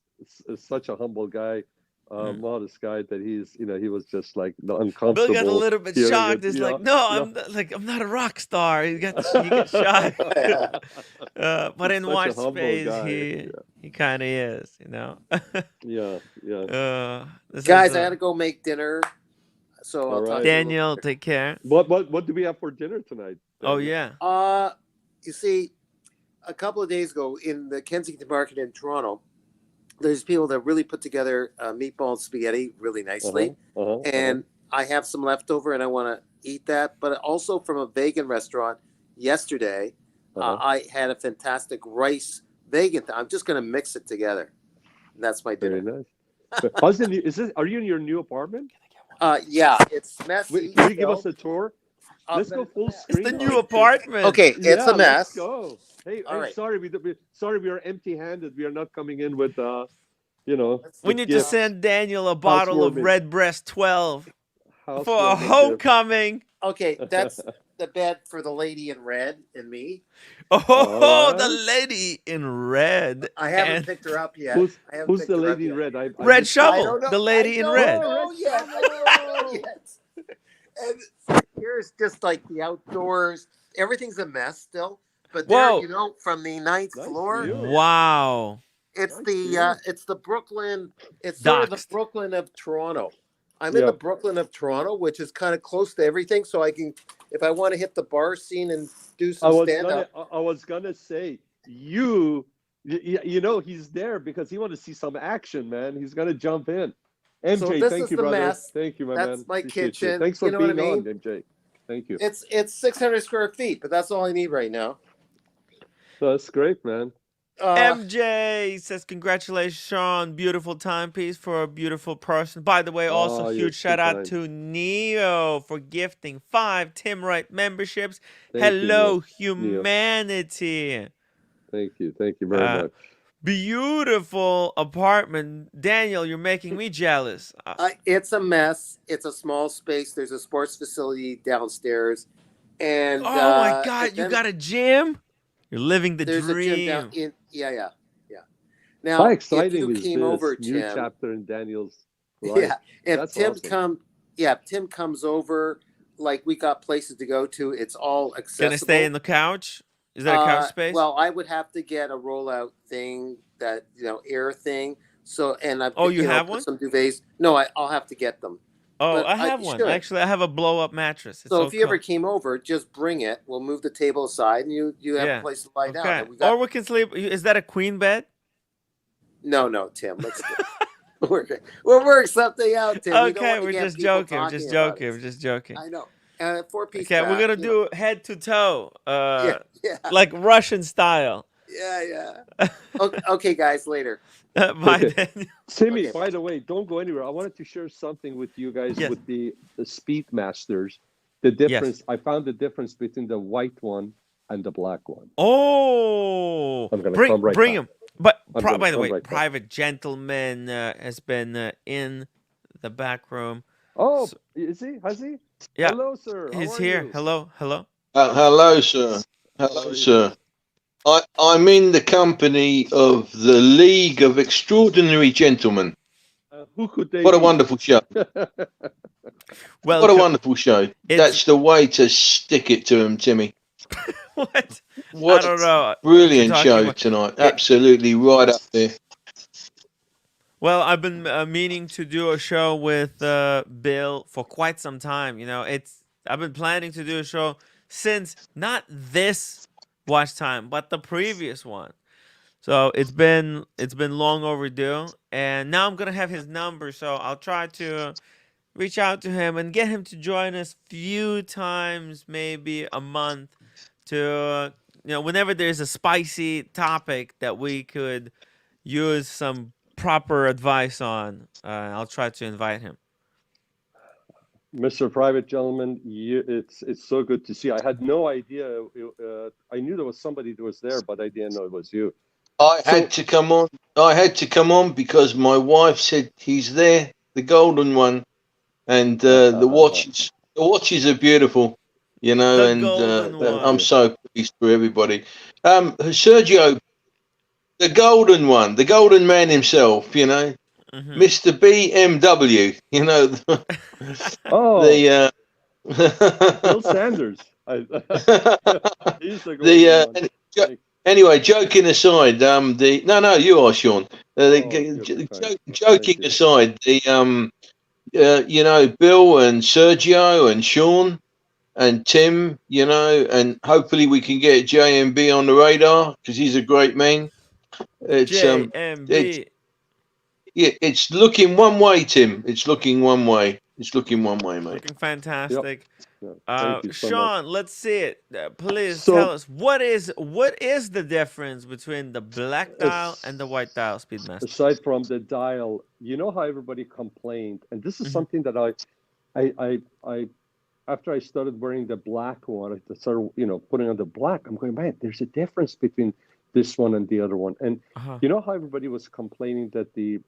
such a humble guy. Modest guy that he was just like uncomfortable. Bill got a little bit shocked. He's like, no, I'm not a rock star. He got shocked. But in watch space, he kind of is, Yeah. Guys, I gotta go make dinner. So I'll talk to Daniel, take care. What do we have for dinner tonight, Daniel? Oh yeah. You see, a couple of days ago in the Kensington Market in Toronto, there's people that really put together meatball and spaghetti really nicely. And I have some leftover and I want to eat that. But also from a vegan restaurant yesterday, I had a fantastic rice vegan. I'm just going to mix it together. That's my dinner. Very nice. Are you in your new apartment? Yeah, it's messy. Wait, can you give us a tour? Let's go full screen. It's the new apartment. Okay, it's a mess. Let's go. Hey, right. Sorry, we are empty-handed. We are not coming in with, We need to send Daniel a bottle of Redbreast 12 for a Housewarming homecoming. Okay, that's the bed for the lady in red and me. Oh, the lady in red. I haven't picked her up yet. Who's the lady in red? Red Shovel, the lady in red. And here's just like the outdoors. Everything's a mess still. But there, from the ninth floor. View. Wow. It's the Brooklyn. It's sort of the Brooklyn of Toronto. I'm in the Brooklyn of Toronto, which is kind of close to everything. So I can, if I want to hit the bar scene and do some stand up. I was gonna say you know he's there because he want to see some action, man. He's gonna jump in. MJ, So this thank is you, the brother. mess. Thank you, my That's man. my Appreciate you. kitchen. Thanks for You know what being I mean? on, MJ. Thank you. It's 600 square feet, but that's all I need right now. That's great, man. MJ says, congratulations, Sean. Beautiful timepiece for a beautiful person. By the way, also You're huge too shout out kind. to Neo for gifting 5 Tim Wright memberships. Thank you, Hello, Neo. humanity. Thank you. Thank you very much. Beautiful apartment. Daniel, you're making me jealous. It's a mess. It's a small space. There's a sports facility downstairs. And oh my God, and you then got a gym? You're living the there's dream. a gym down in yeah. Now, How if exciting you is came this over, new Tim, chapter in Daniel's life? yeah, if That's Tim awesome. Tim comes over, like we got places to go to. It's all accessible. Can I stay in the couch? Is that a couch space? Well, I would have to get a rollout thing, that air thing. So, and I've you have one? some duvets. No, I'll have to get them. Oh, But I have one. should. Actually, I have a blow-up mattress. It's So if you ever came over, just bring it. We'll move the table aside, and you have a place to lie down. Okay. And we got... Or we can sleep. Is that a queen bed? No, Tim. Let's we'll work something out, Tim. Okay, we're just joking. We're just joking. We're just joking. I know. 4-piece. Okay, we're gonna do head to toe, yeah, like Russian style. Yeah. Okay, guys. Later. Bye, Daniel. Timmy, by the way, don't go anywhere. I wanted to share something with you guys with the Speedmasters. The difference, I found the difference between the white one and the black one. Oh, I'm gonna come right bring back. him. But by the way, right private gentleman has been in the back room. Oh, is he? Has he? Yeah. Hello, sir. He's here. Hello. Hello, sir. Hello, sir. I'm in the company of the League of Extraordinary Gentlemen. Who could they What a be? wonderful show. Well, what a wonderful show. That's the way to stick it to him, Timmy. What? What I don't know. Brilliant show tonight. Absolutely right up there. Well, I've been meaning to do a show with Bill for quite some time. I've been planning to do a show since not this watch time, but the previous one. So it's been long overdue, and now I'm gonna have his number. So I'll try to reach out to him and get him to join us few times, maybe a month, to whenever there's a spicy topic that we could use some proper advice on. I'll try to invite him. Mr. Private Gentleman, it's so good to see. I had no idea. I knew there was somebody that was there, but I didn't know it was you. I had to come on because my wife said he's there, the golden one, and the watches are beautiful, and I'm so pleased for everybody. Sergio, the golden one, the golden man himself, Mr. BMW, Bill Sanders. He's the golden one. Anyway, joking aside, you are Sean. Joking aside, Bill and Sergio and Sean and Tim, and hopefully we can get JMB on the radar because he's a great man. It's JMB. It's looking one way, Tim. It's looking one way. It's looking one way, mate. Looking fantastic. Thank you so Sean, much. let's see it. Please tell us what is the difference between the black dial and the white dial Speedmaster? Aside from the dial, you know how everybody complained, and this is something that I after I started wearing the black one, I started putting on the black. I'm going, man, there's a difference between this one and the other one. And you know how everybody was complaining that the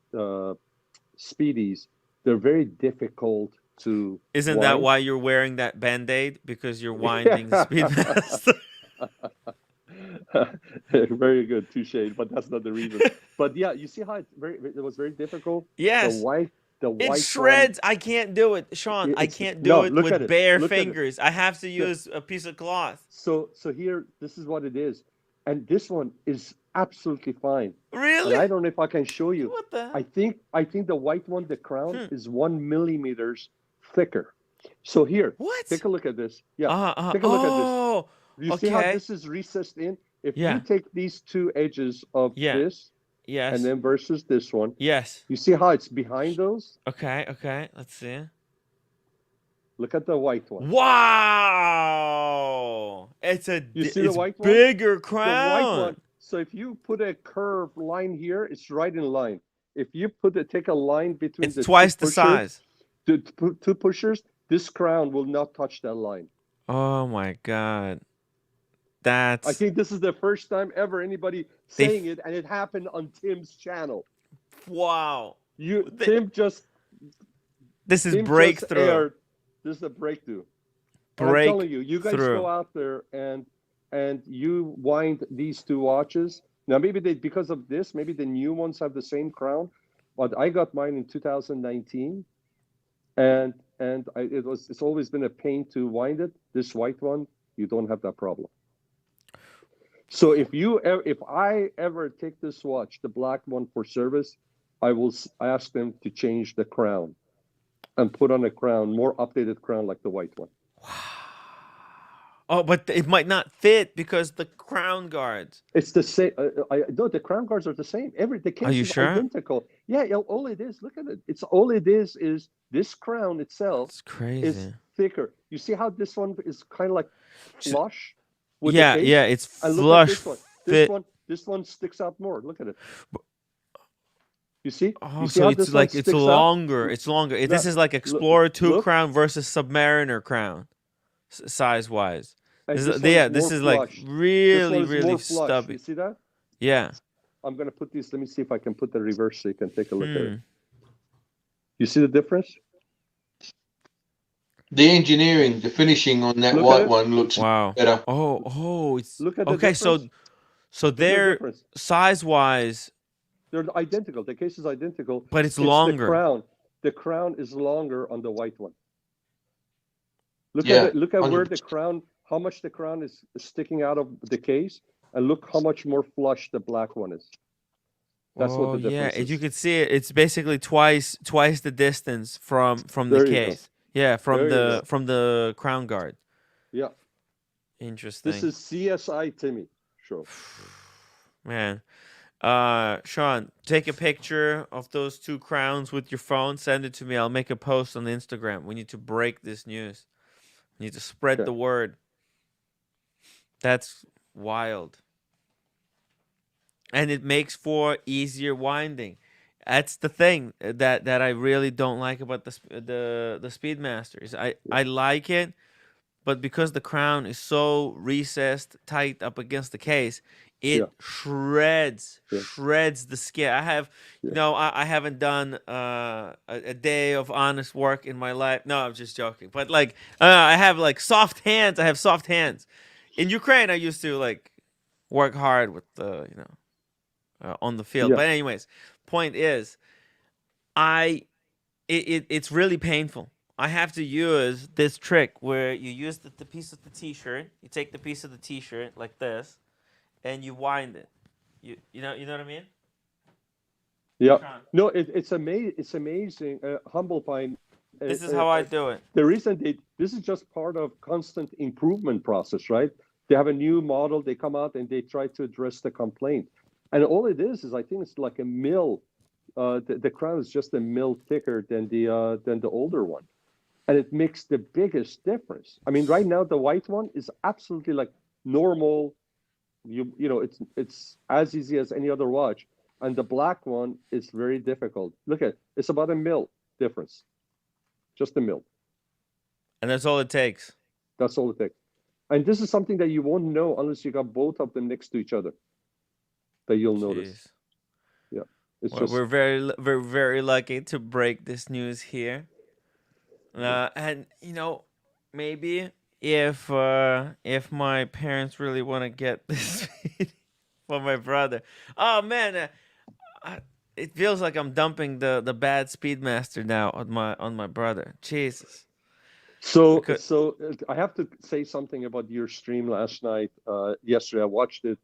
Speedies, they're very difficult to Isn't wind? that why you're wearing that Band-Aid? Because you're winding the Speedmaster? Very good, touche, but that's not the reason. But yeah, you see how it was very difficult? Yes. The white it shreds. one, I can't do it, Sean. I can't do it with bare fingers. I have to use a piece of cloth. So here, this is what it is. and this one is absolutely fine. Really? And I don't know if I can show you. What the hell? I think the white one, the crown, is 1 millimeters thicker. So here, What? take a look at this. Yeah, take a Oh, look at this. You see how okay. this is recessed in? If Yeah. you take these two edges of Yeah. this Yes. and then versus this one, Yes. you see how it's behind those? Okay. Okay. Let's see. Look at the white one. Wow! It's a You see the it's white one? bigger The crown. white one. So if you put a curved line here, it's right in line. If you take a line between It's the twice two the pushers, size. two pushers, this crown will not touch that line. Oh my god. I That's think this is the first time ever anybody saying it, and it happened on Tim's channel. wow. Tim just This is Tim just breakthrough. aired. This is a breakthrough. And I'm telling you, you guys go out there and you wind these two watches. Now maybe because of this, maybe the new ones have the same crown, but I got mine in 2019, and it's always been a pain to wind it. This white one, you don't have that problem. So if I ever take this watch, the black one, for service, I will ask them to change the crown and put on a crown, more updated crown like the white one. Wow. Oh, but it might not fit because the crown guards. It's the same. No, the crown guards are the same. The case Are you is sure? identical. Yeah, all it is. Look at it. It's all it is this crown itself It's crazy. is thicker. You see how this one is kind of like flush with Yeah, the case? yeah, it's And look flush at this one. fit. This one sticks out more. Look at it. You see? Oh, You see so how it's this one like it's sticks out? longer. It's longer. This is like Explorer 2 look. crown versus Submariner crown, size wise. And This this is, one yeah, is this more is like flush. really, This one is really more flush. stubby. You see that? Yeah. I'm gonna put these. Let me see if I can put the reverse so you can take a look at Hmm. it. You see the difference? The engineering, the finishing on that Look at white it. one looks Wow. better. Oh, it's Look at the okay. So difference. so Look at the they're difference. size wise, They're identical. The case is identical. but it's The longer. crown. The crown is longer on the white one. Look Yeah, at it. Look at where 100%. the crown, how much the crown is sticking out of the case, and look how much more flush the black one is. That's what the yeah, difference is. you could see it. It's basically twice the distance from the There you go. case. Yeah, There you go. from the crown guard. Yeah. Interesting. This is CSI Timmy. Sure. Man. Sean, take a picture of those two crowns with your phone, send it to me. I'll make a post on Instagram. We need to break this news. We need to spread Okay. the word. That's wild. And it makes for easier winding. That's the thing that I really don't like about the Speedmasters. I like it, but because the crown is so recessed tight up against the case, it shreds the skin. I have I haven't done a day of honest work in my life. No, I'm just joking. But like I have like soft hands. I have soft hands. In Ukraine, I used to like work hard with the on the field. Yeah. But anyways, point is, it's really painful. I have to use this trick where you use the piece of the t-shirt. You take the piece of the t-shirt like this, and you wind it. You know what I mean? Yeah. Sean, No, it's amazing. It's amazing. Humble Pine. this is how I do it. The reason this is just part of constant improvement process, right? They have a new model, they come out and they try to address the complaint. And all it is I think it's like a mil. The crown is just a mil thicker than the older one. And it makes the biggest difference. I mean, right now the white one is absolutely like normal. You know, it's as easy as any other watch. And the black one is very difficult. Look at it. It's about a mil difference. Just a mil. And that's all it takes. That's all it takes. And this is something that you won't know unless you got both of them next to each other. That you'll notice. Jeez. Yeah. It's Well, just we're very lucky to break this news here. And maybe if my parents really want to get this for my brother. Oh man, it feels like I'm dumping the bad Speedmaster now on my brother. Jesus. So, Because, I have to say something about your stream last night. Yesterday, I watched it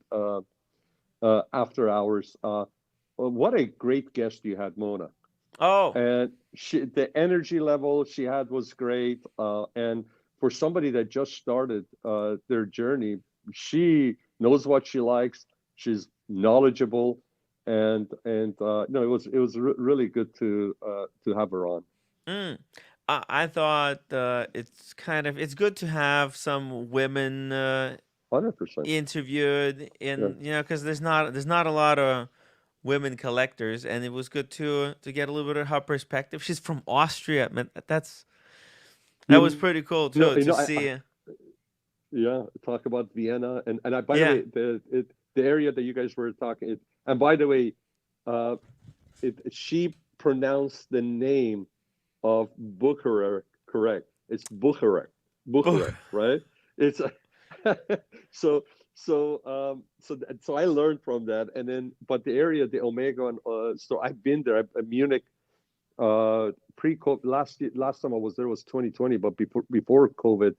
after hours. Well, what a great guest you had, Mona. oh, And the energy level she had was great. And for somebody that just started their journey, she knows what she likes. She's knowledgeable, and no, it was really good to have her on. mm, I thought it's good to have some women 100%. interviewed Yeah. in, because there's not a lot of women collectors, and it was good to get a little bit of her perspective. She's from Austria, man. That was You pretty cool know, too to I see. yeah, talk about Vienna, and by the Yeah. way, the area that you guys were talking, and by the way, uh, she pronounced the name of Bucharest correct. It's Bucharest, right? It's so so I learned from that, and then but the area, the Omega, and so I've been there. Munich, pre-COVID, last time I was there was 2020, but before COVID,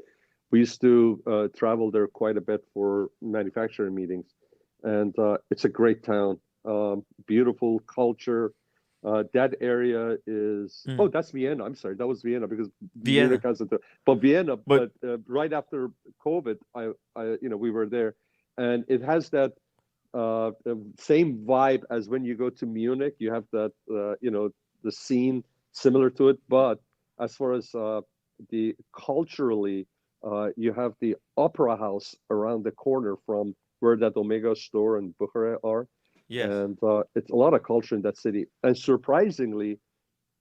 we used to travel there quite a bit for manufacturing meetings, and it's a great town. Beautiful culture. That area is that's Vienna. I'm sorry, that was Vienna because Munich Vienna. has it. But Vienna, But but right after COVID, we were there, and it has that same vibe as when you go to Munich. You have that the scene similar to it, but as far as the culturally, you have the opera house around the corner from where that Omega store and Bucharest are, yes. and it's a lot of culture in that city. And surprisingly,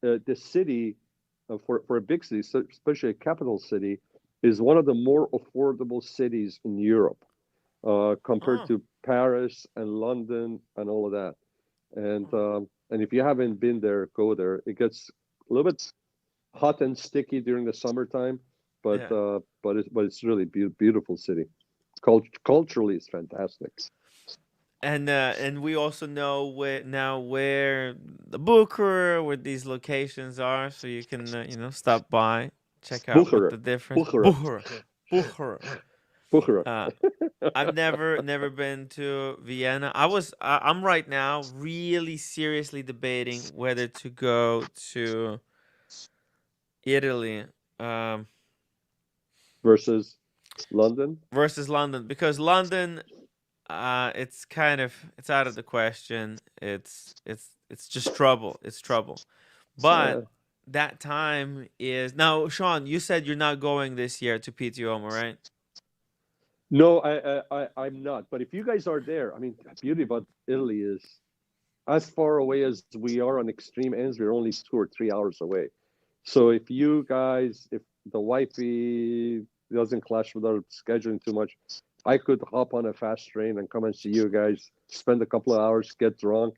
the city for a big city, especially a capital city, is one of the more affordable cities in Europe compared Oh. to Paris and London and all of that. And if you haven't been there, go there. It gets a little bit hot and sticky during the summertime, but Yeah. it's really beautiful city. Culturally, it's fantastic. And we also know where the Booker, where these locations are, so you can stop by, check out what the Bucharest, difference. Bucharest, Bucher. Bucharest. Uh, I've never been to Vienna. I'm right now really seriously debating whether to go to Italy Versus London. versus London, because London, it's out of the question. It's just trouble. It's trouble. Uh, But that time is now. Sean, you said you're not going this year to PTOMA, right? no, I'm not. But if you guys are there, I mean, the beauty about Italy is as far away as we are on extreme ends, we're only 2 or 3 hours away. So if the wifey doesn't clash with our scheduling too much, I could hop on a fast train and come and see you guys, spend a couple of hours, get drunk,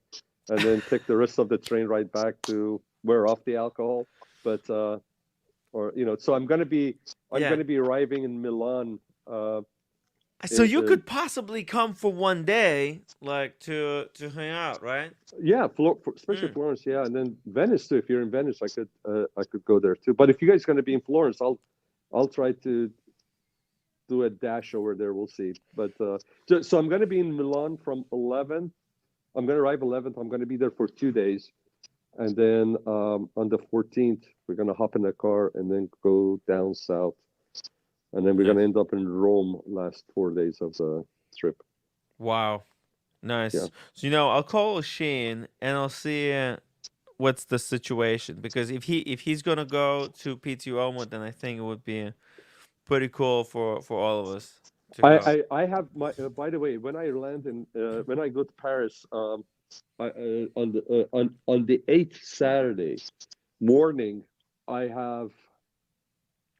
and then take the rest of the train right back to wear off the alcohol. But so I'm Yeah. gonna be arriving in Milan. So you Uh, could possibly come for one day, like to hang out, right? Yeah, especially Mm. Florence. Yeah, and then Venice too. If you're in Venice, I could go there too. But if you guys going to be in Florence, I'll try to do a dash over there. We'll see. But so I'm going to be in Milan from 11. I'm going to arrive 11th. I'm going to be there for 2 days, and then on the 14th we're going to hop in a car and then go down south, and then we're going Nice. to end up in Rome last 4 days of the trip. Wow. Yeah. Nice. So I'll call Shane and I'll see what's the situation, because if he's gonna go to PTOMA, then I think it would be pretty cool for all of us to go. I have my by the way, when I land in when I go to Paris on the 8th Saturday morning, I have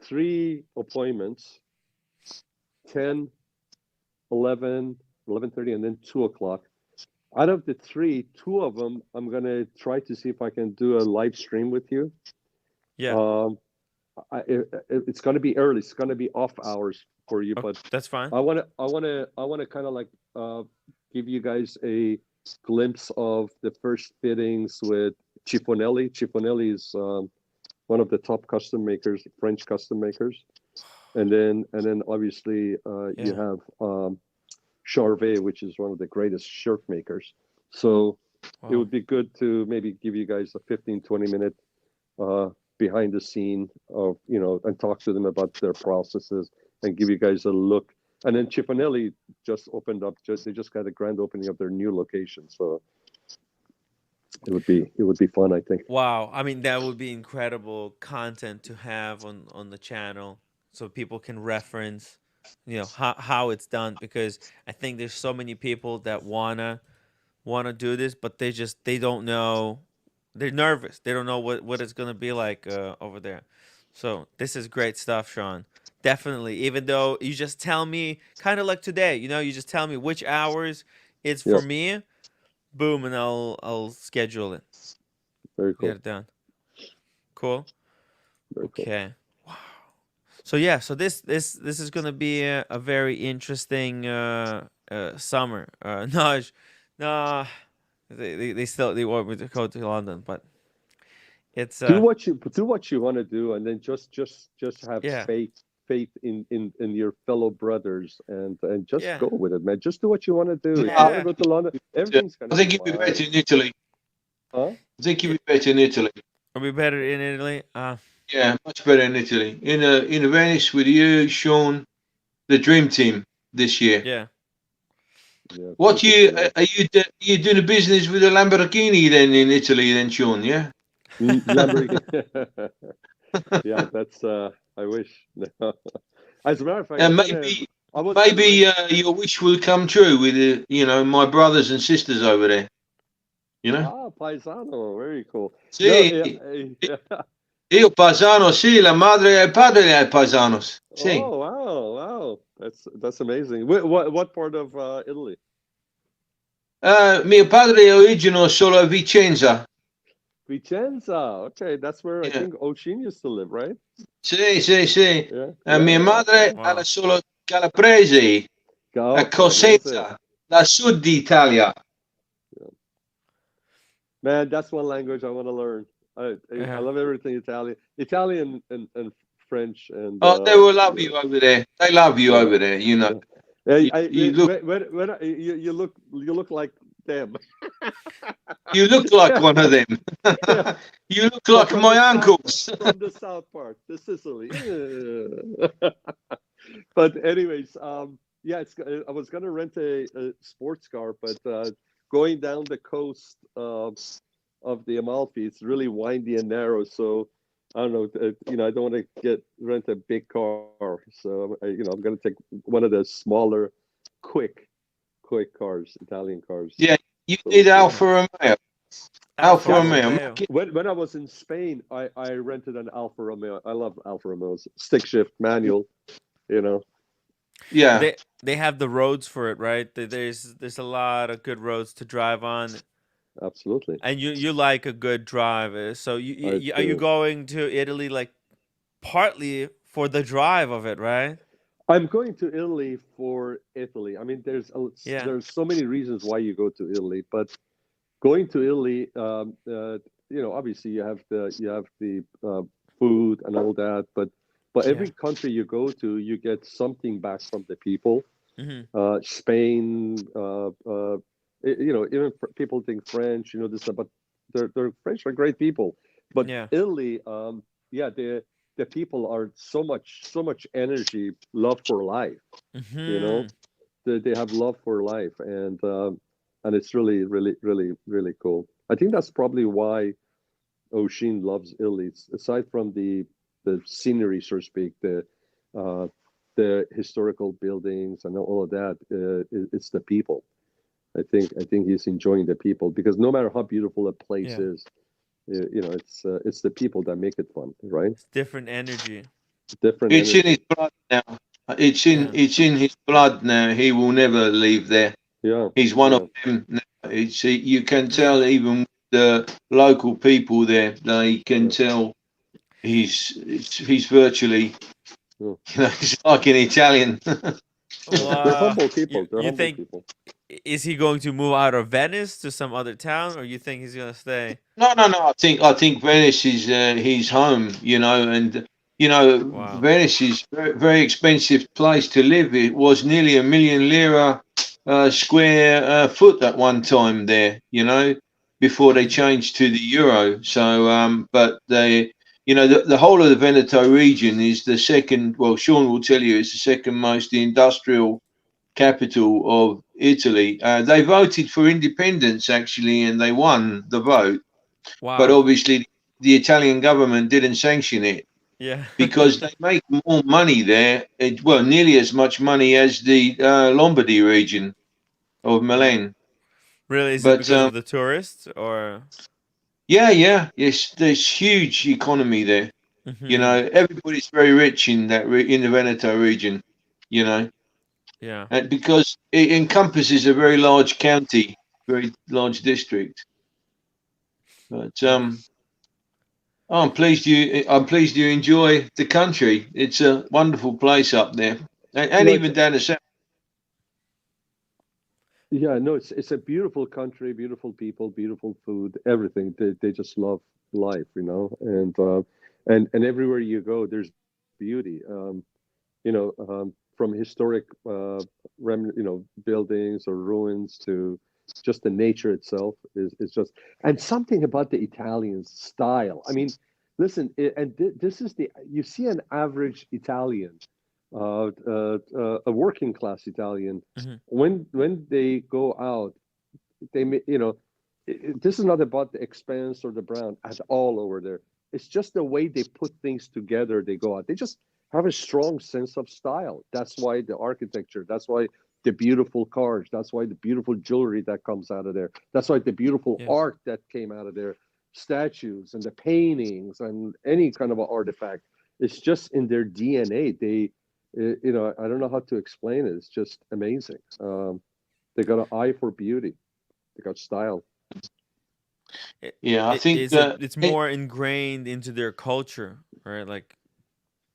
3 appointments: 10, 11, 11:30, and then 2 o'clock. Out of the three, two of them I'm gonna try to see if I can do a live stream with you. Yeah, Um, it's gonna be early. It's gonna be off hours for you, but that's fine. I wanna kind of like give you guys a glimpse of the first fittings with Cifonelli. Cifonelli is one one of the top custom makers, French custom makers, and then obviously you have Charvet, which is one of the greatest shirt makers. So it would be good to maybe give you guys a 15-20 minute behind the scene of, you know, and talk to them about their processes and give you guys a look. And then Cifanelli just opened up, they just got a grand opening of their new location. So it would be fun, I think. Wow. I mean, that would be incredible content to have on the channel so people can reference, you know, how it's done, because I think there's so many people that wanna do this, but they don't know. They're nervous. They don't know what it's gonna be like over there. So this is great stuff, Sean. Definitely. Even though you just tell me, kind of like today, you know, you just tell me which hours it's for Yes. me. Boom, and I'll schedule it. Very cool. Get it done. Cool. Very cool. Okay. Wow. So yeah, so this is gonna be a very interesting summer. No, they want me to go to London, but it's do what you want to do, and then just have Yeah. faith in your fellow brothers, and just Yeah. go with it, man. Just do what you want to do. If you Yeah. want to go to London, everything's gonna I think be you'd be fine. better in Italy. Huh? I think you'd be better in Italy. Are we better in Italy? Yeah, much better in Italy. In Venice with you, Sean, the dream team this year. Yeah. Yeah, What thank you man. are you doing a business with a Lamborghini then in Italy then, Sean? Yeah. Lamborghini. Yeah, that's I wish. As a matter of fact, And maybe your wish will come true with my brothers and sisters over there. You know. Paisano, very cool. Sì, Yeah. io paesano, sì, la madre e il padre è paisanos. Sì. Oh wow, that's amazing. What part of Italy? Mio padre è originario solo a Vicenza. Vicenza. Okay, that's where I Yeah. think Oshin used to live, right? Sì. Yeah. Mia madre Wow. era solo calabrese, a Cosenza, la sud d'Italia. Man, that's one language I want to learn. I Yeah. love everything Italian and French and. Oh, they will love you over there. They love you over there. You know. You look like them. You look like one of them. Yeah. You look like From my the south- uncles. from the south part, the Sicily. But anyways, yeah, I was gonna rent a sports car, but going down the coast of the Amalfi, it's really windy and narrow. So I don't know, I don't want to rent a big car. So I'm gonna take one of the smaller, quick cars, Italian cars. Yeah, you So, need yeah. Alfa Romeo. Alfa Romeo. Romeo. When I was in Spain, I rented an Alfa Romeo. I love Alfa Romeos, stick shift manual. Yeah. They have the roads for it, right? There's a lot of good roads to drive on, Absolutely. and you like a good drive. So I are you do. going to Italy like partly for the drive of it, right? I'm going to Italy for Italy. I mean, there's so many reasons why you go to Italy, but going to Italy, obviously you have the food and all that, but every country you go to, you get something back from the people. Mm-hmm. Spain, even people think French, this, but they're French are great people, but Yeah. Italy, the people are so much energy, love for life. Mm-hmm. They have love for life, and it's really, really, really, really cool. I think that's probably why Oshin loves Italy. Aside from the scenery, so to speak, the historical buildings and all of that, it's the people. I think he's enjoying the people, because no matter how beautiful a place is, it's the people that make it fun, right? It's different energy. Different. It's energy. in his blood now. It's in his blood now. He will never leave there. Yeah. He's one of them now. You can tell even with the local people there. They can tell he's virtually. He's like an Italian. They're humble people. They're humble people. is he going to move out of Venice to some other town, or you think he's gonna stay? No. I think Venice is his home, you know, and Wow. Venice is very expensive place to live. It was nearly 1 million lira square foot at one time there, you know, before they changed to the euro. So, but they, the whole of the Veneto region is the second. Well, Sean will tell you it's the second most industrial capital of Italy. They voted for independence actually, and they won the vote. But Wow. obviously, the Italian government didn't sanction it Yeah. because they make more money there. Well, nearly as much money as the Lombardy region of Milan. Really? Is it But because of the tourists or? yes, there's huge economy there. You Hmm. know, everybody's very rich in that in the Veneto region. You know, Yeah. and because it encompasses a very large county, very large district. But I'm pleased you enjoy the country. It's a wonderful place up there, and No, it's even down the south. yeah, no, it's a beautiful country, beautiful people, beautiful food, everything. They just love life, you know, and everywhere you go, there's beauty. From historic, buildings or ruins to just the nature itself is just, and something about the Italian style. I mean, listen, this is you see an average Italian, a working class Italian, Hmm. when they go out, this is not about the expense or the brand at all over there. It's just the way they put things together. They go out. They just have a strong sense of style. That's why the architecture. That's why the beautiful cars. That's why the beautiful jewelry that comes out of there. That's why the beautiful Yes. art that came out of there, statues and the paintings and any kind of an artifact. It's just in their DNA. I don't know how to explain it. It's just amazing. They got an eye for beauty. They got style. Yeah, I think Is it's more ingrained into their culture, right? Like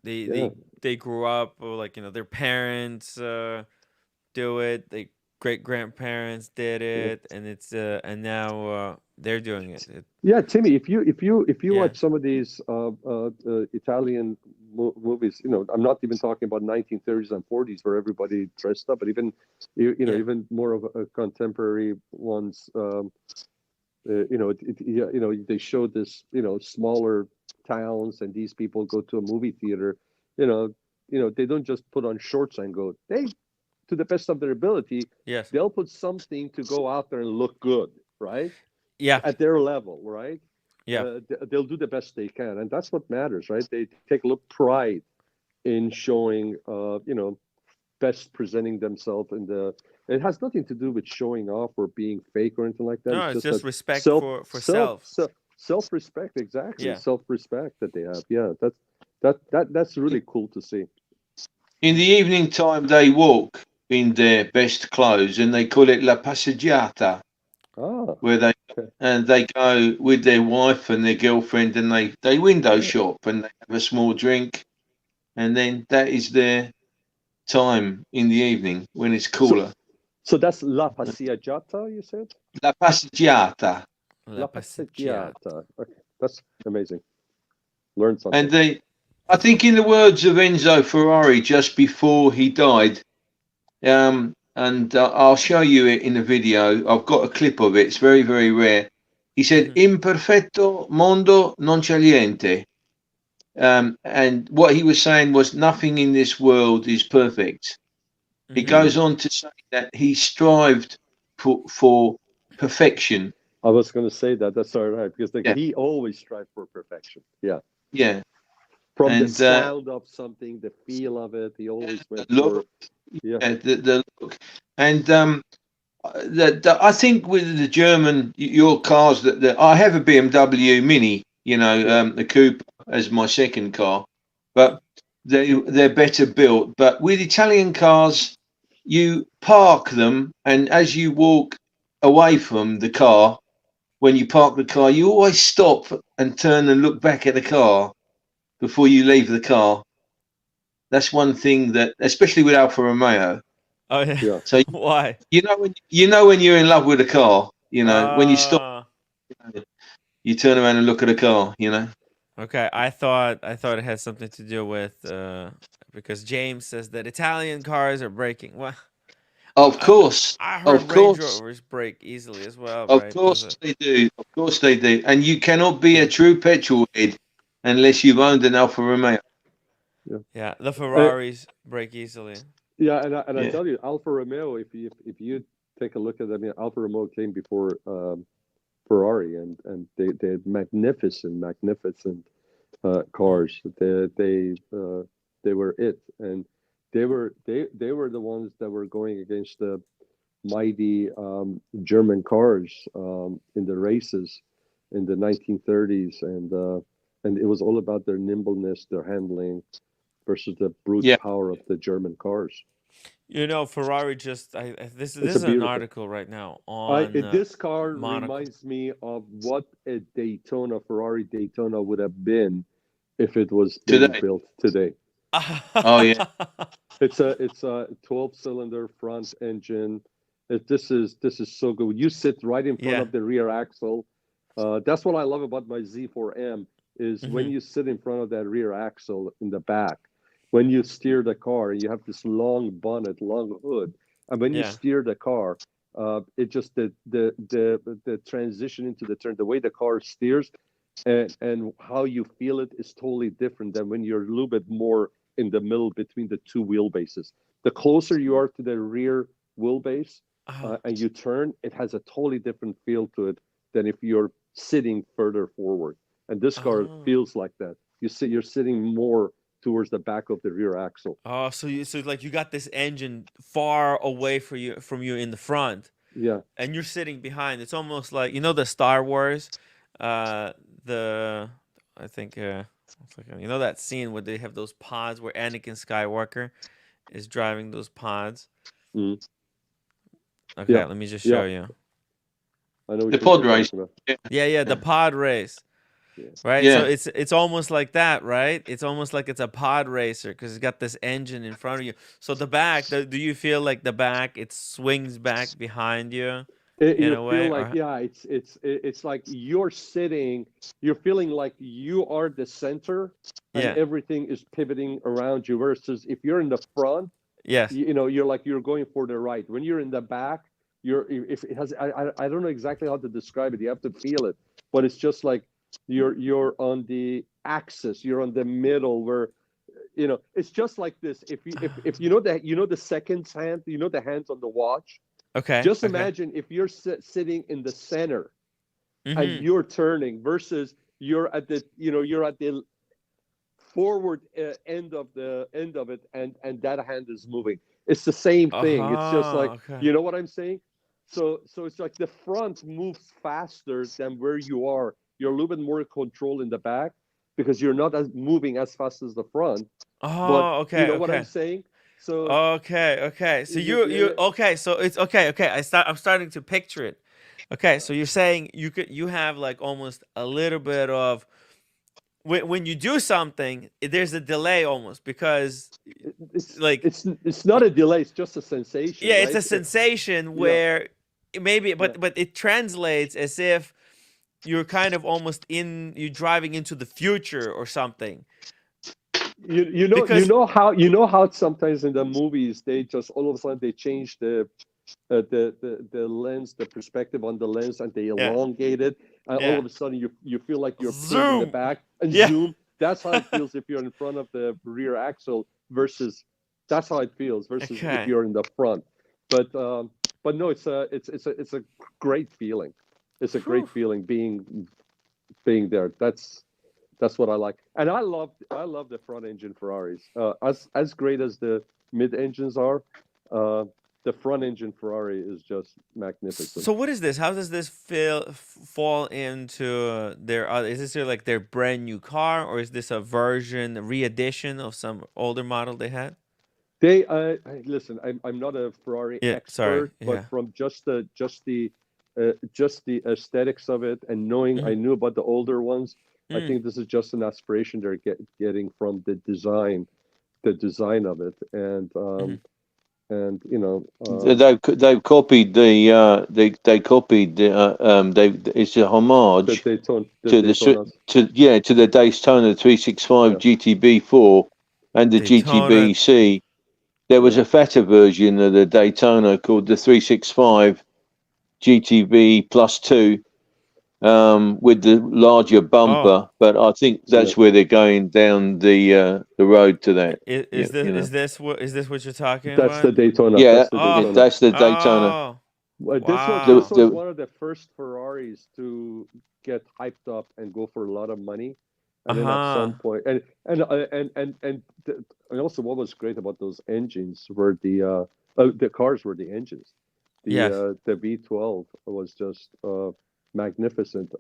they Yeah. they they grew up, or like their parents do it. They great grandparents did Yeah. it, and it's and now they're doing it. Yeah, Timmy, if you Yeah. watch some of these Italian movies, I'm not even talking about 1930s and 40s where everybody dressed up, but even Yeah. even more of a contemporary ones. They show this, smaller towns, and these people go to a movie theater. You know, they don't just put on shorts and go. They, to the best of their ability, Yes. they'll put something to go out there and look good, right? Yeah. At their level, right? Yeah. They'll do the best they can, and that's what matters, right? They take a little pride in showing, best presenting themselves in the. It has nothing to do with showing off or being fake or anything like that. No, It's it's just just that respect for self. self respect, exactly, Yeah. self respect that they have. Yeah, that's really cool to see. in the evening time they walk in their best clothes, and they call it la passeggiata, Ah, where okay. they go with their wife and their girlfriend, and they window Yeah. shop and they have a small drink, and then that is their time in the evening when it's So cooler. so that's la passeggiata, you said? La passeggiata. La La passeggiata. passeggiata. Okay, that's amazing. Learn And something. I think in the words of Enzo Ferrari just before he died, and I'll show you it in the video. I've got a clip of it. It's very, very rare. He said, Hmm. "Imperfetto mondo non c'è niente." And what he was saying was, nothing in this world is perfect. He Hmm. goes on to say that he strived for perfection. I was going to say that. That's all right, because Yeah, he always strived for perfection. Yeah, yeah. from the And sound of something, the feel of it, he always went for. look, Yeah, the look, and I think with the German your cars that I have a BMW Mini, yeah. the coupe as my second car, but they're better built. But with Italian cars, you park them, and as you walk away from the car, when you park the car, you always stop and turn and look back at the car before you leave the car. That's one thing that, especially with Alfa Romeo, Oh yeah. Yeah. So Why? when you're in love with a car, when you stop, Uh, you turn around and look at a car. okay. I thought it had something to do with because James says that Italian cars are braking. Well, Of course, I of heard Range course, Rovers brake easily as well, of right? Does course it? they do. Of course they do. And you cannot be Yeah. a true petrol head unless you've owned an Alfa Romeo. Yeah. Yeah. The Ferraris brake easily. Yeah, and I Yeah. tell you, Alfa Romeo. If you take a look at, I mean, Alfa Romeo came before Ferrari, and they had magnificent cars. They were it, and they were the ones that were going against the mighty German cars in the races in the 1930s, and it was all about their nimbleness, their handling versus the brute Yeah. power of the German cars. Ferrari just this It's is a an beautiful. article right now on This car Monaco. reminds me of what a Ferrari Daytona would have been if it was being Today. built today. Oh yeah. It's a 12-cylinder front engine. This is so good. You sit right in front Yeah. of the rear axle. That's what I love about my Z4M is when Mhm. you sit in front of that rear axle in the back, when you steer the car, you have this long bonnet, long hood, and when you Yeah. steer the car, it just the transition into the turn, the way the car steers, and how you feel it is totally different than when you're a little bit more in the middle between the two wheelbases. The closer you are to the rear wheelbase Oh. and you turn, it has a totally different feel to it than if you're sitting further forward. And this car Oh. feels like that. You're sitting more towards the back of the rear axle. Oh, so like you got this engine far away from you in the front, Yeah. and you're sitting behind. It's almost like the Star Wars, uh, the I think it's like, that scene where they have those pods where Anakin Skywalker is driving those pods. Mhm. Okay, Yeah. let me just Yeah. show you. I know The which one pod you're race. talking about. Yeah, the pod race. Yeah. Right, so Yeah. it's almost like that, right? It's almost like it's a pod racer because it's got this engine in front of you. So the back, do you feel like the back it swings back behind you in You a feel way, like, or yeah, it's like you're sitting, you're feeling like you are the center and yeah, everything is pivoting around you, versus if you're in the front, yes, you're like you're going for the right. When you're in the back, if it has, I don't know exactly how to describe it. You have to feel it, but it's just like you're on the axis, you're on the middle where it's just like this. If the seconds hand, the hands on the watch. okay, Just okay, imagine if you're sitting in the center and mm-hmm, you're turning versus you're at the forward end of it, and that hand is moving. It's the same thing. It's just like, okay, you know what I'm saying. So it's like the front moves faster than where you are. You're a little bit more control in the back because you're not as moving as fast as the front. But you okay, know what I'm okay, saying. So okay. So you yeah, okay? So it's okay. I'm starting to picture it. Okay, so you're saying you have like almost a little bit of when you do something, there's a delay almost because it's like it's not a delay. It's just a sensation, yeah, it's right? a sensation Yeah, where maybe yeah. but it translates as if you're kind of almost you driving into the future or something because You know how sometimes in the movies they just all of a sudden they change the lens, the perspective on the lens, and they yeah, elongate it, and all yeah, of a sudden you feel like you're pinned in the zoom, back and yeah. zoom. That's how it feels if you're in front of the rear axle versus that's how it feels versus if Okay. you're in the front. But no, it's a great feeling. It's a Whew. great feeling being there. That's what I like, and I love the front engine Ferraris. As great as the mid engines are, uh, the front engine Ferrari is just magnificent. So what is this? How does this fall into their other? Is this like their brand new car, or is this a version, a re-edition of some older model they had? Listen. I'm not a Ferrari Yeah. Sorry. expert, but Yeah. from just the aesthetics of it, and knowing I Mm-hmm. knew about the older ones, I Mm. think this is just an aspiration they're getting from the design of it, and Mm-hmm. you know, They've copied they copied it's a the homage Daytona, to to the Daytona 365 Yeah. GTB4 and the Daytona. GTB-C. There was Yeah. a fatter version of the Daytona called the 365 GTB plus 2 with the larger bumper, but I think that's where they're going down the road to that. Is this what you're talking That's the about? Daytona. Yeah, That's the Daytona. that's the Daytona. Oh, Well, wow. this was one of the first Ferraris to get hyped up and go for a lot of money, and then at some point, and also what was great about those engines were the cars were the engines. Yes. The V12 was just magnificent.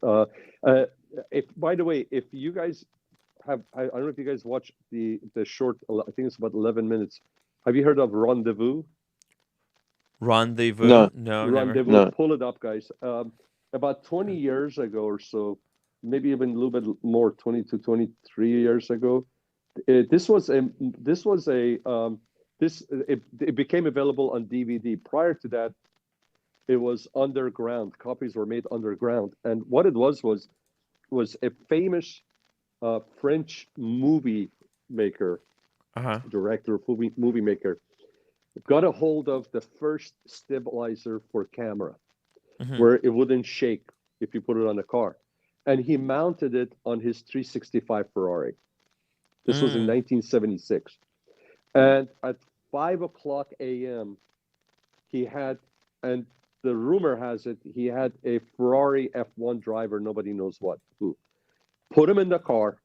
If by the way, if you guys have, I don't know if you guys watched the short. I think it's about 11 minutes. Have you heard of Rendezvous? Rendezvous? No. No, Rendezvous. No. Pull it up, guys. About 20 years ago or so, maybe even a little bit more, 20 to 23 years ago. It became available on DVD. Prior to that, it was underground. Copies were made underground, and what it was a famous French movie maker, director, movie maker, got a hold of the first stabilizer for camera, where it wouldn't shake if you put it on a car, and he mounted it on his 365 Ferrari. This was in 1976, and at 5:00 a.m. he had, and the rumor has it, he had a Ferrari F1 driver, nobody knows who, put him in the car,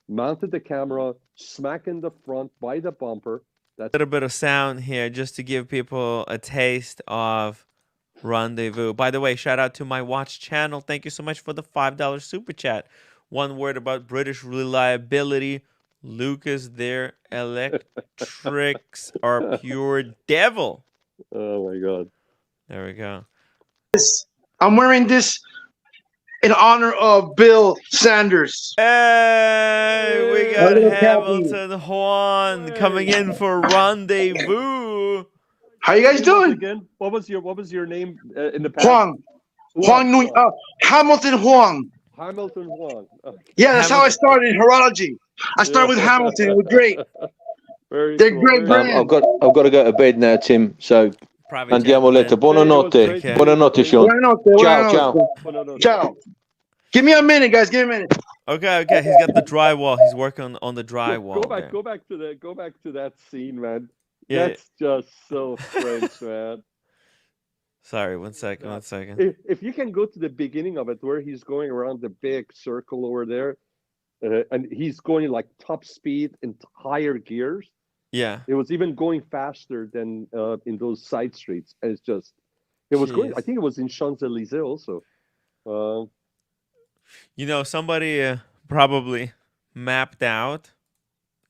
mounted the camera smack in the front by the bumper. That's a little bit of sound here just to give people a taste of Rendezvous. By the way, shout out to my watch channel. Thank you so much for the $5 super chat. One word about British reliability. Lucas, their electrics are pure devil. Oh my God. There we go. I'm wearing this in honor of Bill Sanders. Hey, we got Hamilton Juan coming in for Rendezvous. How you guys doing? Again? What was your name in the past? Hamilton Juan. Hamilton Juan. Okay. Yeah, that's how I started in horology. I started with Hamilton. It was great. They're cool. great brands. I've got to go to bed now, Tim. So andiamo a letto. Buonanotte. Buonanotte, Sean. Buonanotte. Ciao. Give me a minute, guys. Give me a minute. Okay. He's got the drywall. He's working on the drywall. Go back to that scene, man. Yeah. That's just so French, man. Sorry, one second. If you can go to the beginning of it, where he's going around the big circle over there, and he's going like top speed in higher gears. Yeah. It was even going faster than in those side streets. And it was going. I think it was in Champs-Élysées also. Somebody probably mapped out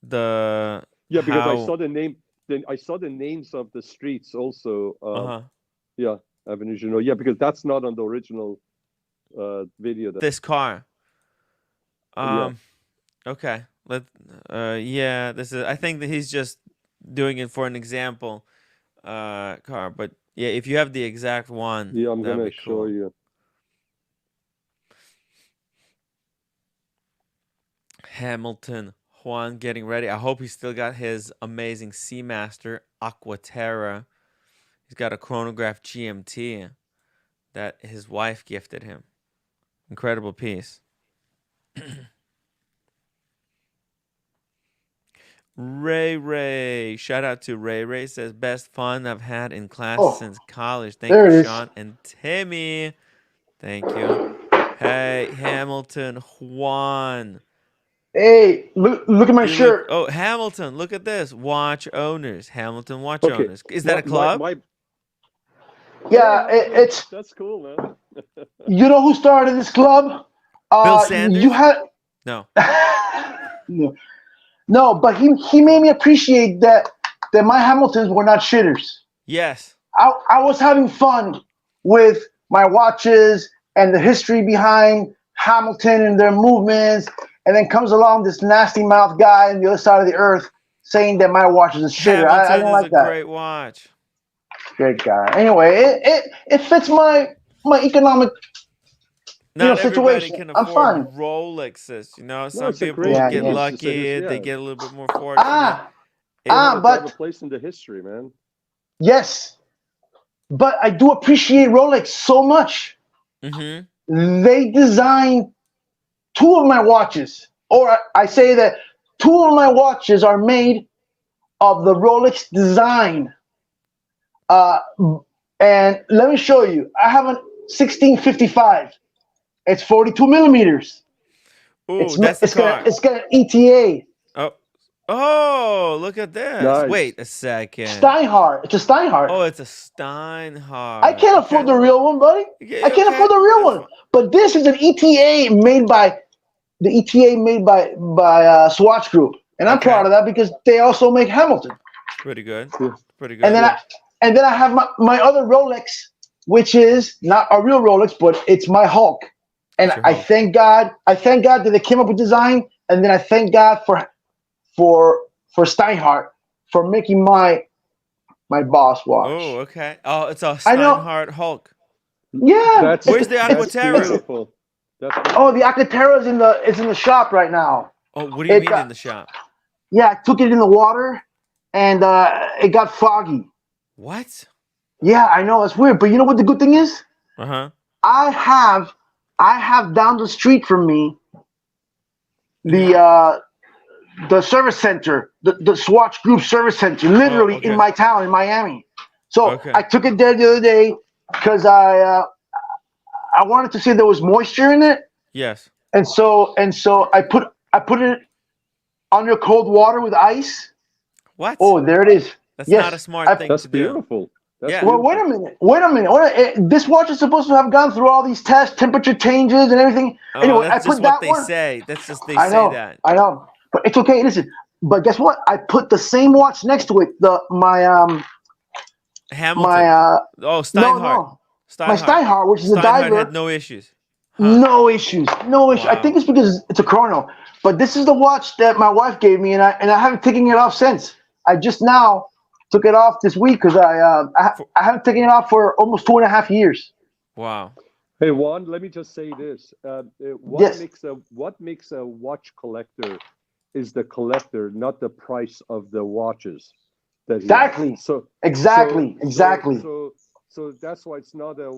the. Yeah, because I saw the name. Then I saw the names of the streets also. Yeah, Avenue Agenor. Yeah, because that's not on the original video. This car. Yeah. Okay. This is. I think that he's just doing it for an example car, but yeah, if you have the exact one, yeah, I'm gonna show you. Hamilton Juan getting ready. I hope he's still got his amazing Seamaster Aquaterra. He's got a chronograph GMT that his wife gifted him. Incredible piece. Ray. Shout out to Ray. Says, best fun I've had in class since college. Thank you, Sean and Timmy. Thank you. Hey, Hamilton Juan. Hey, look at my shirt. Oh, Hamilton, look at this. Watch owners. Hamilton Watch Owners. Is that a club? Yeah, it's. That's cool, man. You know who started this club? Bill Sanders? No. No, but he made me appreciate that my Hamiltons were not shitters. Yes. I was having fun with my watches and the history behind Hamilton and their movements, and then comes along this nasty mouth guy on the other side of the earth saying that my watch is a shitter. I don't like that. Great watch. Great guy. Anyway, it fits my economic Not everybody situation. can I'm afford fine. Rolexes. You know, No, some it's a people great Yeah, get yeah. piece. It's a lucky. They yeah. get a little bit more fortunate. They have a But place in the history, man. yes, but I do appreciate Rolex so much. Mm-hmm. They designed two of my watches, or I say that two of my watches are made of the Rolex design. Uh, and let me show you. I have a 1655. It's 42 millimeters. Oh, that's the car. It's got an ETA. Oh, oh, look at this. Nice. Wait a second. Steinhardt. It's a Steinhardt. Oh, it's a I Steinhardt. can't afford the real one, buddy. Okay, I can't okay. afford the real That's one. But this is an ETA made by Swatch Group, and I'm Okay. proud of that because they also make Hamilton. Pretty good. Yeah. Pretty good. And then I have my other Rolex, which is not a real Rolex, but it's my Hulk. And It's your I Hulk. thank God that they came up with design, and then I thank God for Steinhardt for making my boss watch. Oh, okay. Oh, it's a I know. Steinhardt Hulk. Yeah. Where's the That's Aquaterra? beautiful. That's Oh, the Alcantara is in the shop right now. Oh, what do you It, mean in the shop? Yeah, I took it in the water, and it got foggy. What? Yeah, I know it's weird, but you know what the good thing is? Uh-huh. I have down the street from me the service center, the Swatch Group service center, literally okay. in my town in Miami. So Okay. I took it there the other day because I wanted to see if there was moisture in it, Yes. and so I put it under cold water with ice. What? Oh, there it is. That's Yes, not a smart thing That's to do. beautiful. That's Yeah. Well, beautiful. wait a minute. This watch is supposed to have gone through all these tests, temperature changes, and everything. Oh, Anyway, that's I just put what that they one. say. That's just they I say know, that. but it's okay. Listen, but guess what? I put the same watch next to it. Hamilton. My Oh, Steinhardt. no, my Steinhardt. Steinhardt, which is a Steinhardt diver. had no issues. Huh. No issues. I think Wow. it's because it's a chrono. But this is the watch that my wife gave me, and I haven't taken it off since. I just now took it off this week because I haven't taken it off for almost 2.5 years. Wow. Hey Juan, let me just say this: what Yes. makes a watch collector is the collector, not the price of the watches that he Exactly. has. So Exactly. So that's why it's not a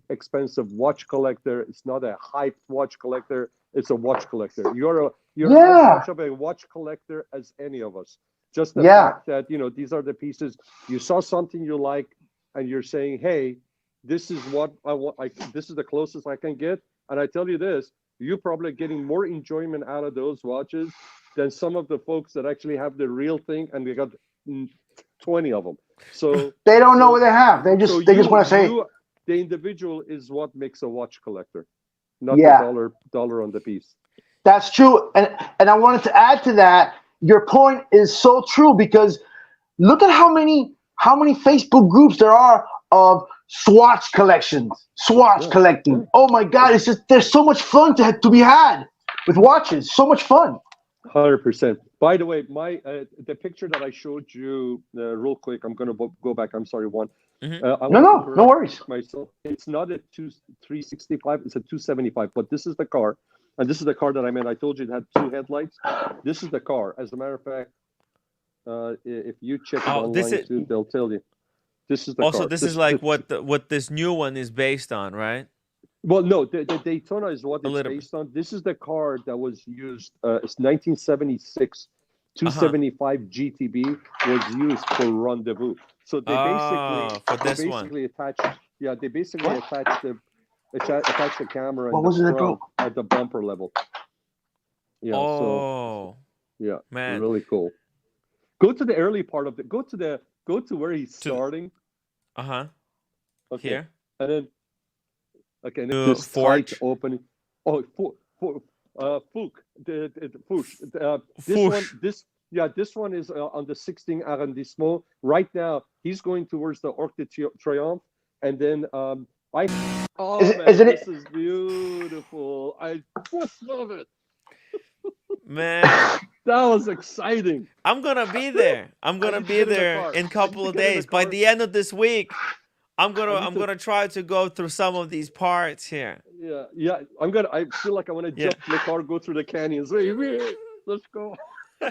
expensive watch collector. It's not a hyped watch collector. It's a watch collector. You're as much of a watch collector as any of us. Just the fact that these are the pieces you saw something you like, and you're saying, "Hey, this is what I want. This is the closest I can get." And I tell you this: you're probably getting more enjoyment out of those watches than some of the folks that actually have the real thing, and they got 20 of them. So They don't know what they have. They just want to say. The individual is what makes a watch collector, not Yeah. the dollar on the piece. That's true. And I wanted to add to that. Your point is so true because look at how many Facebook groups there are of Swatch collections, collecting. Oh my God, it's just there's so much fun to be had with watches. So much fun. 100%. By the way, the picture that I showed you real quick, I'm going to go back. I'm sorry, Juan. Mm-hmm. No worries. Myself. It's not a 365, it's a 275, but this is the car. And this is the car that I meant. I told you it had two headlights. This is the car. As a matter of fact, if you check it online too, they'll tell you. This is the car. Also, this is like what this new one is based on, right? Well, no, the Daytona is what it's based on. This is the car that was used. It's 1976. 275 GTB was used for Rendezvous. So they basically attached. Yeah, they basically attached the camera and the front at the bumper level. Yeah. Oh. So yeah, man, really cool. Go to the early part of Go to where he's starting. Okay. Here. And then. Okay, and this tight opening. Oh, Fouk. This one is on the 16th arrondissement. Right now, he's going towards the Arc de Triomphe, and then this is beautiful. I just love it. Man, That was exciting. I'm gonna be there. I'm gonna need to be get in the there car. in a I need couple to of get in the days. By car. the end of this week, I'm I need to- gonna try to go through some of these parts here. Yeah. I feel like I want to Yeah. jump in the car, go through the canyons. Wait, let's go. Oh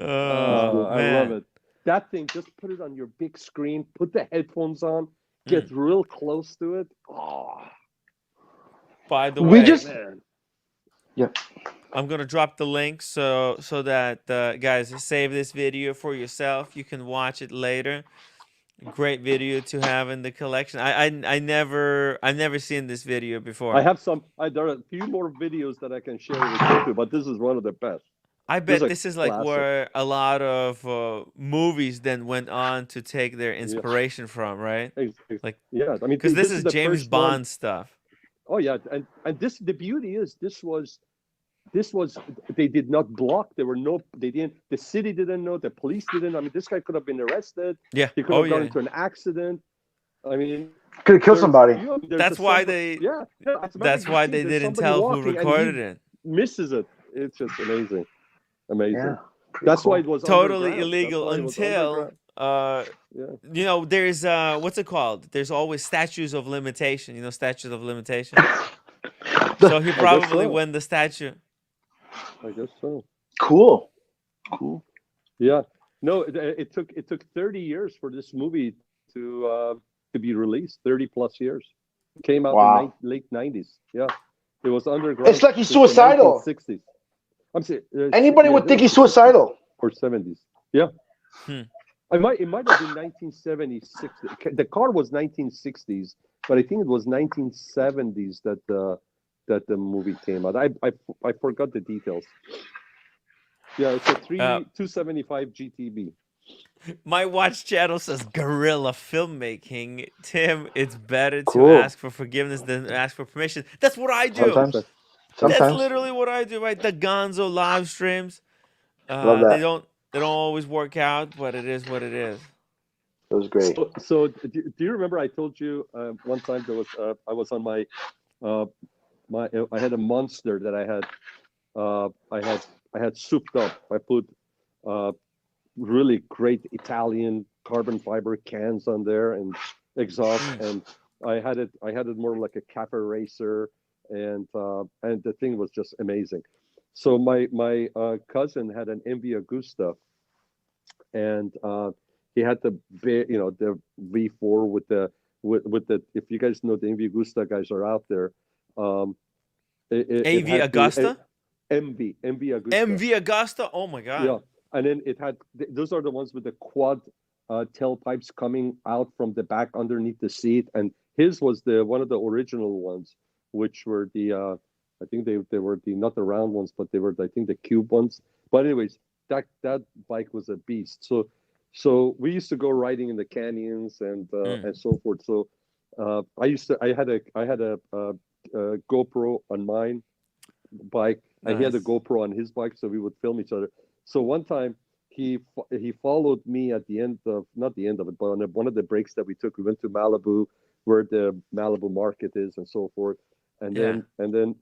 I love man. it. That thing, just put it on your big screen, put the headphones on, Mm. get real close to it. Oh, By the We way, just- man. I'm gonna drop the link so that guys, save this video for yourself. You can watch it later. Great video to have in the collection. I've never seen this video before. I have some. There are a few more videos that I can share with you too, but this is one of the best. I This bet is a this is like classic. where a lot of movies then went on to take their inspiration from, right? Like, Yeah, I mean, because this is the James first one. Bond stuff. Oh yeah, and this, the beauty is this was they did not block. There were no, they didn't. The city didn't know. The police didn't. I mean, this guy could have been arrested. Yeah. He could Oh have gone yeah. into an accident. I mean, Could have killed there's- somebody. you know, there's That's a why somebody- they. Yeah, as a matter That's of why fact, they there's didn't somebody tell who walking and he recorded it. misses it. It's just amazing. Yeah. That's why it was Totally underground. illegal That's why it was until underground. Yeah. you know, there's what's it called? There's always statutes of limitation. You know, statutes of limitation. So he probably so. won the statue. I guess so. Cool. Yeah. No, it took 30 years for this movie to be released. 30 plus years. It came out Wow. in late 90s. Yeah. It was underground. It's like he's since the suicidal. 1960s. I'm saying Anybody would think he's suicidal. or 70s. Yeah. Hmm. It might have been 1976. The car was 1960s, but I think it was 1970s that the movie came out. I forgot the details. Yeah, it's a 275 GTB. My watch channel says guerrilla filmmaking. Tim, it's better to Cool. ask for forgiveness than ask for permission. That's what I do. Sometimes. That's Sometimes. literally what I do, right? The Gonzo live streams. Love that. They don't always work out, but it is what it is. It was great. So do you remember I told you one time there was I was on my I had a monster that I had souped up. I put really great Italian carbon fiber cans on there and exhaust, and I had it more like a cafe racer, and the thing was just amazing. So my cousin had an MV Agusta, and he had the the V4 with the if you guys know the MV Agusta guys are out there. AV Augusta? MV Agusta. MV Augusta? Oh my god. Yeah, and then it had those are the ones with the quad tailpipes coming out from the back underneath the seat, and his was one of the original ones, which were the I think they were not the round ones, but they were I think the cube ones. But anyways, that bike was a beast. So we used to go riding in the canyons and so forth. So I had a GoPro on mine bike. Nice. And he had a GoPro on his bike, so we would film each other. So one time he followed me at the end of not the end of it, but on one of the breaks that we took, we went to Malibu, where the Malibu market is, and so forth. And then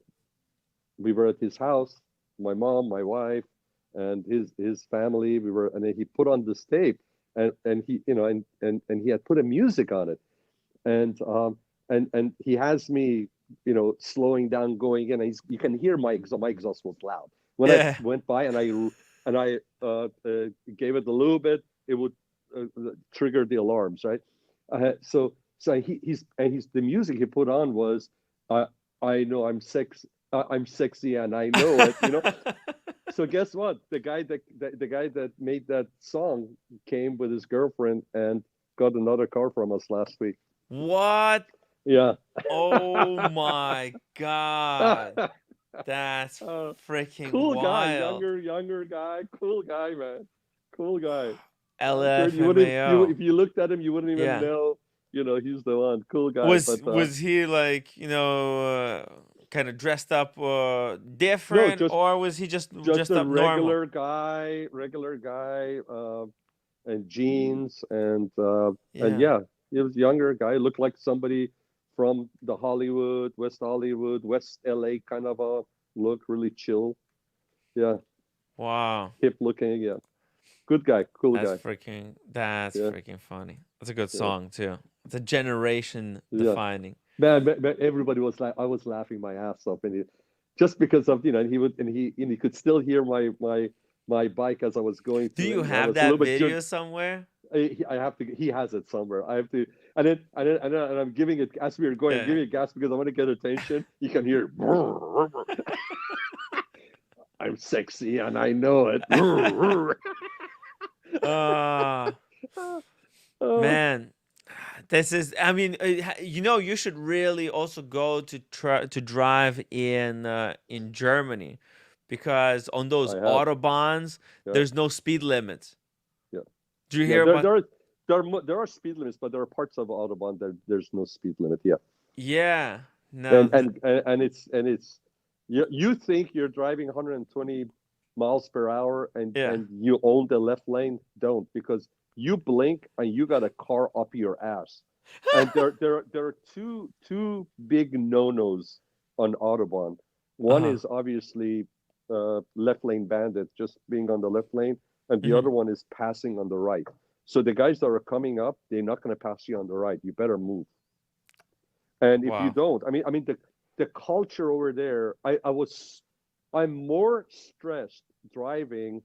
we were at his house, my mom, my wife, and his family. And then he put on this tape, and he and he had put a music on it, and he has me slowing down, going in. And you can hear my exhaust was loud when I went by, and I gave it a little bit. It would trigger the alarms, right? So the music he put on was I know I'm sexy and I know it. So guess what? The guy that made that song came with his girlfriend and got another car from us last week. What? Yeah. Oh my god. That's freaking cool wild. Guy, younger guy, cool guy, man, cool guy. LFMAO. If you looked at him, you wouldn't even know. He's the one. Cool guy. Was he like kind of dressed up different, or was he just a up regular normal? guy, and jeans and Yeah. he was a younger guy. Looked like somebody from the West Hollywood, West LA kind of a look, really chill. Yeah, Wow. hip looking. Yeah, good guy, cool That's guy. Yeah, freaking funny. That's a good yeah, song too. It's a generation yeah. defining. Man, everybody was like, I was laughing my ass off, and just because of he would and he could still hear my bike as I was going Do through it, you and I have was a little that bit jerked. video somewhere? I have to. He has it somewhere. I have to, and I'm giving it as we were going. I'm Yeah. giving it gas because I want to get attention. You can hear. I'm sexy and I know it. Uh Oh, man, this is. I mean, you should really also go to try to drive in Germany, because on those I have. autobahns, Yeah, there's no speed limits. yeah, Do you yeah. hear about? There are speed limits, but there are parts of Autobahn that there's no speed limit. Yeah, Yeah. No. and it's you think you're driving 120 miles per hour Yeah. and you own the left lane. Don't, because you blink and you got a car up your ass. And there are two big no-nos on Autobahn. One Uh-huh. is obviously left lane bandit, just being on the left lane, and the Hmm. other one is passing on the right. So the guys that are coming up, they're not going to pass you on the right. You better move. And if you Wow. don't, I mean the culture over there, I'm more stressed driving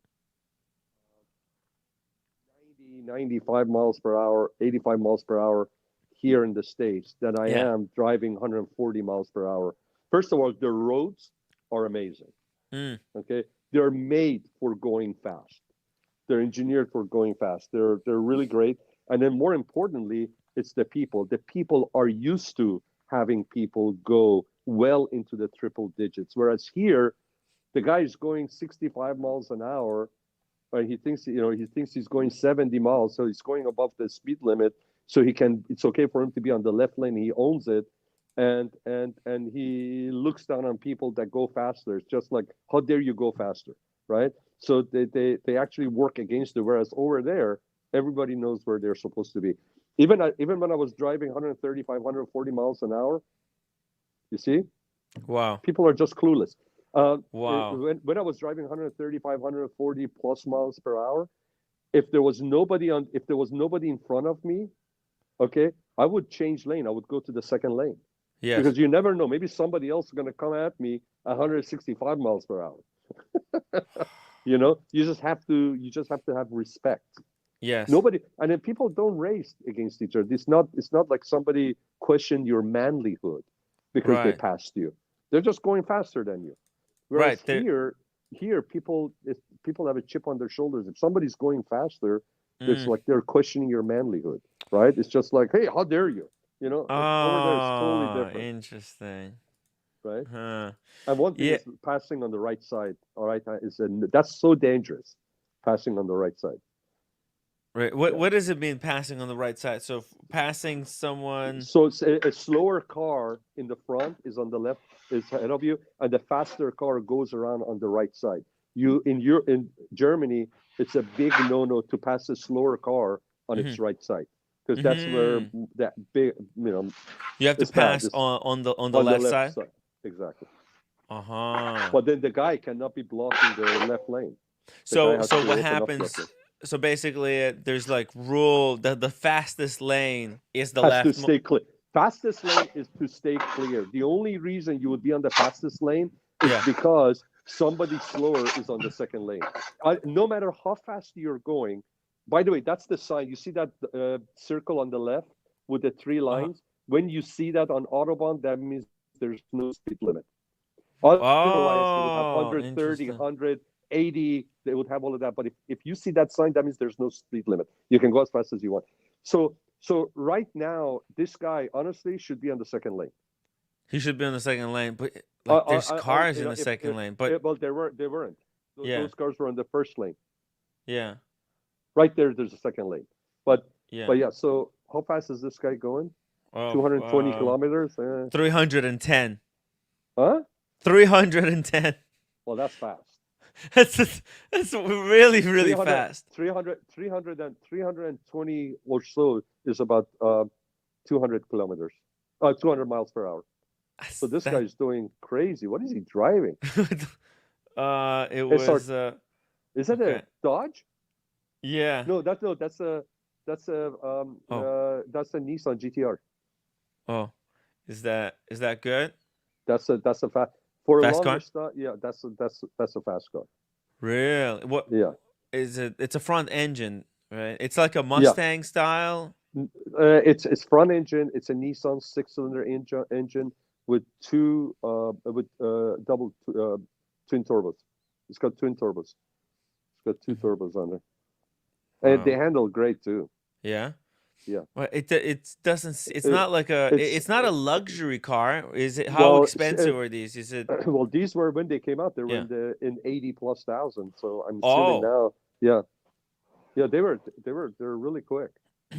90, 95 miles per hour, 85 miles per hour here in the States than I Yeah. am driving 140 miles per hour. First of all, the roads are amazing. Mm. Okay. They're made for going fast. They're engineered for going fast. They're really great. And then more importantly, it's the people. The people are used to having people go well into the triple digits. Whereas here, the guy is going 65 miles an hour, and he thinks he's going 70 miles, so he's going above the speed limit. So it's okay for him to be on the left lane. He owns it, and he looks down on people that go faster. It's just like, how dare you go faster, right? So they actually work against it. Whereas over there, everybody knows where they're supposed to be. Even when I was driving 135, 140 miles an hour, you see, Wow. people are just clueless. Wow. When I was driving 135, 140 plus miles per hour, if there was nobody in front of me, okay, I would change lane. I would go to the second lane, Yes. because you never know. Maybe somebody else is going to come at me 165 miles per hour. You just have to have respect. Yes. Nobody, and then people don't race against each other. It's not like somebody questioned your manlyhood because they Right. passed you. They're just going faster than you. Whereas Right. There. here people have a chip on their shoulders. If somebody's going faster, it's Mm. like they're questioning your manlyhood, right? It's just like, hey, how dare you? Over there it's totally Oh, different, interesting. right? Huh. And one thing Yeah. is passing on the right side. All right, that's so dangerous, passing on the right side. Right. Yeah. What does it mean passing on the right side? So passing someone. So it's a slower car in the front is on the left, is ahead of you, and the faster car goes around on the right side. In Germany, it's a big no-no to pass a slower car on its Hmm. right side, because that's where Hmm. that big, You have to it's bad. pass It's on the on the left left side. side, exactly. Uh-huh. But then the guy cannot be blocking the left lane. The guy So has so to what open up left happens? lane. So basically, there's like rule that the fastest lane is the Has to left. stay clear. Fastest lane is to stay clear. The only reason you would be on the fastest lane is Yeah. because somebody slower is on the second lane. No matter how fast you're going. By the way, that's the sign. You see that circle on the left with the three lines? When you see that on Autobahn, that means there's no speed limit. Otherwise, they would have Oh, 130, interesting. 180. They would have all of that. But if you see that sign, that means there's no speed limit. You can go as fast as you want. So right now, this guy honestly should be on the second lane. He should be on the second lane, but like there's cars in the if second lane. But well, they weren't. yeah, Those cars were on the first lane. yeah, Right there's a second lane. But yeah. yeah. So how fast is this guy going? Oh, 220 kilometers. 310. Huh? 310. Well, that's fast. That's really 300, fast. 320 or so is about 200 kilometers, 200 miles per hour. So this That- guy's doing crazy. What is he driving? It It's our, was is it a okay. Dodge? Yeah. No, that's that's a Oh. that's a Nissan GTR. Oh. Is that good? That's a fast for a Fast longer car? stuff. Yeah, that's a fast car. Really? What Yeah, is it? It's a front engine, right? It's like a yeah. Mustang style. It's front engine. It's a Nissan six-cylinder engine with two with double twin turbos. It's got twin turbos. It's got two Mhm. turbos on there, and they Wow. handle great too. Yeah. Yeah, Well, it doesn't it's it, not like it's it's not a luxury car. Is it? How well, expensive are these? Is it? well, these were when they came out. They were Yeah. in 80 plus thousand. So I'm assuming Oh. now. Yeah, yeah, they're really quick.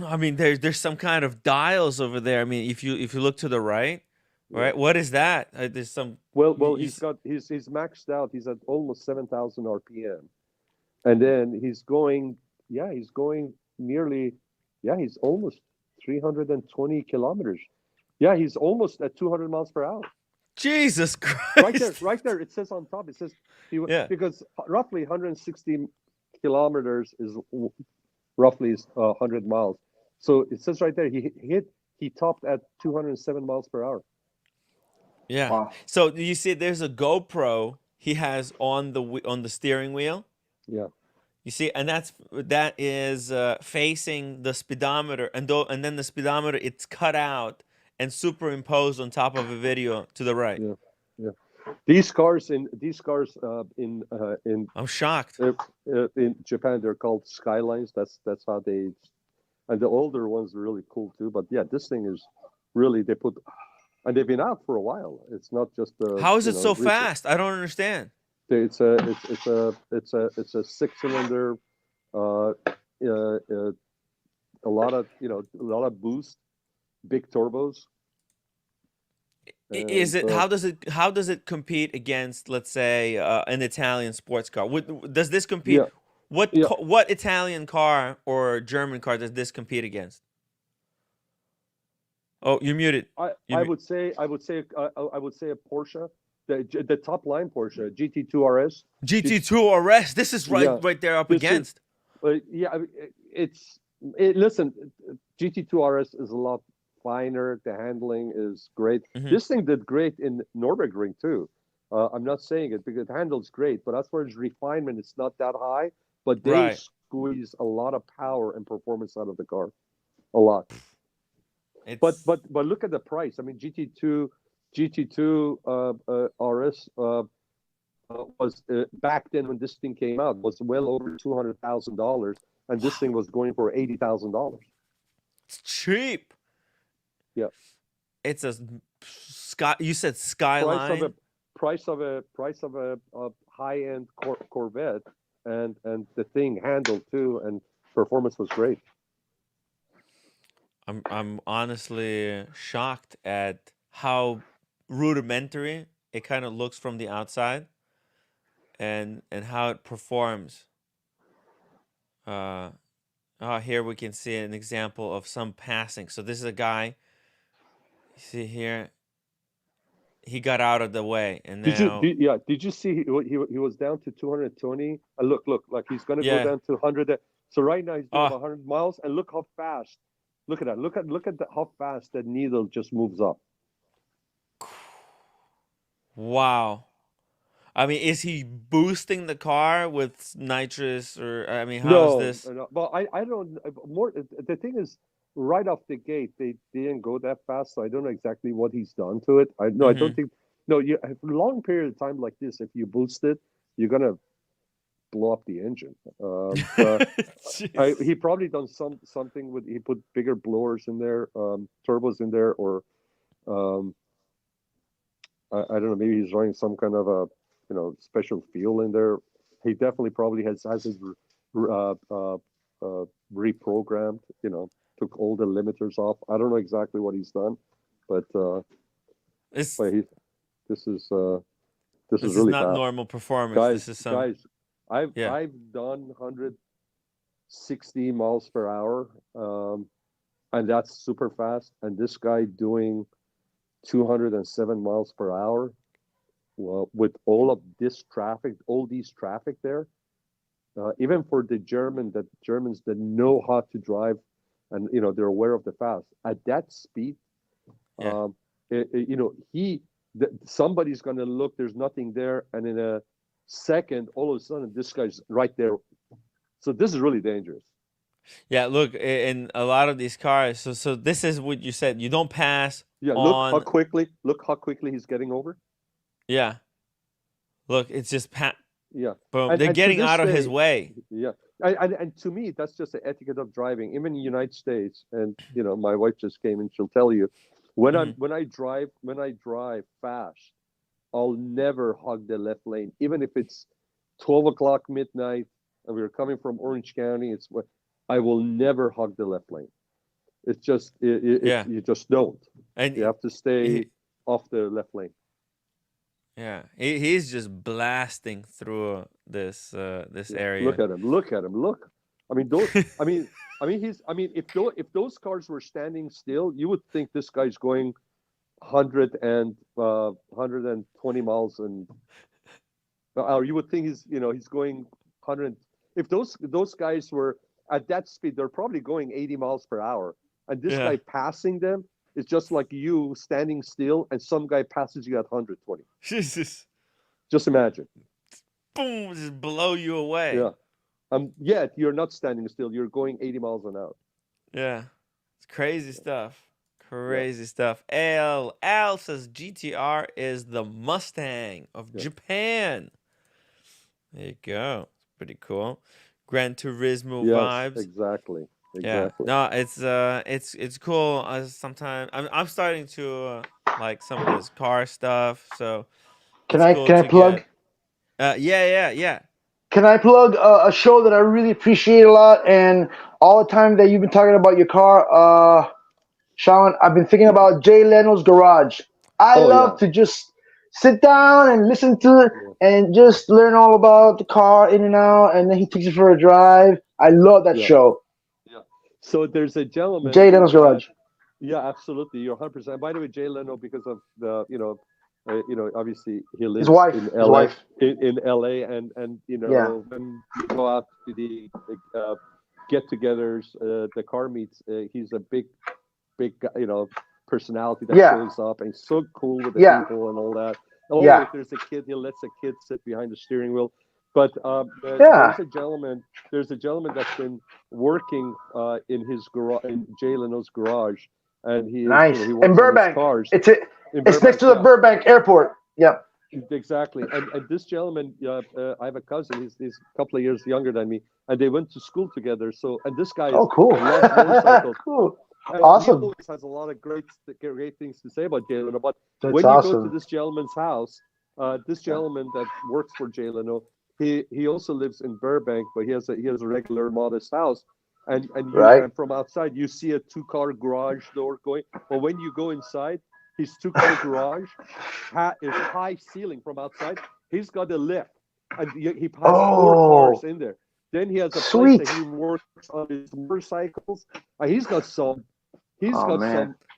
I mean, there's some kind of dials over there. I mean, if you look to the right, Yeah. right, what is that? There's some. Well, You, he's maxed out. He's at almost 7,000 RPM, and then he's going nearly, he's almost 320 kilometers. Yeah, he's almost at 200 miles per hour. Jesus Right there, Christ! right there. It says on top. It says Yeah. because roughly 160 kilometers is roughly 100 miles. So it says right there he topped at 207 miles per hour. Yeah. Wow. So you see, there's a GoPro he has on on the steering wheel. Yeah. You see, and that is facing the speedometer, and then the speedometer it's cut out and superimposed on top of a video to the right. Yeah. Yeah. These cars I'm shocked. in Japan they're called Skylines. That's how they, and the older ones are really cool too. But yeah, this thing is really and they've been out for a while. It's not just How is it so recent. fast? I don't understand. It's a six-cylinder, a lot of boost, big turbos. Is And it how does it compete against, let's say, an Italian sports car? Does this compete? yeah, yeah. What Italian car or German car does this compete against? Oh, you're muted. I would say a Porsche, the top line Porsche GT2 RS. GT2 RS. This is Yeah, right there up this is against. yeah. I mean, listen, GT2 RS is a lot finer. The handling is great. Mhm. This thing did great in Nürburgring too. I'm not saying it because it handles great, but as far as refinement, it's not that high. But they Right. squeeze a lot of power and performance out of the car, a lot. It's But look at the price. I mean, GT2 RS was back then when this thing came out was well over $200,000, and this thing was going for $80,000. it's cheap. Yeah. It's a sky. You said Price Skyline. of a high-end Corvette, and the thing handled too, and performance was great. I'm honestly shocked at how rudimentary it kind of looks from the outside, and how it performs. Here we can see an example of some passing. So this is a guy. You see here, he got out of the way, and now Did you see he was down to 220? Look, like he's gonna go yeah. down to 100. So right now he's doing Oh, 100 miles, and look how fast. Look at that. Look at how fast that needle just moves up. wow. I mean, is he boosting the car with nitrous, or I mean, how is No, this? no. Well, I don't more. The thing is, right off the gate, they didn't go that fast, so I don't know exactly what he's done to it. I Mm-hmm. don't think. No, for a long period of time like this, if you boost it, you're gonna blow up the engine. Jeez. He probably done something with, he put bigger blowers in there, turbos in there, or I don't know, maybe he's running some kind of a special fuel in there. He definitely probably has his reprogrammed, took all the limiters off. I don't know exactly what he's done, but This this is this is really not fast. normal performance. Guys, This is some. guys, I've Yeah. done 160 miles per hour, and that's super fast. And this guy doing 207 miles per hour, Well, with all of this traffic, all these traffic there, even for the Germans that know how to drive, and they're aware of the fast at that speed. Yeah. Somebody's going to look. There's nothing there, and in a second, all of a sudden, this guy's right there. So this is really dangerous. Yeah, look, in a lot of these cars, so this is what you said. You don't pass Yeah, on. look how quickly he's getting over. Yeah. Look, it's just Yeah. boom. They're And to getting this out of day, his way. Yeah. And to me, that's just the etiquette of driving. Even in the United States, and my wife just came and she'll tell you, when I drive fast, I'll never hug the left lane, even if it's 12 o'clock midnight and we're coming from Orange County. I will never hug the left lane. It's just Yeah. you just don't. And You have to stay off the left lane. yeah, he's just blasting through this area. Look at him! Look at him! Look. I mean, those. If those cars were standing still, you would think this guy's going 120 miles, or you would think he's going 100. If those guys were at that speed, they're probably going 80 miles per hour, and this guy passing them is just like you standing still, and some guy passes you at 120. Jesus. Just imagine. Boom, just blow you away. Yeah. Yet you're not standing still. You're going 80 miles an hour. Yeah. It's crazy stuff. Crazy stuff. Al says GTR is the Mustang of Japan. There you go. It's pretty cool. Gran Turismo vibes. Exactly. Yeah. No, it's cool. Sometimes I'm starting to like some of this car stuff. So Can I plug? Yeah. Can I plug a show that I really appreciate a lot, and all the time that you've been talking about your car, Sean, I've been thinking about Jay Leno's Garage. I love to just sit down and listen to it and just learn all about the car in and out, and then he takes it for a drive. I love that show. Yeah. So there's a gentleman. Jay Leno's Garage. Yeah, absolutely. You're 100%. By the way, Jay Leno, because of the, obviously he lives in LA, in LA, and when you go out to the get-togethers, the car meets, he's a big, personality that shows up, and he's so cool with the people and all that. If there's a kid, he lets a kid sit behind the steering wheel. But there's a gentleman that's been working in his garage, in Jay Leno's garage, and he works in Burbank. Cars. It's next to the Burbank Airport. Yep. Exactly. And this gentleman, I have a cousin. He's a couple of years younger than me, and they went to school together. So, and this guy loves motorcycles. Cool. Awesome. He always has a lot of great things to say about Jay Leno. But when you go to this gentleman's house, this gentleman that works for Jay Leno, he also lives in Burbank, but he has a regular modest house. And from outside you see a 2-car garage door going. But when you go inside, his 2-car garage is high ceiling from outside. He's got a lift, and he has 4 cars in there. Then he has a place that he works on his motorcycles. He's got some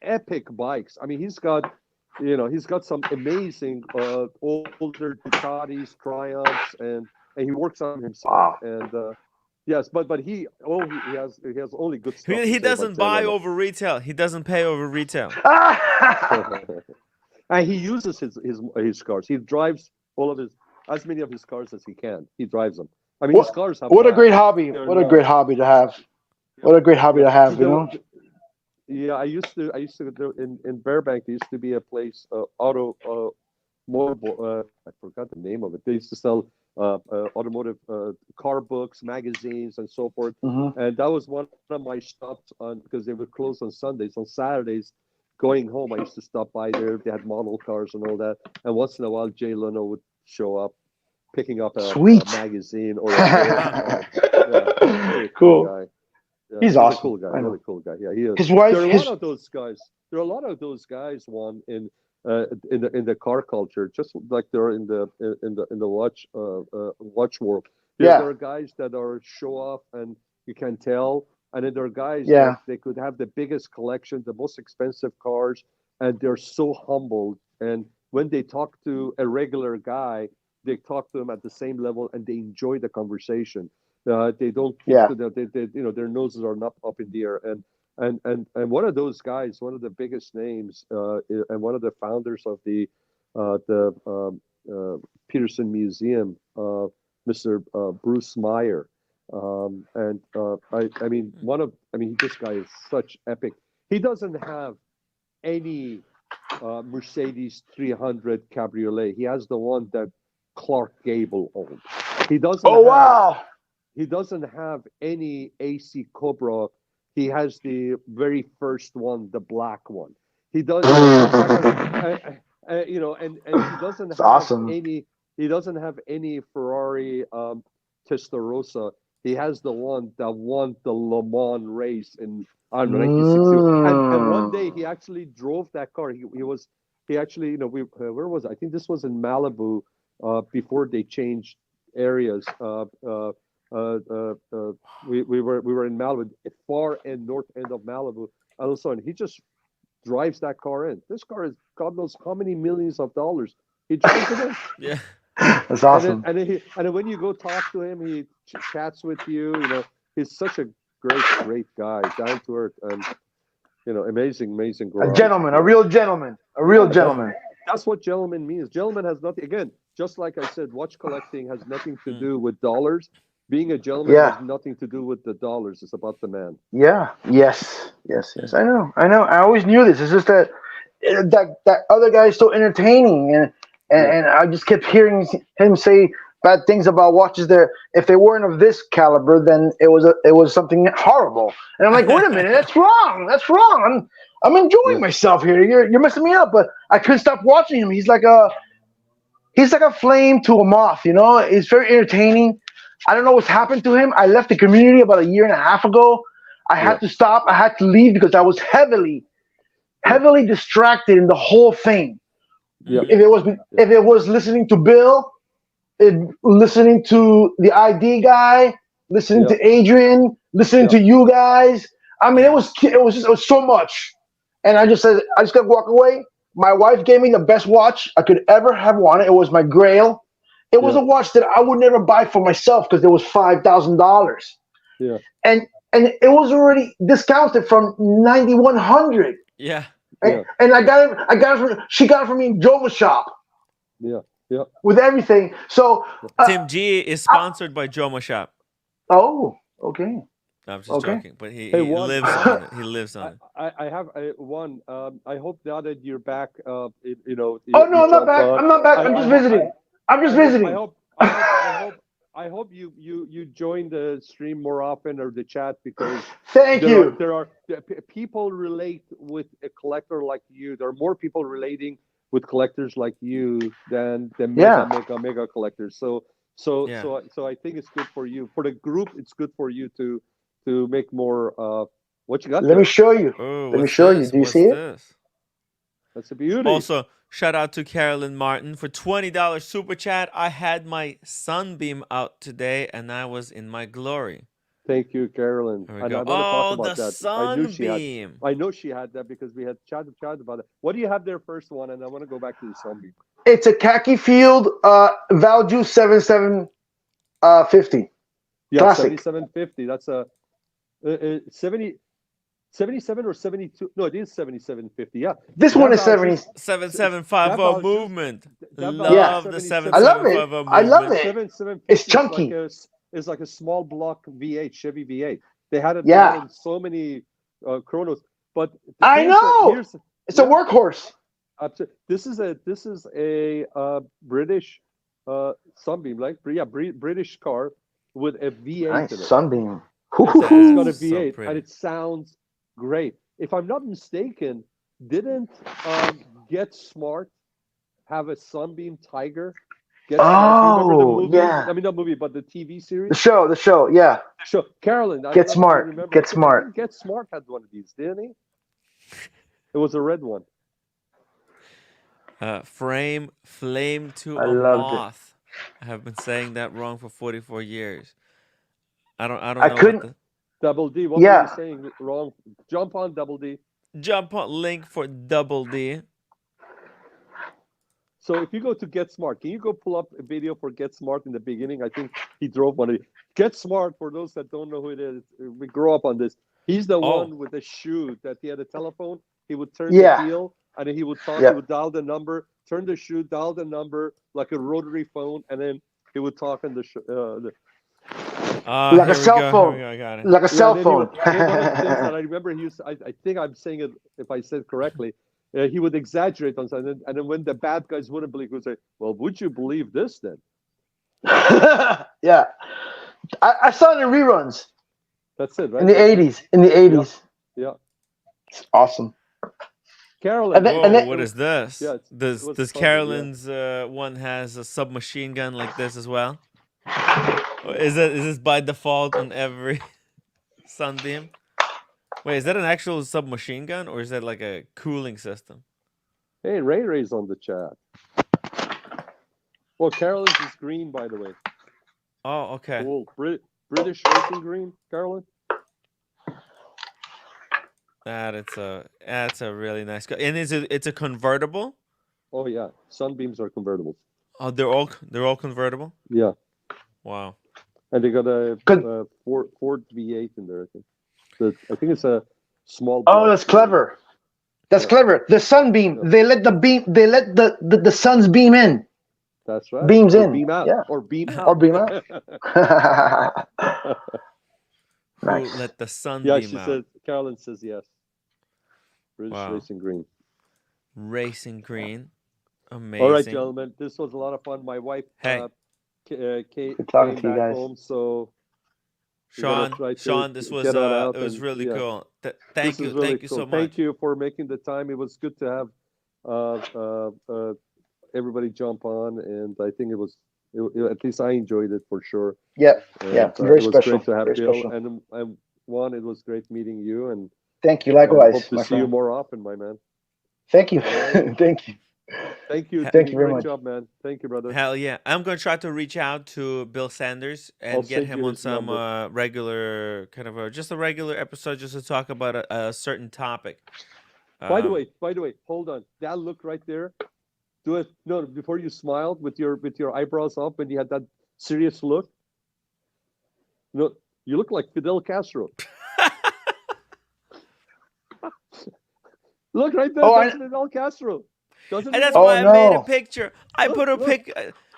epic bikes. I mean, he's got some amazing older Ducatis, Triumphs, and he works on himself. And yes, but he has only good stuff. He doesn't buy over retail. He doesn't pay over retail. And he uses his cars. He drives as many of his cars as he can. He drives them. I mean, his cars have. What a great hobby! What a great hobby to have! What a great hobby to have! Yeah, I used to go in Burbank. There used to be a place, Automotive. I forgot the name of it. They used to sell automotive car books, magazines, and so forth. Mm-hmm. And that was one of my stops because they would close on Sundays. On Saturdays, going home, I used to stop by there. They had model cars and all that. And once in a while, Jay Leno would show up, picking up a magazine or a cool guy. Yeah, he's awesome. A cool guy, really cool guy. Yeah, he is. His wife. There are a lot of those guys. There are a lot of those guys. One in the car culture, just like they're in the watch world. There are guys that are show off, and you can tell. And then there are guys that they could have the biggest collection, the most expensive cars, and they're so humble and when they talk to a regular guy, they talk to him at the same level and they enjoy the conversation. They don't keep Yeah. to their noses are not up in the air. And one of those guys, one of the biggest names, and one of the founders of the Peterson Museum, Mr. Bruce Meyer. I mean, this guy is such epic. He doesn't have any Mercedes 300 Cabriolet. He has the one that Clark Gable owned. He doesn't. Oh wow! He doesn't have any AC Cobra. He has the very first one, the black one. He does. And he doesn't It's have awesome. any. He doesn't have any Ferrari Testarossa. He has the one that won the Le Mans race in, I don't know, 1960. And one day he actually drove that car. He actually, where was it? I think this was in Malibu before they changed areas. We were in Malibu, far end north end of Malibu. All of a sudden, he just drives that car in. This car is God knows how many millions of dollars. He drives it in. Yeah. That's awesome. And then when you go talk to him, he chats with you. He's such a great guy, down to earth, and amazing A garage. gentleman, a real gentleman, a real gentleman. That's what gentleman means. Gentleman has nothing. Again, just like I said, watch collecting has nothing to do with dollars. Being a gentleman has nothing to do with the dollars. It's about the man. Yeah. Yes. I know. I always knew this. It's just that other guy is so entertaining, and I just kept hearing him say bad things about watches. There, if they weren't of this caliber, then it was something horrible. And I'm like, wait a minute, that's wrong. I'm enjoying myself here. You're messing me up. But I couldn't stop watching him. He's like a flame to a moth. He's very entertaining. I don't know what's happened to him. I left the community about a year and a half ago. I had to stop. I had to leave because I was heavily distracted in the whole thing. Yeah. If it was listening to Bill, listening to the ID guy, listening to Adrian, listening to you guys. I mean, it was so much, and I just said I just got to walk away. My wife gave me the best watch I could ever have wanted. It was my Grail. It was a watch that I would never buy for myself because it was $5,000. Yeah. And it was already discounted from $9,100. Yeah. And I got it. She got it from me in Joma's shop. Yeah. With everything. So Tim G is sponsored by Joma Shop. Oh, okay. I'm just joking, but he Juan, lives on it. He lives on it. I have one. I hope now that you're back. Oh no, I'm not back. I'm not back. I'm just visiting. I'm just visiting. I hope you join the stream more often or the chat because there are people relate with a collector like you. There are more people relating with collectors like you than mega collectors. So I think it's good for you. For the group, it's good for you to make more. What you got? Let me show you. Let me show you. Do you see it? That's a beauty. Also, shout out to Carolyn Martin for $20 super chat. I had my Sunbeam out today, and I was in my glory. Thank you, Carolyn. There we go. Oh, the Sunbeam. I know she had that because we had chatted about it. What do you have there first one? And I want to go back to the Sunbeam. It's a khaki field Valju 7750. Yeah, Classic. 7750. That's a 77 or 72? No, it is 7750. Yeah. This one is 70. 7750 movement. Love the 7750 movement. I love it. It's chunky. It's like a small block V8, Chevy V8. They had it in so many Chronos. But I know. It's a workhorse. This is a British Sunbeam, British car with a V8 in it. Sunbeam. It's got a V8 and it sounds great. If I'm not mistaken, didn't Get Smart have a Sunbeam Tiger? Oh, yeah. I mean, not movie, but the TV series. The show, yeah. So, Carolyn, Get Smart Get Smart had one of these, didn't he? It was a red one. Flame to I a loved moth. I have been saying that wrong for 44 years. I don't know. I couldn't. Double D. What were you saying wrong? Jump on Double D. Jump on link for Double D. So if you go to Get Smart, can you go pull up a video for Get Smart in the beginning? I think he drove one of it. Get Smart, for those that don't know who it is, we grew up on this. He's the one with the shoe that he had a telephone. He would turn the wheel, and then he would talk. He would dial the number, turn the shoe, dial the number like a rotary phone, and then he would talk on the like a cell phone. I got it. Like a cell phone. One of the things that I remember, he used, I think I'm saying it, if I said correctly, he would exaggerate on something, and then when the bad guys wouldn't believe, he would say, "Well, would you believe this then?" Yeah, I saw it in reruns. That's it, right? In the 80s. In the 80s. Yeah. It's awesome. Carolyn. What is this? Yeah, does Carolyn's one has a submachine gun like this as well? Or is this by default on every Sunbeam? Wait, is that an actual submachine gun, or is that like a cooling system? Hey, Ray's on the chat. Well, Carolyn's is green, by the way. Oh, okay. Cool. British racing green, Carolyn. That's a really nice gun. And it's a convertible? Oh yeah, Sunbeams are convertibles. Oh, they're all convertible? Yeah. Wow. And they got a Ford V8 in there, I think. I think it's a small. Oh, that's clever. That's clever. The Sunbeam. Yeah. They let the sun's beam in. That's right. Beams in. Beam out. Yeah. Or beam out. Or beam out. Nice. Let the sun beam out. Said. Carolyn says yes. British Racing Green. Racing Green. Amazing. All right, gentlemen. This was a lot of fun. My wife, Kate, came back home, so. Sean, this was it was really cool. Thank you so much. Thank you for making the time. It was good to have everybody jump on, and I think at least I enjoyed it for sure. Yeah, very it was special. Great to have very Bill, special. and Juan, it was great meeting you, and thank you. Likewise, hope to see you more often, my man. Thank you. Thank you. Thank you. Thank you very much. Great job, man. Thank you, brother. Hell yeah. I'm going to try to reach out to Bill Sanders and get him on some regular, just a regular episode just to talk about a certain topic. By the way, hold on. That look right there. Do it. No, before you smiled with your eyebrows up and you had that serious look. No, you look like Fidel Castro. Look right there. That's Fidel Castro. And that's why I made a picture. I put a pic.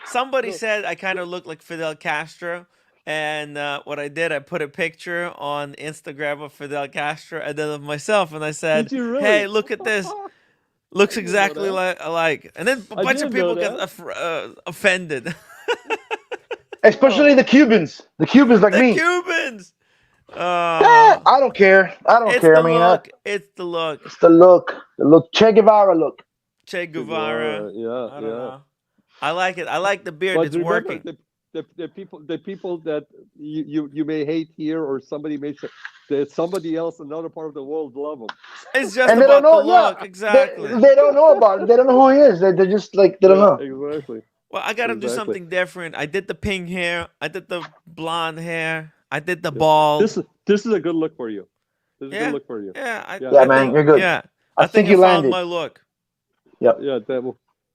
Somebody said I kind of look like Fidel Castro, and what I did, I put a picture on Instagram of Fidel Castro and then of myself, and I said, really? "Hey, look at this. Looks exactly alike." And then a bunch of people get offended. Especially the Cubans. The Cubans like me. The Cubans. I don't care. I don't care. It's the look. It's the look. The look. Che Guevara look. Che Guevara. Yeah. I don't know. I like it. I like the beard. But it's remember, working. The people that you may hate here, or somebody may say that somebody else, another part of the world, love him. It's just and about the look. Exactly. They don't know about it. They don't know who he is. They're just like they don't know. Exactly. Well, I gotta do something different. I did the pink hair. I did the blonde hair. I did the bald. This is a good look for you. This is a good look for you. Yeah, man, you're good. Yeah, I think you found landed. my look. Yep. Yeah,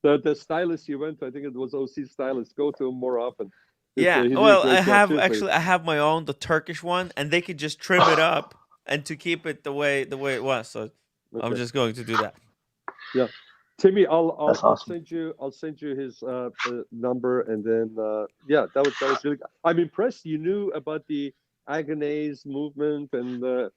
the stylist you went to, I think it was OC stylist. Go to him more often. Well, I have my own, the Turkish one, and they could just trim it up and to keep it the way it was. So I'm just going to do that. Yeah, Timmy, I'll awesome. send you his number, and then that was really. I'm impressed. You knew about the Agenor movement, and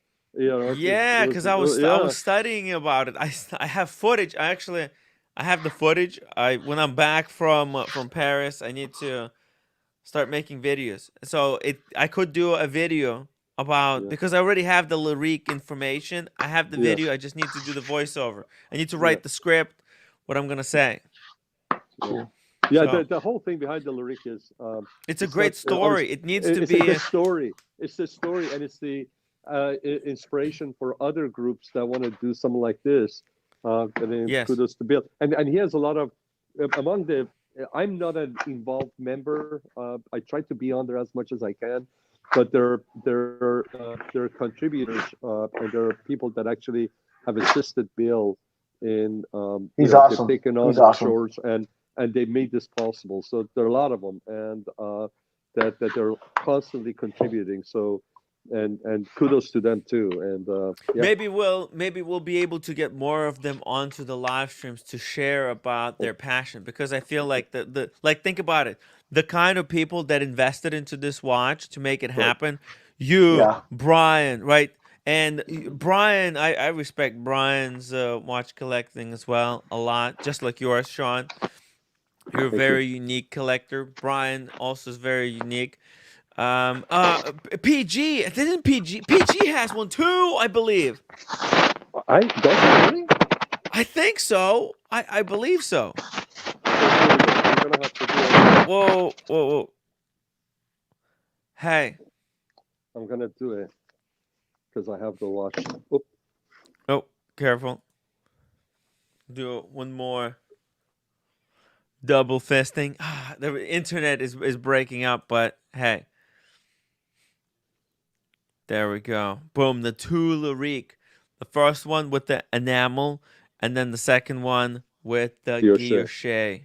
Yeah, because I was studying about it. I have footage. I have the footage. When I'm back from Paris, I need to start making videos. So I could do a video about because I already have the lyric information. I have the video. I just need to do the voiceover. I need to write the script. What I'm gonna say. Yeah, so, the whole thing behind the lyric is it's a great story. It needs to be a story. It's the story, and it's the inspiration for other groups that want to do something like this. And then kudos to Bill. And he has a lot of among the. I'm not an involved member. I try to be on there as much as I can, but there are contributors and there are people that actually have assisted Bill in he's awesome. taking on he's the awesome. shores, and and they made this possible. So there are a lot of them, and that they're constantly contributing. So and kudos to them too. And yeah, Maybe we'll be able to get more of them onto the live streams to share about their passion, because I feel like the like, think about it, the kind of people that invested into this watch to make it right. happen. You, Yeah. Brian, right? And Brian, I respect Brian's watch collecting as well a lot, just like yours, Sean. You're a Thank you. very unique collector. Brian also is very unique. PG, didn't PG has one too, I believe. I don't really. I think so. I believe so. I'm gonna have to do it. Whoa. Hey. I'm gonna do it because I have the watch. Oh, Oh, careful. Do one more double fisting. The internet is breaking up, but hey. There we go. Boom, the Tularique. The first one with the enamel, and then the second one with the guilloche.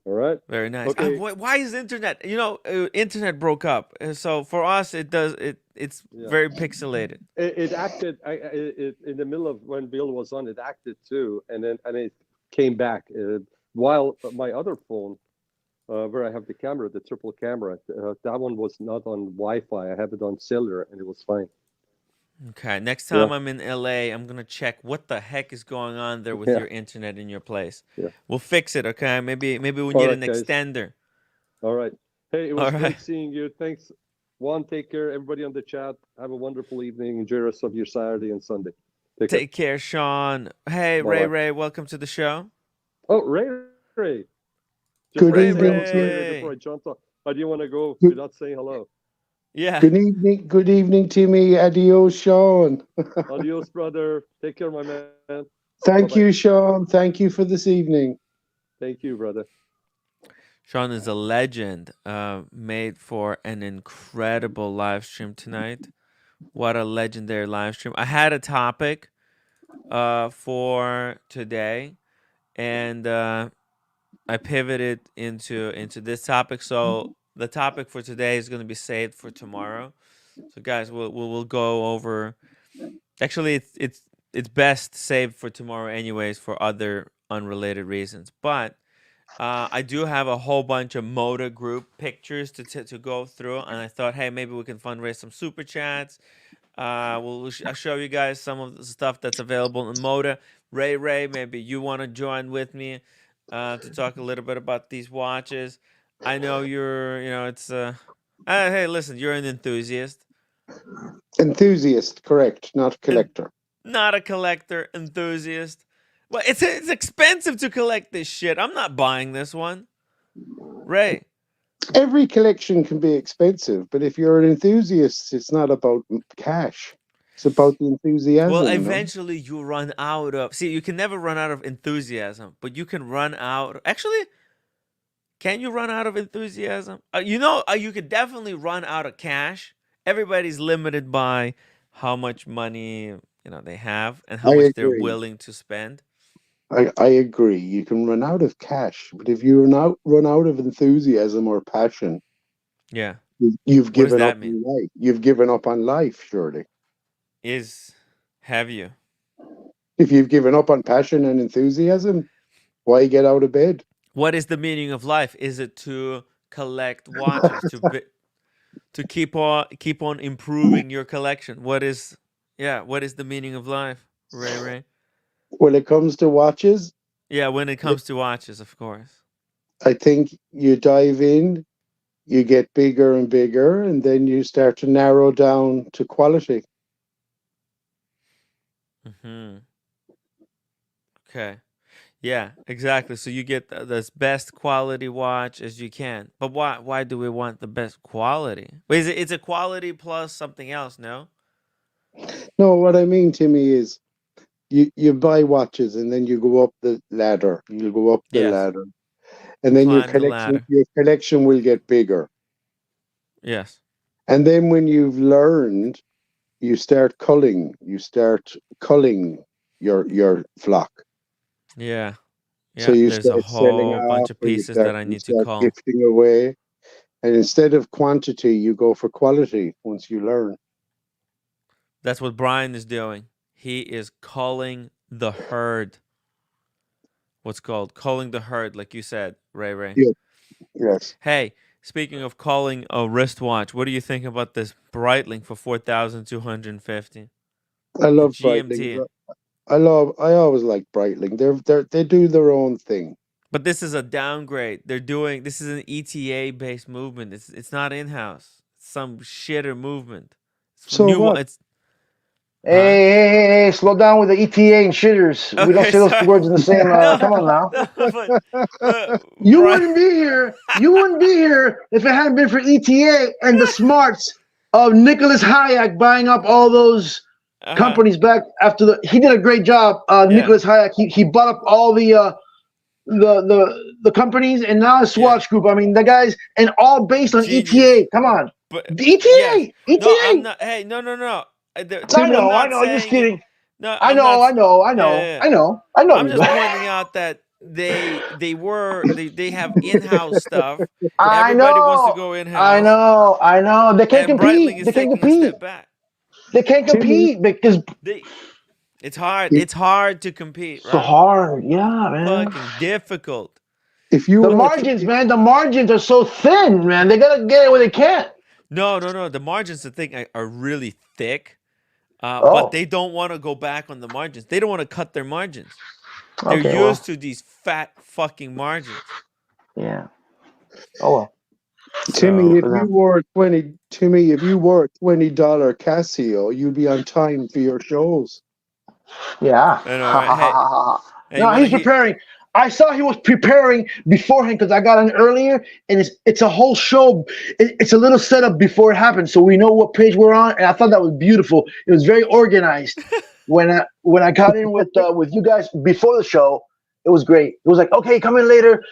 all right. Very nice. Okay. Why is internet? Internet broke up, so for us it's Yeah. very pixelated. It acted. It in the middle of when Bill was on. It acted too, and it came back. While my other phone, where I have the camera, the triple camera, that one was not on Wi-Fi. I have it on cellular, and it was fine. Okay, next time Yeah. I'm in LA, I'm gonna check what the heck is going on there with Yeah. your internet in your place. Yeah. We'll fix it, okay? Maybe we All need right, an guys. extender. All right. Hey, it was All great right. seeing you. Thanks. Juan, take care. Everybody on the chat, have a wonderful evening. Enjoy the rest of your Saturday and Sunday. Take care. Take care, Sean. Hey, Bye-bye. Ray, welcome to the show. Oh, Ray. Just Good wanna say evening hello to to you. Ray before I jump off. I didn't want to go Good- without saying hello. Yeah. Good evening. Good evening, Timmy. Adios, Sean. Adios, brother. Take care, my man. Thank Bye-bye. you, Sean. Thank you for this evening. Thank you, brother. Sean is a legend, made for an incredible live stream tonight. What a legendary live stream. I had a topic for today, and I pivoted into this topic. So the topic for today is going to be saved for tomorrow. So guys, we'll go over. Actually, it's best saved for tomorrow, anyways, for other unrelated reasons. But I do have a whole bunch of Moda group pictures to go through, and I thought, hey, maybe we can fundraise some super chats. I'll show you guys some of the stuff that's available in Moda. Ray, maybe you want to join with me to talk a little bit about these watches. I know it's hey, listen, you're an enthusiast, Enthusiast, correct, not collector. not a collector, enthusiast. Well, it's expensive to collect this shit. I'm not buying this one. Ray. Every collection can be expensive, but if you're an enthusiast, it's not about cash. It's about the enthusiasm. Well, no? eventually you run out of. See, you can never run out of enthusiasm, but you can run out. Actually, can you run out of enthusiasm? You could definitely run out of cash. Everybody's limited by how much money they have and how I much they're agree. willing to spend. I agree. You can run out of cash, but if you run out of enthusiasm or passion, Yeah. you've What does given that up mean? on life. You've given up on life, surely. Have you? If you've given up on passion and enthusiasm, why get out of bed? What is the meaning of life? Is it to collect watches, to keep on improving your collection? What is the meaning of life, Ray? When it comes to watches, Yeah, when it comes to watches, of course. I think you dive in, you get bigger and bigger, and then you start to narrow down to quality. Okay. Yeah, exactly. So you get the best quality watch as you can. But why do we want the best quality? Wait, it's a quality plus something else, no? No, what I mean, Timmy, is you buy watches and then you go up the ladder. You go up the Yes. ladder, and then your Climb the ladder. collection will get bigger. Yes. And then when you've learned, you start culling. You start culling your flock. Yeah. Yeah, you there's a start selling whole bunch off, of or pieces that I you need to start call. gifting away. And instead of quantity, you go for quality once you learn. That's what Brian is doing. He is culling the herd. What's called culling the herd, like you said, Ray Ray. Yeah. Yes. Hey, speaking of calling a wristwatch, what do you think about this Breitling for 4,250? I The love GMT. Breitling. I always like Breitling. They do their own thing. But this is a downgrade. This is an ETA based movement. It's not in house. It's some shitter movement. It's So new. what? It's Hey, slow down with the ETA and shitters. We don't okay. say those Sorry. words in the same. No, Come on now. no, but You Brian. wouldn't be here. You wouldn't be here if it hadn't been for ETA and the smarts of Nicholas Hayek buying up all those companies back after he did a great job. Yeah. Nicholas Hayek, he bought up all the companies, and now it's Swatch Group. I mean, the guys, and all based on Genius. ETA. Come on, But ETA, yes. ETA. No, I'm not. Hey, no. I know, I'm not just saying kidding. it. No, I I'm know, not. I know, I Yeah, know, yeah, yeah. I know, I know. I'm just pointing out that they have in-house stuff. I Everybody wants to know, go in-house. I know. They can't And compete. Breitling is They can't taking a compete. step back. They can't Timmy, compete because It's hard. It's hard to compete, so right? hard. Yeah, man. Fucking difficult. if you The were margins, man. The margins are so thin, man. They gotta get it where they can't. No. The margins, I think, are really thick. But Oh, they don't want to go back on the margins. They don't want to cut their margins. They're okay. used to these fat fucking margins. Yeah. Oh well. Timmy, if for you them. wore $20 Casio, you'd be on time for your shows. Yeah. I know, right? Hey, you No, want he's to hear? preparing. I saw he was preparing beforehand because I got in earlier, and it's a whole show. It's a little setup before it happens, so we know what page we're on. And I thought that was beautiful. It was very organized. When I got in with you guys before the show, it was great. It was like, okay, come in later.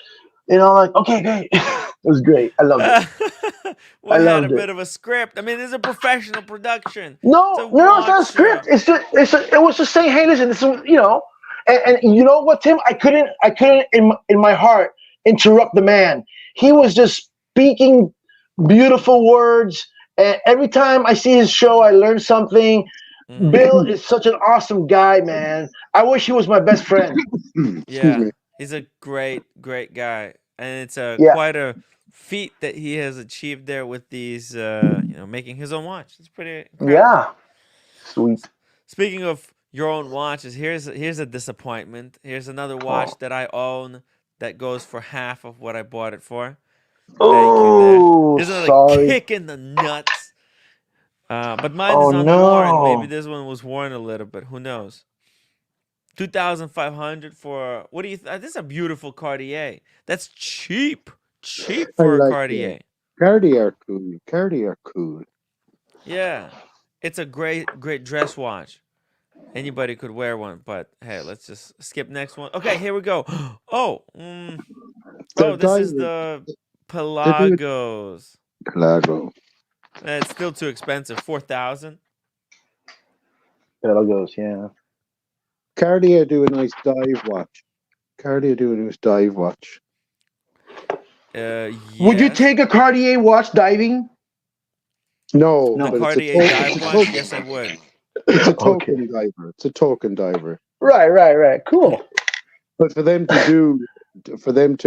Like, okay, great. It was great. I loved it. We I had a loved bit it. of a script. I mean, it's a professional production. It's a No, it's not a watch show. script. It was just saying, hey, listen, this is, and you know what, Tim? I couldn't in my heart interrupt the man. He was just speaking beautiful words. And every time I see his show, I learn something. Bill is such an awesome guy, man. I wish he was my best friend. Excuse Yeah, me. he's a great guy, and it's Yeah. quite a feat that he has achieved there with these, making his own watch. It's pretty incredible. Yeah. Sweet. Speaking of your own watches, here's a disappointment. Here's another watch that I own that goes for half of what I bought it for. Thank you. Oh, Here's another sorry. kick in the nuts. But mine Oh is unworn. Maybe no. this one was worn a little bit. Who knows? 2,500 for what do you? This is a beautiful Cartier. That's cheap. Cheap I for a like Cartier. it. Cartier cool. Cartier cool. Yeah, it's a great dress watch. Anybody could wear one, but hey, let's just skip next one. Okay, here we go. They're This is diamond. the They do it. Pelagos. Claro. It's still too expensive. 4,000. There it goes. Yeah. Cartier do a nice dive watch. Cartier do a nice dive watch. Would you Yes. take a Cartier watch diving? No, The but Cartier it's dive a watch? token. Yes, I would. It's a Okay. token diver. It's a token diver. Right. Cool. But for them to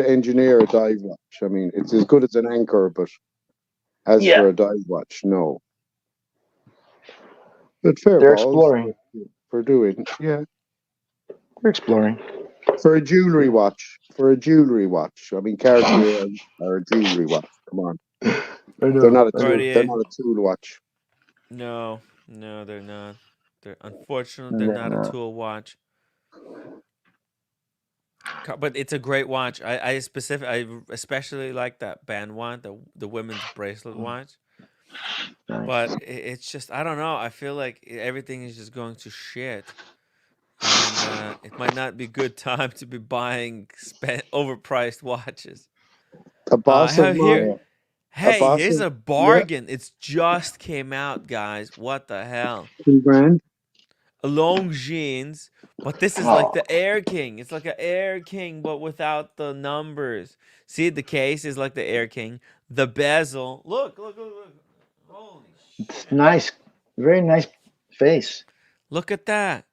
engineer a dive watch, I mean, it's as good as an anchor, but as Yeah. for a dive watch, no. But fair They're balls exploring. for doing, yeah. They're exploring. For a jewelry watch. I mean, Cartier are a jewelry watch. Come on, they're not a tool. Cartier. They're not a tool watch. No, they're not. They're unfortunately they're not a tool watch. But it's a great watch. I especially like that band one, the women's bracelet watch. Nice. But it's just I don't know. I feel like everything is just going to shit, and it might not be good time to be buying overpriced watches. A boss of mine. Hey, boss here's of- a bargain. It's just came out, guys. What the hell? $2,000. Longines, but this is like the Air King. It's like an Air King, but without the numbers. See, the case is like the Air King. The bezel. Look. Holy It's shit. nice, very nice face. Look at that.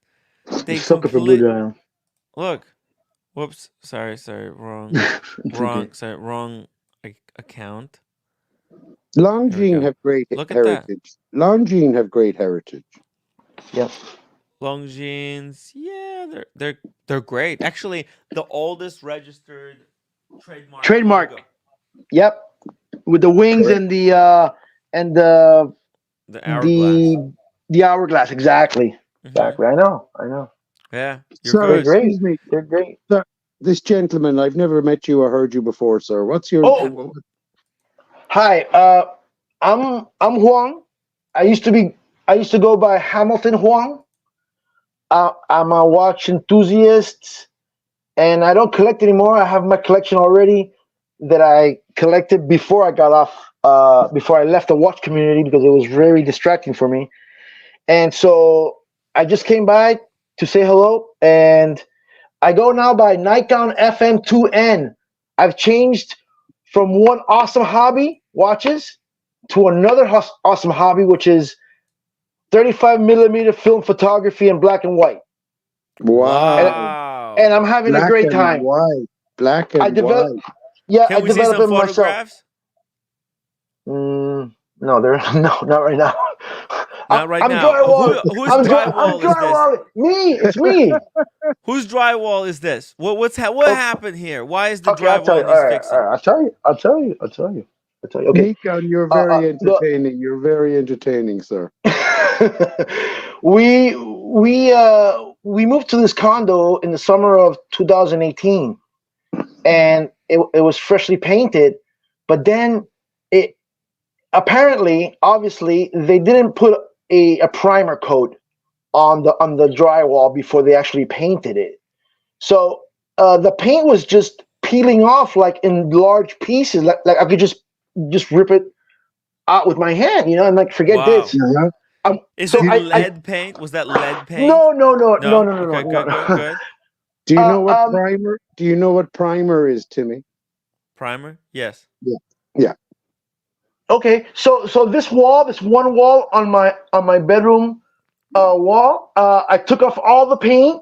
They Sucker for blue complete. dial. Look. Whoops. Sorry. Wrong. It's okay. Wrong account. Longines have great Look at that. heritage. Longines have great heritage. Yep. Longines. Yeah, they're great. Actually, the oldest registered trademark. Logo. Yep. With the wings and the hourglass. the hourglass. Exactly. Mhm. Exactly. I know. Yeah, you're Sir, good. Great. excuse me. They're great. Sir, this gentleman, I've never met you or heard you before, sir. What's your? Oh. Hi. I'm Huang. I used to go by Hamilton Huang. I'm a watch enthusiast, and I don't collect anymore. I have my collection already that I collected before I got off, before I left the watch community because it was very distracting for me. And so I just came by to say hello, and I go now by Nikon FM2N. I've changed from one awesome hobby, watches, to another awesome hobby, which is 35 millimeter film photography in black and white. Wow. And I'm having a great time. Black and white. Yeah, Can I we see developed some it myself. photographs? No, not right now. Not right I'm now. drywalling. Whose I'm drywall is this? drywalling. It's me. Whose drywall is this? What happened here? Why is the Okay, I'll tell drywall you. needs All right, fixing? I'll tell you. Okay. Nikon, you're very entertaining. You're very entertaining, sir. we moved to this condo in the summer of 2018, and it was freshly painted, but then it obviously they didn't put a primer coat on the drywall before they actually painted it. So the paint was just peeling off like in large pieces, like I could just rip it out with my hand, and like forget this. Is it lead paint? Was that lead paint? No. Okay, good. Do you know what primer? Do you know what primer is, Timmy? Primer? Yes. Yeah. Okay, so this one wall on my bedroom wall, I took off all the paint.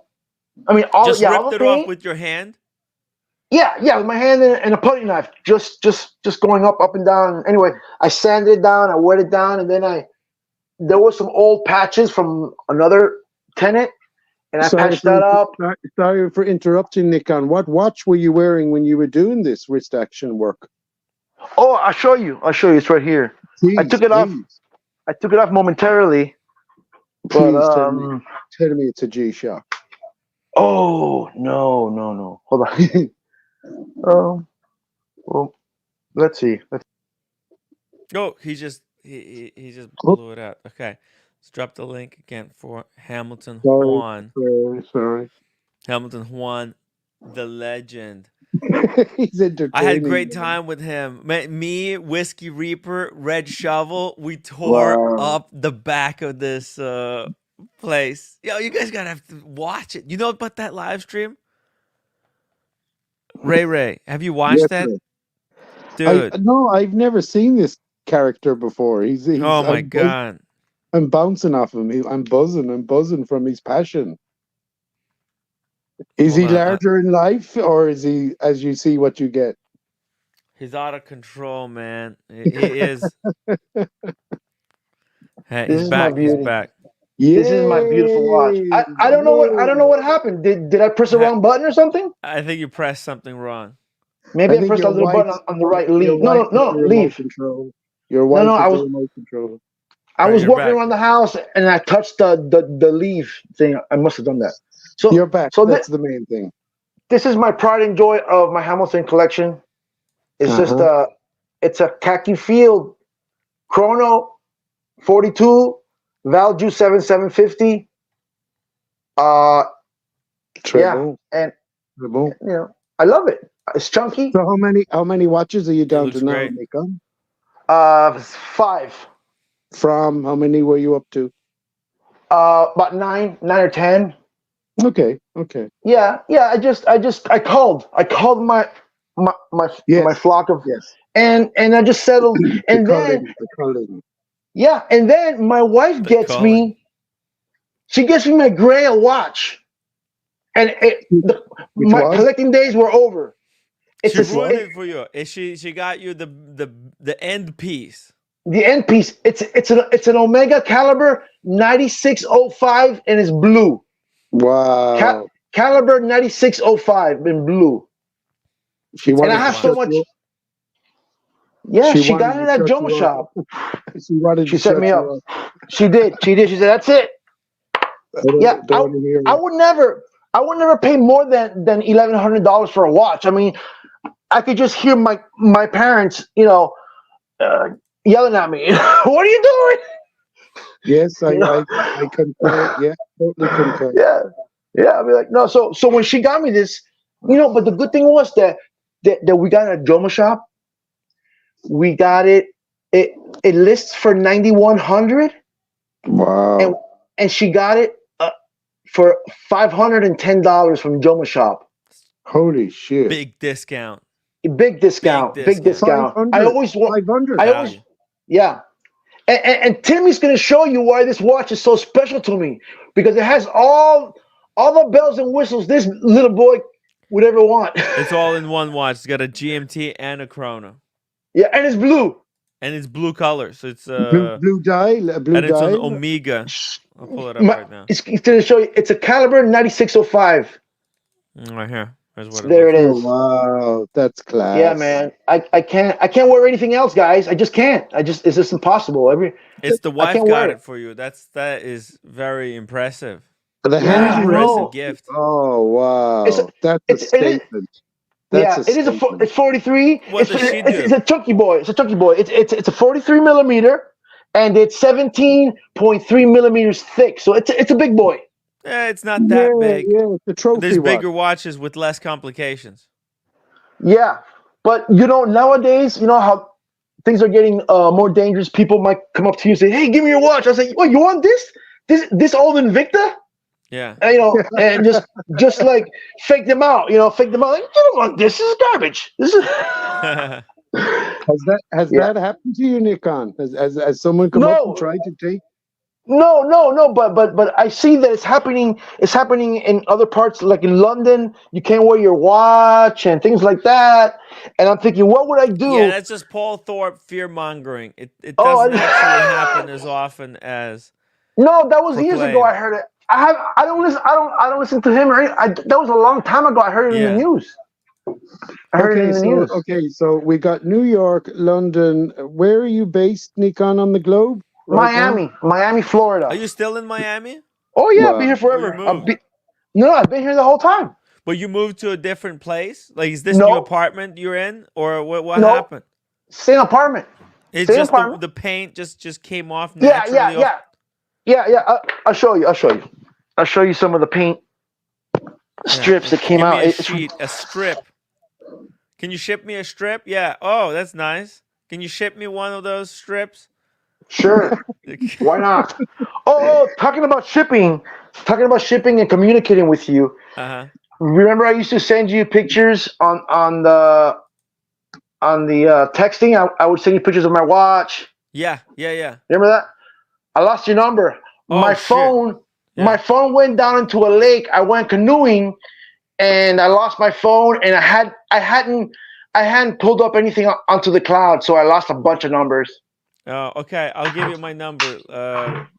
I mean, all ripped all the it paint. off with your hand. Yeah, with my hand and a putty knife, just going up and down. Anyway, I sanded it down, I wet it down, and then there was some old patches from another tenant, and I patched that up. Sorry for interrupting, Nikon. What watch were you wearing when you were doing this wrist action work? Oh, I'll show you. It's right here. Please, I took it off. I took it off momentarily. Please but, tell me it's a G-Shock. Oh no! Hold on. Well, let's see. Oh, he just blew it out. Okay, let's drop the link again for Hamilton Juan. Sorry. Hamilton Juan, the legend. He's entertaining. I had a great time with him. Me, Whiskey Reaper, Red Shovel. We tore up the back of this place. Yo, you guys gotta have to watch it. You know about that live stream? Ray, have you watched that? Ray. Dude. No, I've never seen this character before. He's oh my God. I'm bouncing off him. I'm buzzing from his passion. Is he larger in life, or is he as you see what you get? He's out of control, man. He is. Hey, he's back. Yeah. This is my beautiful watch. I don't know what happened. Did I press the wrong button or something? I think you pressed something wrong. Maybe I pressed the little button on the right. Leave. No, leave. Control. Your wife I was remote control. I was walking around the house and I touched the leave thing. I must have done that. So you're back. So that's the main thing. This is my pride and joy of my Hamilton collection. It's just it's a khaki field chrono 42 Valju 7750. Treble. Yeah, and I love it. It's chunky. So how many watches are you down to now, Nikon? 5. From how many were you up to? About 9 or 10. Okay. Yeah. I called my Yes. my flock of, Yes. and I just settled. And then The calling. yeah, and then my wife The gets calling. me. She gets me my Grail watch, and Which my was? collecting days were over. It's She a, ruined it for you. She got you the end piece. the end piece. It's an Omega caliber 9605, and it's blue. Wow. Caliber 9605 in blue. She And wanted I have to so shut much. you up. Yeah, she wanted got it to at shut Joma you Shop. She wanted She to set shut me up. you She did. She said, "That's it." Yeah, Don't want to hear I it. would never pay more than $1,100 for a watch. I mean, I could just hear my parents, yelling at me. What are you doing? Yes, You know? I concur. Yeah, totally concur. Yeah. I'd be like, no. So when she got me this, but the good thing was that we got it at Joma Shop. We got it. It lists for 9,100, Wow. and she got it for $510 from Joma Shop. Holy shit. Big discount. Big discount. Big discount. 500. I always want. 500. I always. Yeah. And Timmy's going to show you why this watch is so special to me, because it has all the bells and whistles this little boy would ever want. It's all in one watch. It's got a GMT and a chrono. Yeah, and it's blue. And it's blue color. So it's blue dial. Blue and it's dial. an Omega. I'll pull it up right now. It's going to show you. It's a caliber 9605. Right here. Here's what There it looks is. Wow, that's class. Yeah, man. I can't wear anything else, guys. I just can't. It's just impossible. It's the wife can't got wear it for you. That is very impressive. The Yeah, I handwritten. know. Gift. Oh wow, that's a statement. It is it's 43. What does she do? It's a chunky boy. It's a chunky boy. It's a 43 millimeter, and it's 17.3 millimeters thick. So it's a big boy. It's not that big. Yeah, it's a trophy. There's watch. bigger watches with less complications. Yeah, but nowadays, how things are getting more dangerous. People might come up to you and say, "Hey, give me your watch." I was like, "What? You want this? This old Invicta?" Yeah. And, and just like fake them out. Fake them out. Like, you don't want this. This is garbage. This is. Has that happened to you, Nikon? Has someone come up and tried to take? No. But I see that it's happening. It's happening in other parts, like in London. You can't wear your watch and things like that. And I'm thinking, what would I do? Yeah, that's just Paul Thorpe fear mongering. It doesn't actually happen as often as. No, that was years proclaimed. ago. I heard it. I don't listen to him. That was a long time ago. I heard it in the news. I heard it in the news. Okay, so we got New York, London. Where are you based, Nikon, on the globe? Right Miami, Florida. Are you still in Miami? Oh yeah, I've been here forever. I've been here the whole time. But you moved to a different place? Like, is this new apartment you're in, or what happened? Same apartment. It's Same just apartment. the paint just came off naturally. Yeah. I'll show you. I'll show you some of the paint strips that came out. A strip. Can you ship me a strip? Yeah. Oh, that's nice. Can you ship me one of those strips? Sure. Why not? Oh, talking about shipping and communicating with you. Remember, I used to send you pictures on the texting. I would send you pictures of my watch. Yeah. Remember that? I lost your number. Oh, my phone went down into a lake. I went canoeing, and I lost my phone. And I hadn't pulled up anything onto the cloud, so I lost a bunch of numbers. Oh, okay. I'll give you my number.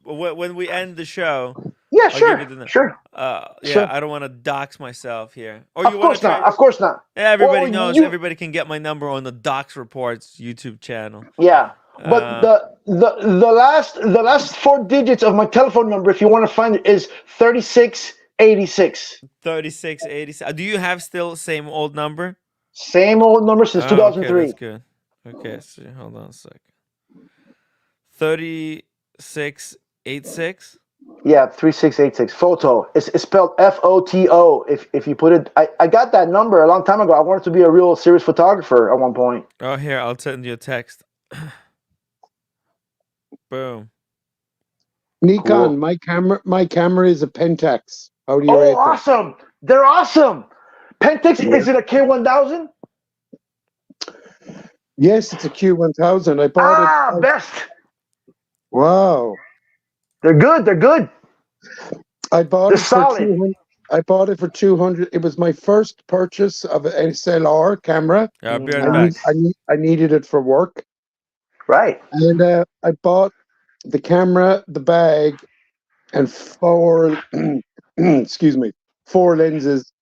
When we end the show. Yeah, sure. Sure. I don't want to dox myself here. Of course not. Yeah, everybody knows. Everybody can get my number on the Docs Reports YouTube channel. Yeah, but the last 4 digits of my telephone number, if you want to find it, is 3686. 3686. Do you have still same old number? Same old number since 2003. Okay, that's good. Okay, so hold on a second. 3686. Yeah, 3686. Photo. It's spelled FOTO. If you put it, I got that number a long time ago. I wanted to be a real serious photographer at one point. Oh, here, I'll send you a text. Boom. Nikon, Cool. my camera is a Pentax. How do you Oh, rate them? awesome! They're awesome. Pentax, Yeah. is it a K1000? Yes, it's a Q1000. I bought it. Best. Wow. They're good. They're good. I bought They're it for solid. 200. I bought it for 200. It was my first purchase of an SLR camera. I'll be right back. I needed it for work. Right. And I bought the camera, the bag, and four excuse me, 4 lenses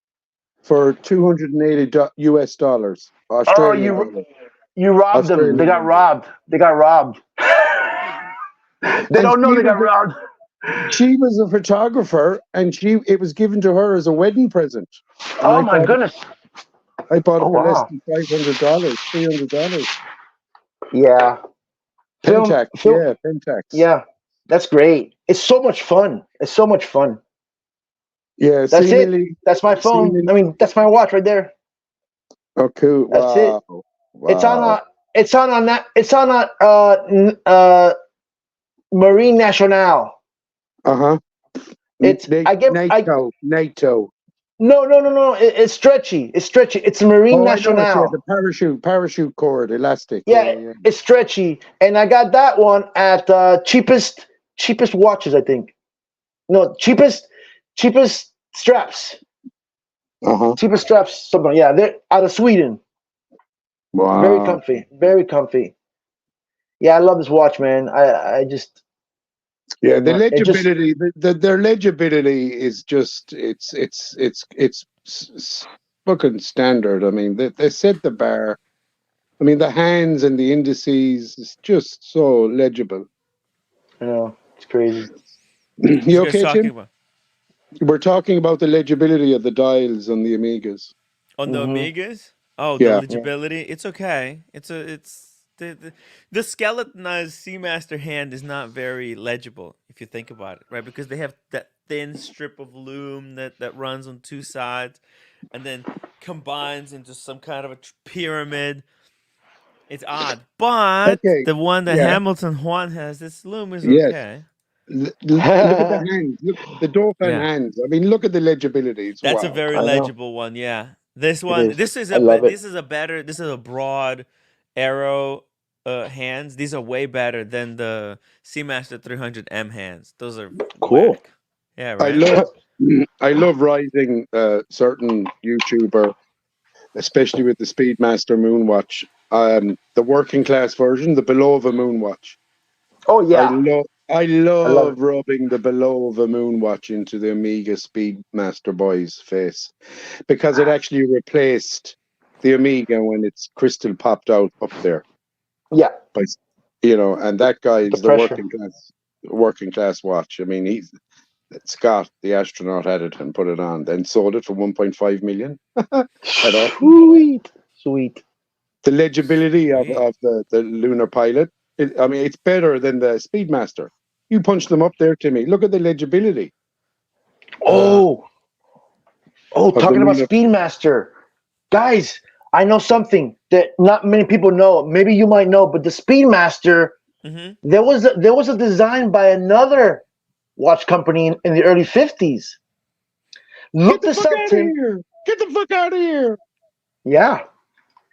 for $280 US dollars. Australian dollars. You robbed them. Australian They got dollars. robbed. They got robbed. They don't know they got robbed. She was a photographer, and it was given to her as a wedding present. And Oh my goodness. I bought it Oh, for less wow. than $500, $300. Yeah. Pentax, yeah, Pentax. Yeah. That's great. It's so much fun. It's so much fun. Yeah, That's it. That's my phone. I mean, that's my watch right there. Oh, cool. That's wow. it. Wow. It's on a Marine Nationale. Uh-huh. It's NATO. No. It's stretchy. It's stretchy. It's a Marine Nationale. I know it, yeah, the parachute cord, elastic. Yeah, it's stretchy, and I got that one at cheapest watches, I think. No, cheapest straps. Cheapest straps. Something. Yeah, they're out of Sweden. Wow. Very comfy. Very comfy. Yeah, I love this watch, man. I just. Yeah, the legibility, their legibility is just it's fucking standard. I mean, they set the bar. I mean, the hands and the indices is just so legible. I know, it's crazy. You okay, Tim? About? We're talking about the legibility of the dials on the Amigas. On the Amigas? Oh, yeah. The legibility. It's okay. It's the skeletonized Seamaster hand is not very legible if you think about it, right? Because they have that thin strip of loom that runs on two sides, and then combines into some kind of a pyramid. It's odd, but the one that Hamilton Juan has, this loom is okay. Look at the hands. Look the Dauphin hands. I mean, look at the legibility. That's a very legible one. Yeah, this one. This is a broad arrow hands. These are way better than the Seamaster 300M hands. Those are cool. Whack. Yeah, right. I love rising certain YouTuber, especially with the Speedmaster Moonwatch. The working class version, the below of a Moonwatch. Oh yeah. I love rubbing the below of a Moonwatch into the Amiga Speedmaster boy's face, because it actually replaced the Amiga when its crystal popped out up there. Yeah. But, and that guy is the working class watch. I mean, Scott, the astronaut, had it and put it on, then sold it for 1.5 million. Sweet. The legibility of the lunar pilot. It's better than the Speedmaster. You punch them up there, Timmy. Look at the legibility. Talking about Speedmaster. Guys, I know something that not many people know. Maybe you might know, but the Speedmaster, there was a design by another watch company in the early 50s. Look this up, Tim. Get the fuck out of here. Yeah.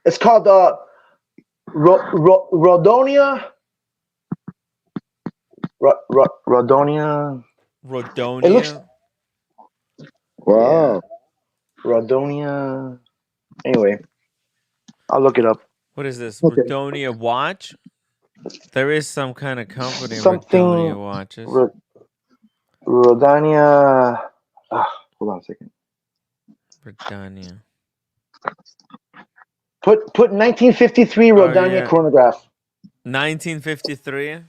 It's called Rhodonia. Rhodonia. Rhodonia. It looks. Wow. Yeah. Rhodonia. Anyway, I'll look it up. What is this? Okay. Rhodonia watch? There is some kind of company Rhodonia watches. Rhodonia. Hold on a second. Rhodonia. Put 1953 Rhodonia chronograph. 1953.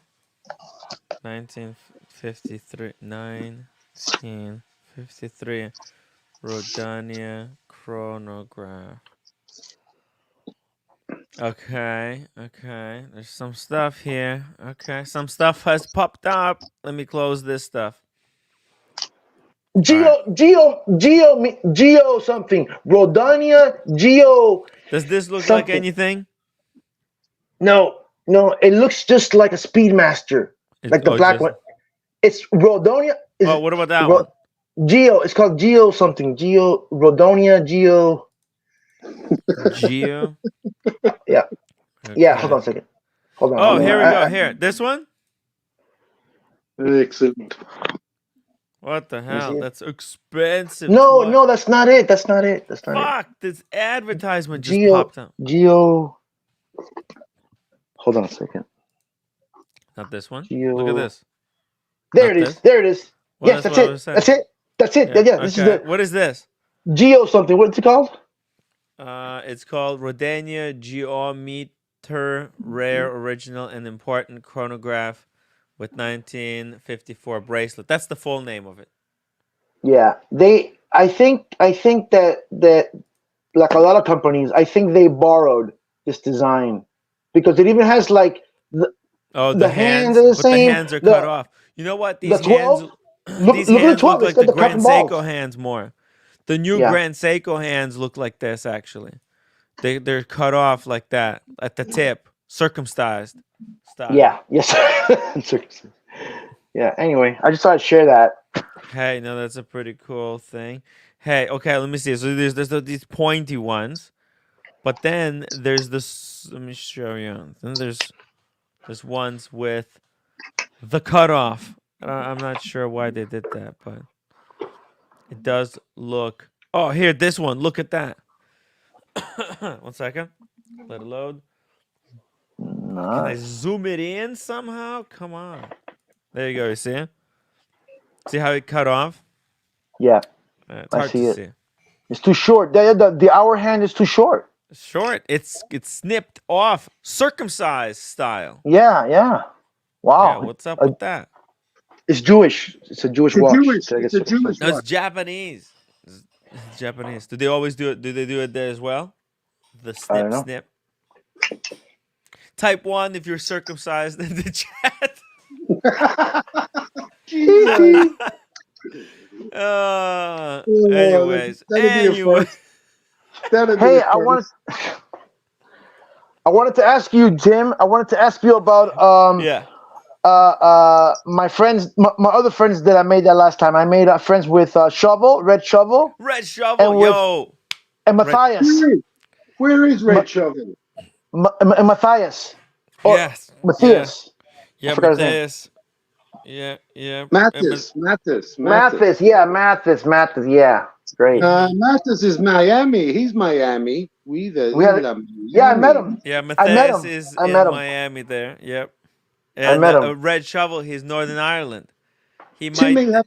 1953 Rhodonia chronograph. Okay. There's some stuff here. Okay, some stuff has popped up. Let me close this stuff. Geo something. Rhodonia Geo. Does this look something. Like anything? No. It looks just like a Speedmaster, like the black one. It's Rhodonia. Oh, what about that one? Geo. It's called Geo something. Geo Rhodonia. Geo. Geo. Yeah. Okay. Yeah. Hold on a second. Hold on. Oh, here we go. Here, this one. Excellent. What the hell? see it? That's expensive. No, that's not it. That's not it. That's not Fuck! This advertisement it. just popped up. Geo. Hold on a second. Not this one. Geo. Look at this. There Not it is. this? There it is. Well, Yes, that's it. That's it. That's it. Yeah. This is Okay. the What is this? Geo something. What's it called? It's called Rodania Geometer Rare Original and Important Chronograph with 1954 bracelet. That's the full name of it. Yeah. I think that like a lot of companies, I think they borrowed this design because it even has like the hands are the but same. the hands are cut off. You know what? These the 12? hands, Look these at the hands 12. look It's like got the the cup Grand and balls. Seiko hands more. The new Yeah. Grand Seiko hands look like this actually. They're cut off like that at the tip, circumcised style. Yeah. Yes. Yeah. Anyway, I just thought I'd share that. Hey, no, that's a pretty cool thing. Hey, okay, let me see. So there's these pointy ones, but then there's this. Let me show you. Then there's ones with the cutoff. I'm not sure why they did that, but it does look. Oh, here, this one. Look at that. 1 second. Let it load. Can I Nice. zoom it in somehow? Come on. There you go. You see it? See how it cut off? Yeah. It's I hard see to it. see. It's too short. The hour hand is too short. Short. It's snipped off, circumcised style. Yeah. Yeah. Wow. Yeah, what's up with that? It's Jewish. It's a Jewish watch. It's a Jewish No, it's watch. Japanese. It's Japanese. Do they always do it? Do they do it there as well? The I don't know. snip. Type 1 if you're circumcised in the chat. Anyways. Hey, I wanted to ask you, Tim. I wanted to ask you about Yeah. my friends, my other friends that I made that last time. I made friends with Shovel, Red Shovel, Red Shovel, and with- yo. and Matthias. Where is Red Shovel? And Matthias. Or Yes. Matthias. Yeah, I forgot his name. Matthias. Yeah. Mathis. Mathis. Yeah, Mathis. Yeah. Great. Mathis is Miami. He's Miami. Yeah, I met him. Yeah, I met Matthias him. is I in met him. Miami there. Yep. I And met him. Red Shovel, he's Northern Ireland. He Timmy, might.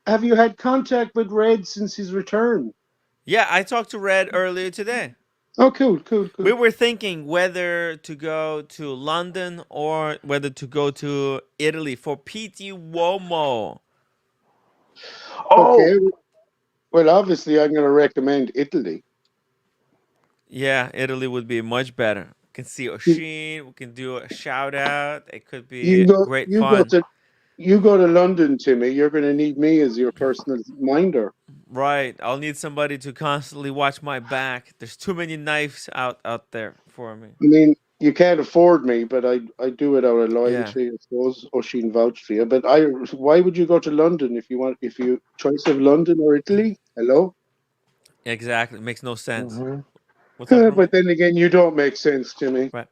have you had contact with Red since his return? Yeah, I talked to Red earlier today. Oh, cool. We were thinking whether to go to London or whether to go to Italy for PT Uomo. Oh, Okay. Well, obviously, I'm going to recommend Italy. Yeah, Italy would be much better. We can see Oshin. We can do a shout out. It could be great fun. You go to London, Timmy. You're going to need me as your personal minder. Right. I'll need somebody to constantly watch my back. There's too many knives out there for me. I mean, you can't afford me, but I do it out of loyalty. I suppose Oshin vouched for you. But why would you go to London if you choice of London or Italy? Hello. Exactly. It makes no sense. Mm-hmm. What's up, But then again, you don't make sense to me. Right.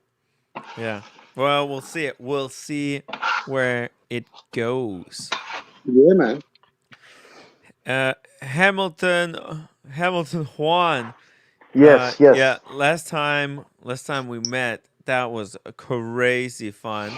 Yeah. Well, we'll see it. We'll see where it goes. Yeah, man. Hamilton Juan. yes. Yeah. Last time we met, that was a crazy fun.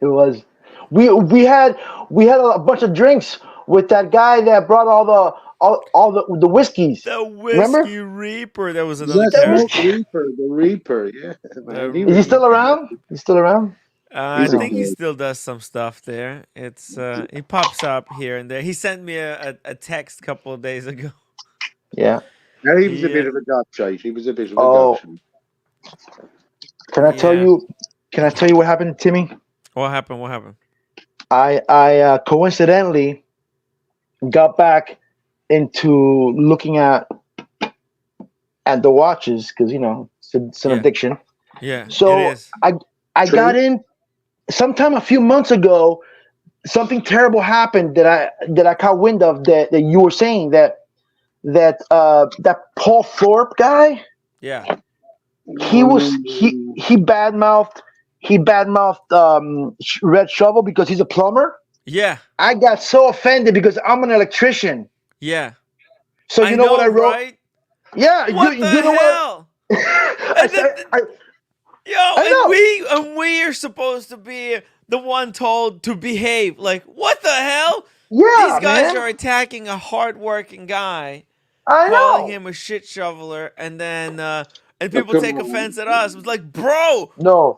It was. We had a bunch of drinks with that guy that brought all the whiskeys. The Whiskey Remember? Reaper. That was another That's character. the Reaper. Yeah, man. Is he still around? He's still around? I He's a think he good- still does some stuff there. It's he pops up here and there. He sent me a text a couple of days ago. Yeah. Yeah, he was a Yeah. bit of a gobshite. He was a bit of a Oh. gobshite. Can I tell Yeah. you? Can I tell you what happened, Timmy? What happened? I coincidentally got back into looking at the watches because it's an Yeah. addiction. Yeah, So it is. I got in sometime a few months ago. something terrible happened that I caught wind of that you were saying that Paul Thorpe guy. Yeah. He badmouthed Red Shovel because he's a plumber. Yeah. I got so offended because I'm an electrician. Yeah. So you know what I wrote? Right? Yeah. What you the know hell? I we are supposed to be the one told to behave. Like, what the hell? Yeah, These guys man. are attacking a hardworking guy, I calling know. him a shit shoveler, and then and people take offense at us. It's like, bro, No.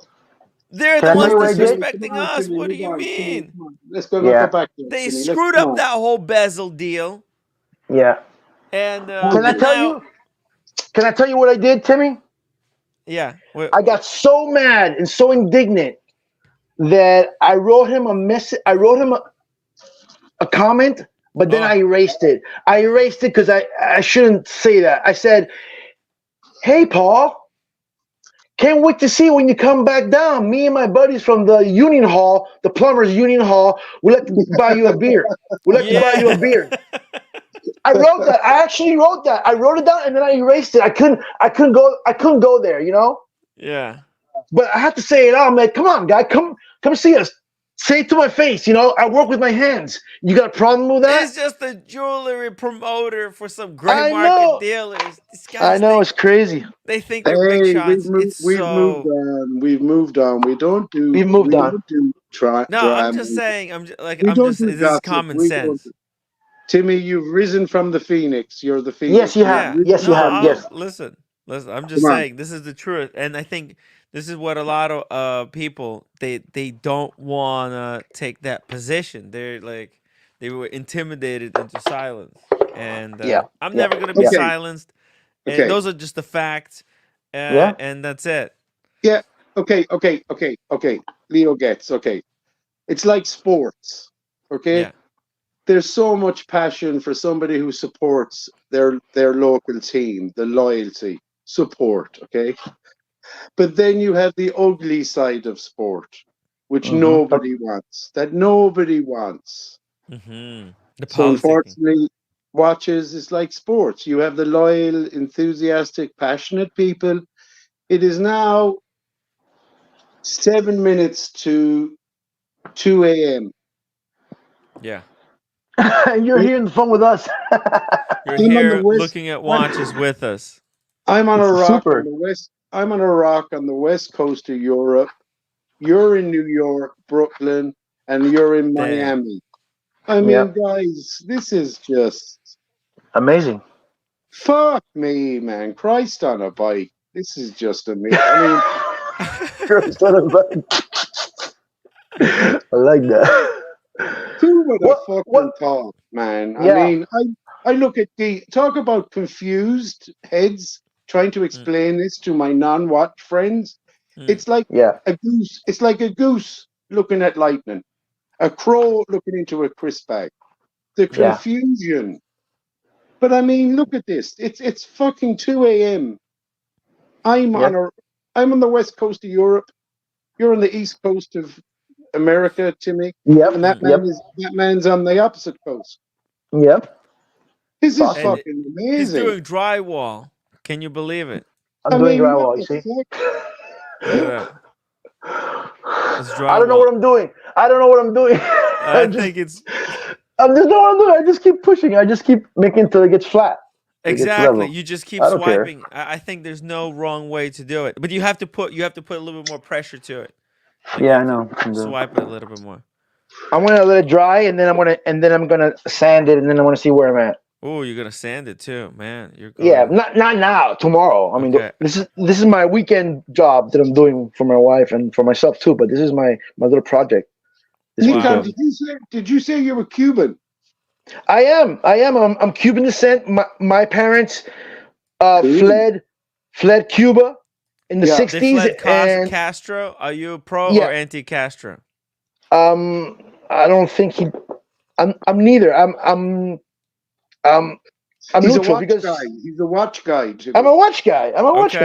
they're Can the I tell ones you what I did? disrespecting us. What do you mean? Let's go Yeah. back there. They Timmy. screwed up that whole bezel deal, Yeah. and Can I and tell now, you? Can I tell you what I did, Timmy? yeah, I got so mad and so indignant that I wrote him a message. I wrote him a comment, but then I erased it. I erased it because I shouldn't say that. I said, "Hey, Paul, can't wait to see when you come back down. Me and my buddies from the union hall, the plumbers union hall, we'd like to buy you a beer. We'd like to buy you a beer." I wrote that. I actually wrote that. I wrote it down and then I erased it. I couldn't go there, you know? Yeah. But I have to say it out. I'm like, come on, guy, come see us. Say it to my face, you know. I work with my hands. You got a problem with that? It's just a jewelry promoter for some gray I market know. dealers. These guys I know, it's crazy. they think they're big Hey, shots. we've moved on. We've moved on. We don't do. We've moved on. Don't do No, I'm just saying. This Is common sense. Timmy, you've risen from the phoenix. You're the phoenix. Yes, you have. Yes, you have. Yes. Listen. I'm just Come on. saying this is the truth, and I think this is what a lot of people they don't want to take that position. They're like they were intimidated into silence, and I'm never gonna be silenced. And Okay. those are just the facts, Yeah. and that's it. Yeah. Okay. Leo gets okay. It's like sports. Okay. Yeah. There's so much passion for somebody who supports their local team, the loyalty, support, okay? But then you have the ugly side of sport, which nobody wants. Mm-hmm. So unfortunately, watches is like sports. You have the loyal, enthusiastic, passionate people. It is now 7 minutes to 2 a.m. Yeah. You're here on the phone with us. You're here looking at watches with us. I'm on a rock super. on the west. I'm on a rock on the west coast of Europe. You're in New York, Brooklyn, and you're in Miami. I mean, guys, this is just amazing. Fuck me, man! Christ on a bike. This is just amazing. I mean, Christ on a bike. I like that. Who would have fucking thought, man? Yeah. I mean, I look at talk about confused heads trying to explain this to my non-watch friends. It's like a goose. It's like a goose looking at lightning, a crow looking into a crisp bag. The confusion. But I mean, look at this. It's fucking 2 a.m. I'm on the west coast of Europe. You're on the east coast of America, Timmy. Yep. And that man's on the opposite coast. Yep. This is fucking amazing. He's doing drywall. Can you believe it? I'm doing drywall, you see? I don't know what I'm doing. I think it's... I just know what I'm doing. I just keep pushing. I just keep making until it gets flat. Exactly. You just keep swiping. I think there's no wrong way to do it. But you have to put a little bit more pressure to it. Like I know. Swipe it a little bit more. I'm gonna let it dry, and then I'm gonna sand it, and then I want to see where I'm at. Oh, you're gonna sand it too, man. Not now. Tomorrow. I mean, this is my weekend job that I'm doing for my wife and for myself too. But this is my little project. Wow. Did you say you were Cuban? I am. I'm Cuban descent. My parents fled Cuba in the 60s. They fled and Castro. Are you pro or anti-Castro? I don't think I'm neither. I'm He's neutral He's a watch guy. Jimmy. I'm a watch guy.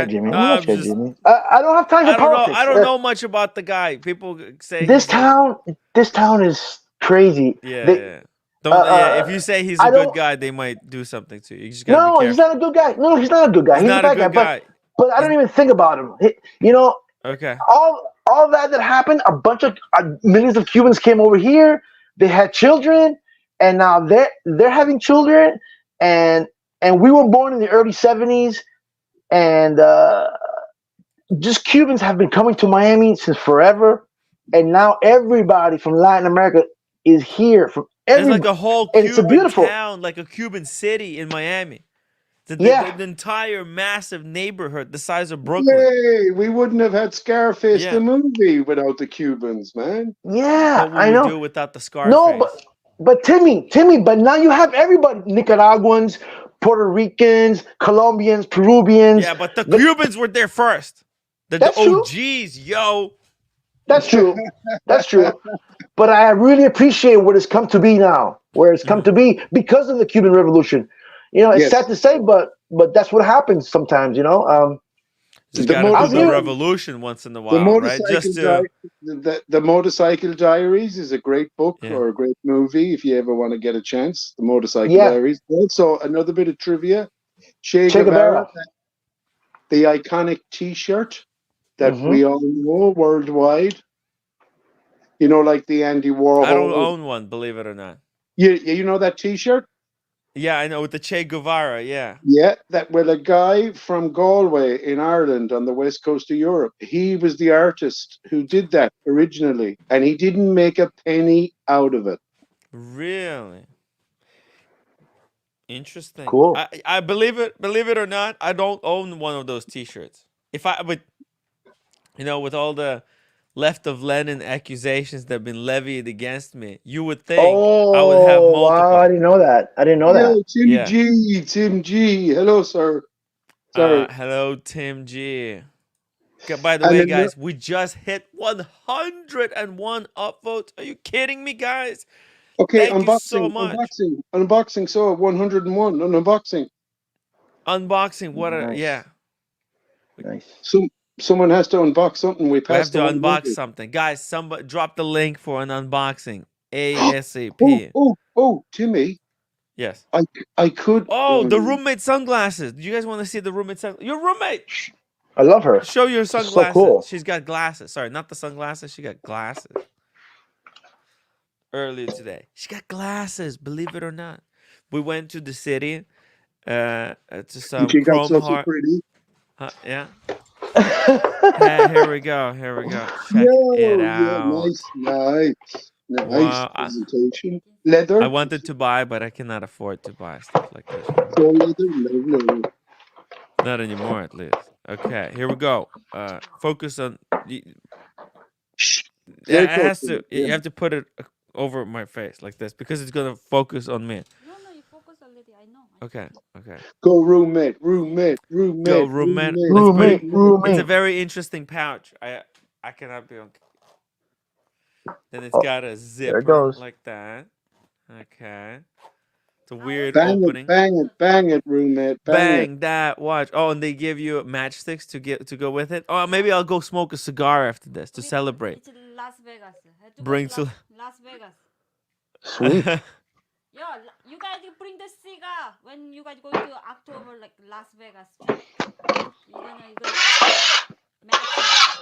Jimmy. Jimmy. I don't have time for politics. I don't know much about the guy. People say this town is crazy. Yeah, They, yeah. Don't. Yeah, if you say he's a I good don't. guy, they might do something to you. You just gotta be No, he's careful. not a good guy. No, he's not a good guy. He's He's a not a bad guy. good guy. But I don't even think about him. You know, Okay. all that happened. A bunch of millions of Cubans came over here. They had children, and now they're having children, and we were born in the early '70s, and just Cubans have been coming to Miami since forever, and now everybody from Latin America is here. From There's like a whole and it's a Cuban beautiful town, like a Cuban city in Miami. Yeah. The entire massive neighborhood, the size of Brooklyn. Yay! We wouldn't have had Scarface Yeah. the movie without the Cubans, man. Yeah, What would I we know. do without the Scarface? No, but Timmy, but now you have everybody: Nicaraguans, Puerto Ricans, Colombians, Peruvians. Yeah, but the Cubans were there first. The That's true. OGs, yo. That's true. That's true. But I really appreciate what it's come to be now, where it's come to be because of the Cuban Revolution. You know, it's Yes. sad to say, but that's what happens sometimes. You know. Just The gotta do the motorcycle- revolution once in a The while, right? motorcycle, Just to the Motorcycle Diaries is a great book Yeah. or a great movie if you ever want to get a chance. The Motorcycle Yeah. Diaries. Also, another bit of trivia: Che Che Guevara, Guevara. the iconic T-shirt that Mhm. we all know worldwide. You know, like the Andy Warhol. I don't own one, believe it or not. You know that T-shirt? Yeah, I know, with the Che Guevara, yeah. Yeah, that well, a guy from Galway in Ireland on the west coast of Europe. He was the artist who did that originally, and he didn't make a penny out of it. Really? Interesting. Cool. I believe it or not, I don't own one of those t-shirts. If I would, with all the left of Lenin accusations that have been levied against me, you would think I would have Oh, multiple. wow! I didn't know that. I didn't know Yo, that. Tim Yeah. G, Tim G. Hello, sir. Sorry. Hello, Tim G. By the And way, then guys, we just hit 101 upvotes. Are you kidding me, guys? Okay, Thank you unboxing, so much. unboxing. So 101 on unboxing. Unboxing, Nice. yeah. Nice. So someone has to unbox something. We We have passed to the unbox 100. something. Guys, somebody drop the link for an unboxing. ASAP. Oh, Timmy, Yes. I could. Oh, the roommate sunglasses. Do you guys want to see the roommate sunglasses? Your roommate. I love her. Show your so sunglasses. cool. She's got glasses. Sorry, not the sunglasses. She got glasses. Earlier today. She got glasses, believe it or not. We went to the city to some She got Chrome so Heart. pretty. Yeah. Here we go. Check it out. Nice Wow. presentation. Leather. I wanted to buy, but I cannot afford to buy stuff like this. So leather, lovely. Not anymore, at least. Okay, here we go. Focus on. Very It has close to. it, You have to put it over my face like this because it's gonna focus on me. No, you focus already. I know. Okay. Go roommate. Go roommate. Let's put Roommate, it. roommate. It's a very interesting pouch. I cannot be on. Then it's Oh, got a zipper there it goes. like that. Okay. It's a weird Bang opening. bang it, roommate. Bang that watch. Oh, and they give you matchsticks to go with it. Oh, maybe I'll go smoke a cigar after this to celebrate. It's Las Vegas. Have to go Bring to to- Las Vegas. Sweet. Yeah, you guys bring the cigar when you guys go to October, like Las Vegas. You're gonna match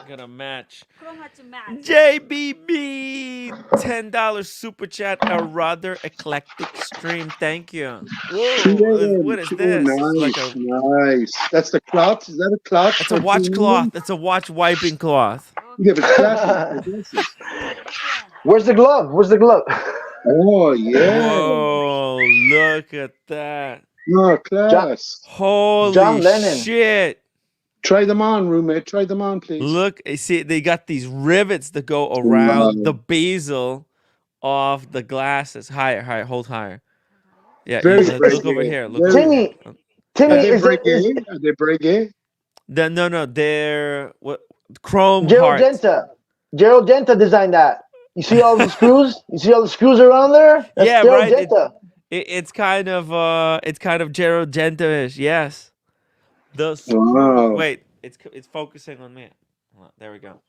it. Gonna match. Chrome has to match. JBB, $10 super chat, a rather eclectic stream. Thank you. Whoa, what is this? It's like a. Nice. That's the cloth. Is that a cloth? It's a washcloth. It's a watch wiping cloth. Yeah, but glasses. Where's the glove? Oh yeah. Whoa, look at that. Oh, class. Holy John Lennon. shit. Try them on, roommate. Try them on, please. Look, see, they got these rivets that go around the bezel of the glasses. Higher, hold higher. Yeah, Very look over brave. here. Look Very- over here. Timmy, Are they is it brigade? Are they brigade? No, they're what chrome Gerald hearts. Genta? Gerald Genta designed that. You see all the screws? You see all the screws around there? That's Yeah, Gerald right. Genta. It's kind of Gerald Genta-ish. Yes. Wow. Wait, it's focusing on me. Hold on, there we go.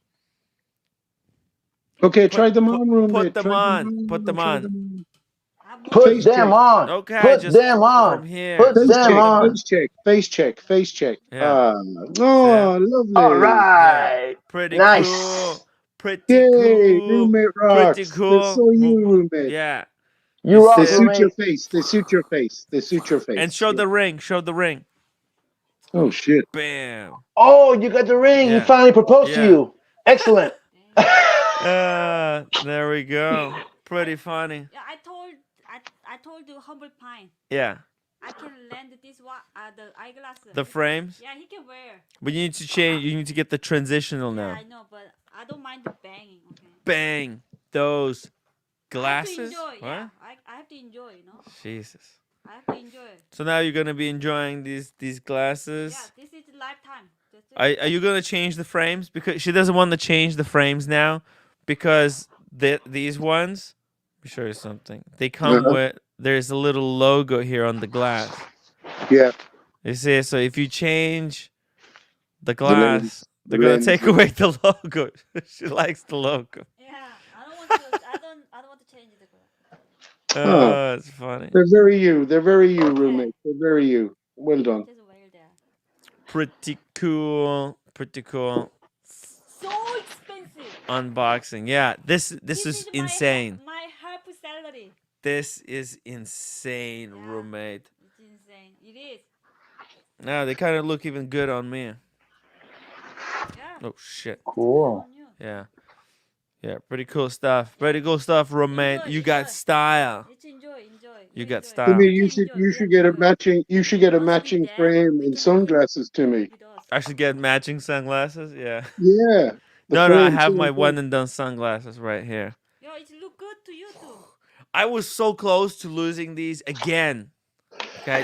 Okay, try them on, roommate. Put them Try on. Put them try on. them I have more Put Face them check. on. Okay, Put just them on. from here. Put Face them check. on. Face check. Face check. Face check. Yeah. Oh, lovely. All Yeah. right. Pretty Nice. cool. Pretty Yay, cool. roommate Pretty rocks. cool. They're so you, roommate. Yeah. You You rock, They see it? suit your roommate. face. They suit your face. They suit your face. And show the ring. Show the ring. Oh shit. Bam. Oh, you got the ring. He Yeah. finally proposed to Yeah. you. Excellent. There we go. Pretty funny. Yeah, I told you Humble Pine. Yeah. I can lend this one the eyeglasses. The frames. Yeah, he can wear. But you need to change. You need to get the transitional Yeah, now. I know, but I don't mind the banging. Okay. Bang. Those I have glasses. to enjoy. What? Yeah, I have to enjoy. You know, Jesus. I have to enjoy. So now you're gonna be enjoying these glasses. Yeah, this is lifetime. Are you gonna change the frames? Because she doesn't want to change the frames now, because these ones. Let me show you something. They come with. There's a little logo here on the glass. Yeah. You see, so if you change the lens. glass, they're The gonna lens, take yeah. away the logo. She likes the logo. Yeah, I don't want to. I don't want to change the color. Oh, it's funny. They're very you. They're very you, roommate. They're very you. Well done. Just wear there. Pretty cool. Pretty cool. So expensive. Unboxing. Yeah, this is insane. My half salary. This is insane, Yeah. roommate. It's insane. It is. No, they kind of look even good on me. Yeah. Oh shit. Cool. On you. Yeah. Yeah, pretty cool stuff. Pretty cool stuff, roommate. Enjoy, You got enjoy. style. It's enjoy. You got enjoy. style. Timmy, You you can should enjoy, get a enjoy. matching Once matching we there, frame we and can sunglasses to me. with us. I should get matching sunglasses. Yeah. Yeah. The No, I frame, have too, my too. one and done sunglasses right here. Yo, it look good to you too. I was so close to losing these again. Okay,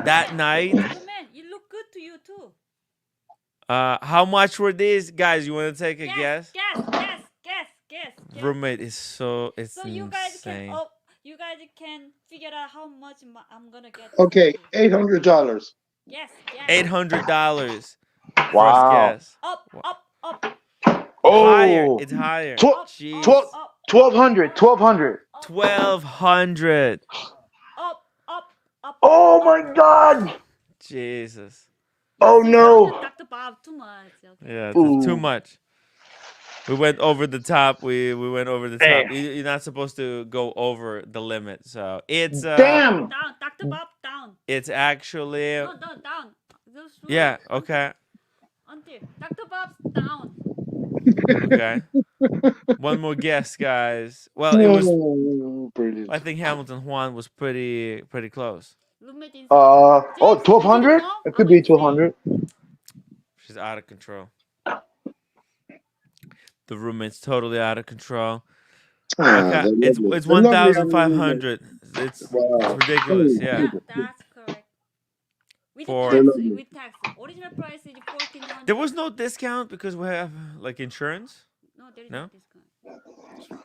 that night. Oh man, it look good to you too. How much were these, guys? You want to take a guess? Guess. Roommate is so So you guys insane. can figure out how much I'm gonna get. Okay, $800. Yes. $800. Wow. First guess. Up. Higher. Oh. It's higher. Tw- Jeez. 1200. 1200. 1200. Up. Oh my God. Jesus. Oh no. Dr. Bob, too much. Okay. Yeah, it's too Ooh. much. We went over the top. We went over the top. Damn. You're not supposed to go over the limit. So it's Damn. Down, Dr. Bob, down. It's actually No, down. Just yeah. Okay. Until Dr. Bob's down. Okay. One more guess, guys. Well, it was. Oh, brilliant. I think Hamilton Juan was pretty close. Roommate is. Oh, James, 1200? you know? It could I'm be insane. 1200. She's out of control. The roommate's totally out of control. Okay, it's 1,500. It's Wow. ridiculous. Yeah. Yeah, that's correct. With For- tax, with tax. Original price is 1400. There was no discount because we have like insurance. No, there is No? no discount.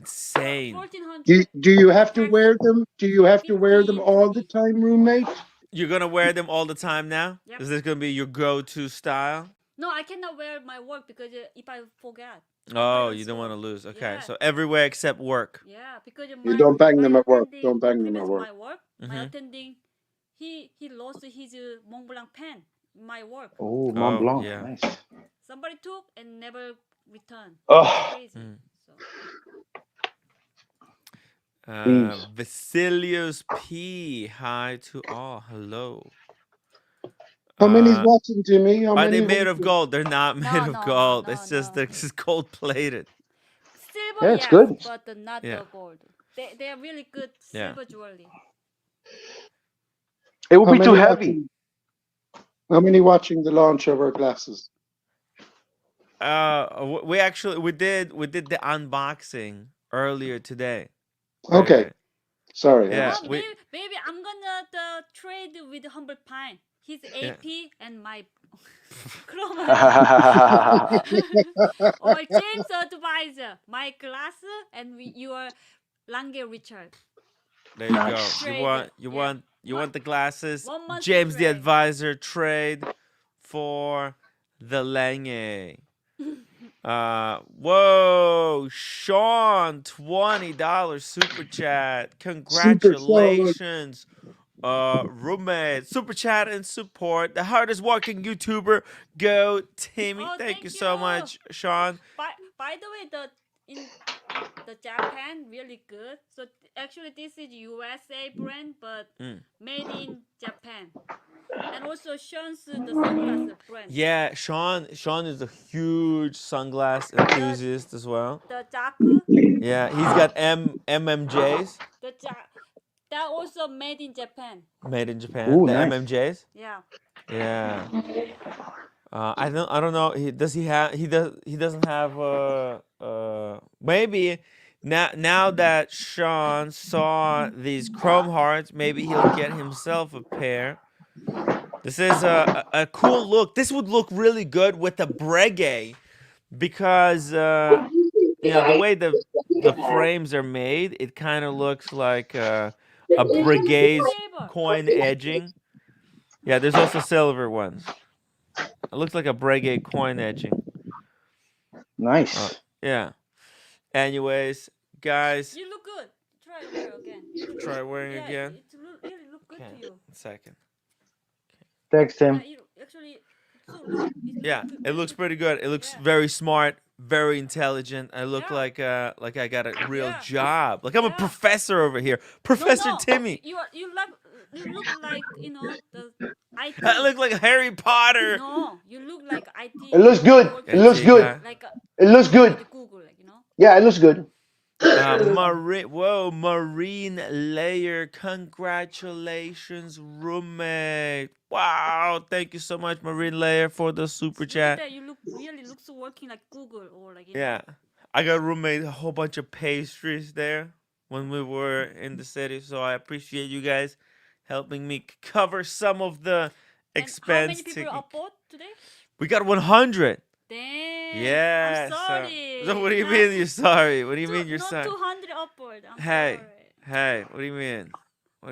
Insane. 1400. Do you have to wear them? Do you have to wear them all the time, roommate? You're gonna wear them all the time now? Yep. Is this gonna be your go-to style? No, I cannot wear my work because if I forget. Oh, at you don't school. want to lose. Okay, Yeah. so everywhere except work. Yeah, because You don't bang them my at work. attending- Don't bang them at previous work. My work, my Mhm. attending, he lost his Mont Blanc pen. My work. Oh, Mont Blanc. yeah. Nice. Somebody took and never returned. Oh. Crazy. Mm. So, Please. Vasilius P. Hi to all. Hello. How many's Uh, watching, Jimmy? How Are they many made of watching? gold? They're not made of no, gold. no, It's just no. they're just gold plated. silver, Yeah, it's yes, good. but not Yeah. the gold. They are really good Yeah. silver jewelry. It would How be too many heavy. watching- How many watching the launch of our glasses? We did the unboxing earlier today. Okay, Right. sorry. Yeah. Oh, we- baby, I'm gonna trade with Humble Pine. His AP and my chroma. Or James advisor, my glass and your Lange Richard. There you go. Nice. You Trade want it, you yeah. want you want the glasses. 1 month James the trade. advisor trade for the Lange. Whoa, Sean, $20 super chat. Congratulations, roommate. Super chat and support the hardest working YouTuber. Go, Timmy. Oh, Thank you so much, Sean. By the way, the Japan really good. So actually, this is USA brand, but made in Japan. And also Sean's the sunglasses brand. Yeah, Sean is a huge sunglass enthusiast as well. The Jaku, Yeah, he's got MMJs that also made in Japan. made in Japan. Ooh, the nice. MMJs. Yeah. Yeah. I don't know. He doesn't have maybe now that Sean saw these chrome hearts, maybe he'll get himself a pair. This is a cool look. This would look really good with the Breguet because the way the frames are made, it kind of looks like a Breguet's coin edging. Yeah, there's also silver ones. It looks like a Breguet coin edging. Nice. Yeah. Anyways, guys. You look good. Try wear again. Try wearing again. It really look good to you. Second. Thanks, Tim. Yeah, it looks pretty good. It looks very smart, very intelligent. I look like I got a real job. Like I'm a professor over here, Professor Timmy. You look like the IT. I look like Harry Potter. No, you look like IT. It looks good. It looks good. It looks good. Google, Yeah, it looks good. Marine Layer, congratulations, roommate. Wow, thank you so much, Marine Layer, for the super chat. You really looks working like Google or like. Yeah, I got roommate a whole bunch of pastries there when we were in the city, so I appreciate you guys helping me cover some of the expense. How many people upload today? We got 100. Damn. Yes. I'm sorry. So what do you mean you're sorry? What do you mean you're sorry? 200 upward. Hey, what do you mean?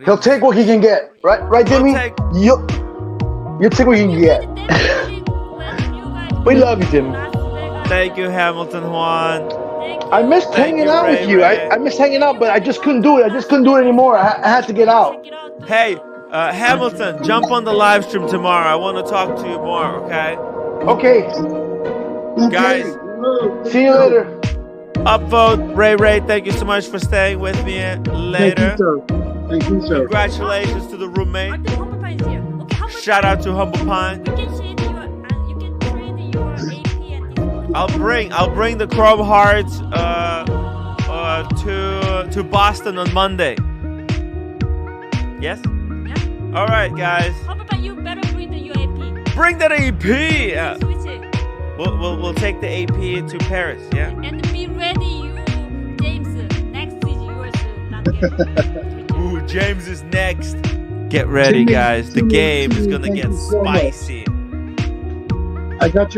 He'll take what he can get, right, Jimmy? You'll take what you can get. We love you, Jimmy. Thank you, Hamilton Juan. I missed hanging out with you. I missed hanging out, but I just couldn't do it. I just couldn't do it anymore. I had to get out. Hey, Hamilton, jump on the live stream tomorrow. I want to talk to you more, okay? Okay. Guys, see you later. Upvote, Ray, thank you so much for staying with me later. Thank you, sir. Congratulations to the roommate. Shout out to Humble Pine. You can trade your AP and this. I'll bring the Chrome Hearts to Boston on Monday. Yes? Yeah. All right, guys. You better bring the UAP. Bring that AP. Yeah. Switch it. We'll take the AP to Paris. Yeah. And be ready, James. Next is yours. Ooh, James is next. Get ready, guys. The game is gonna get spicy. I got your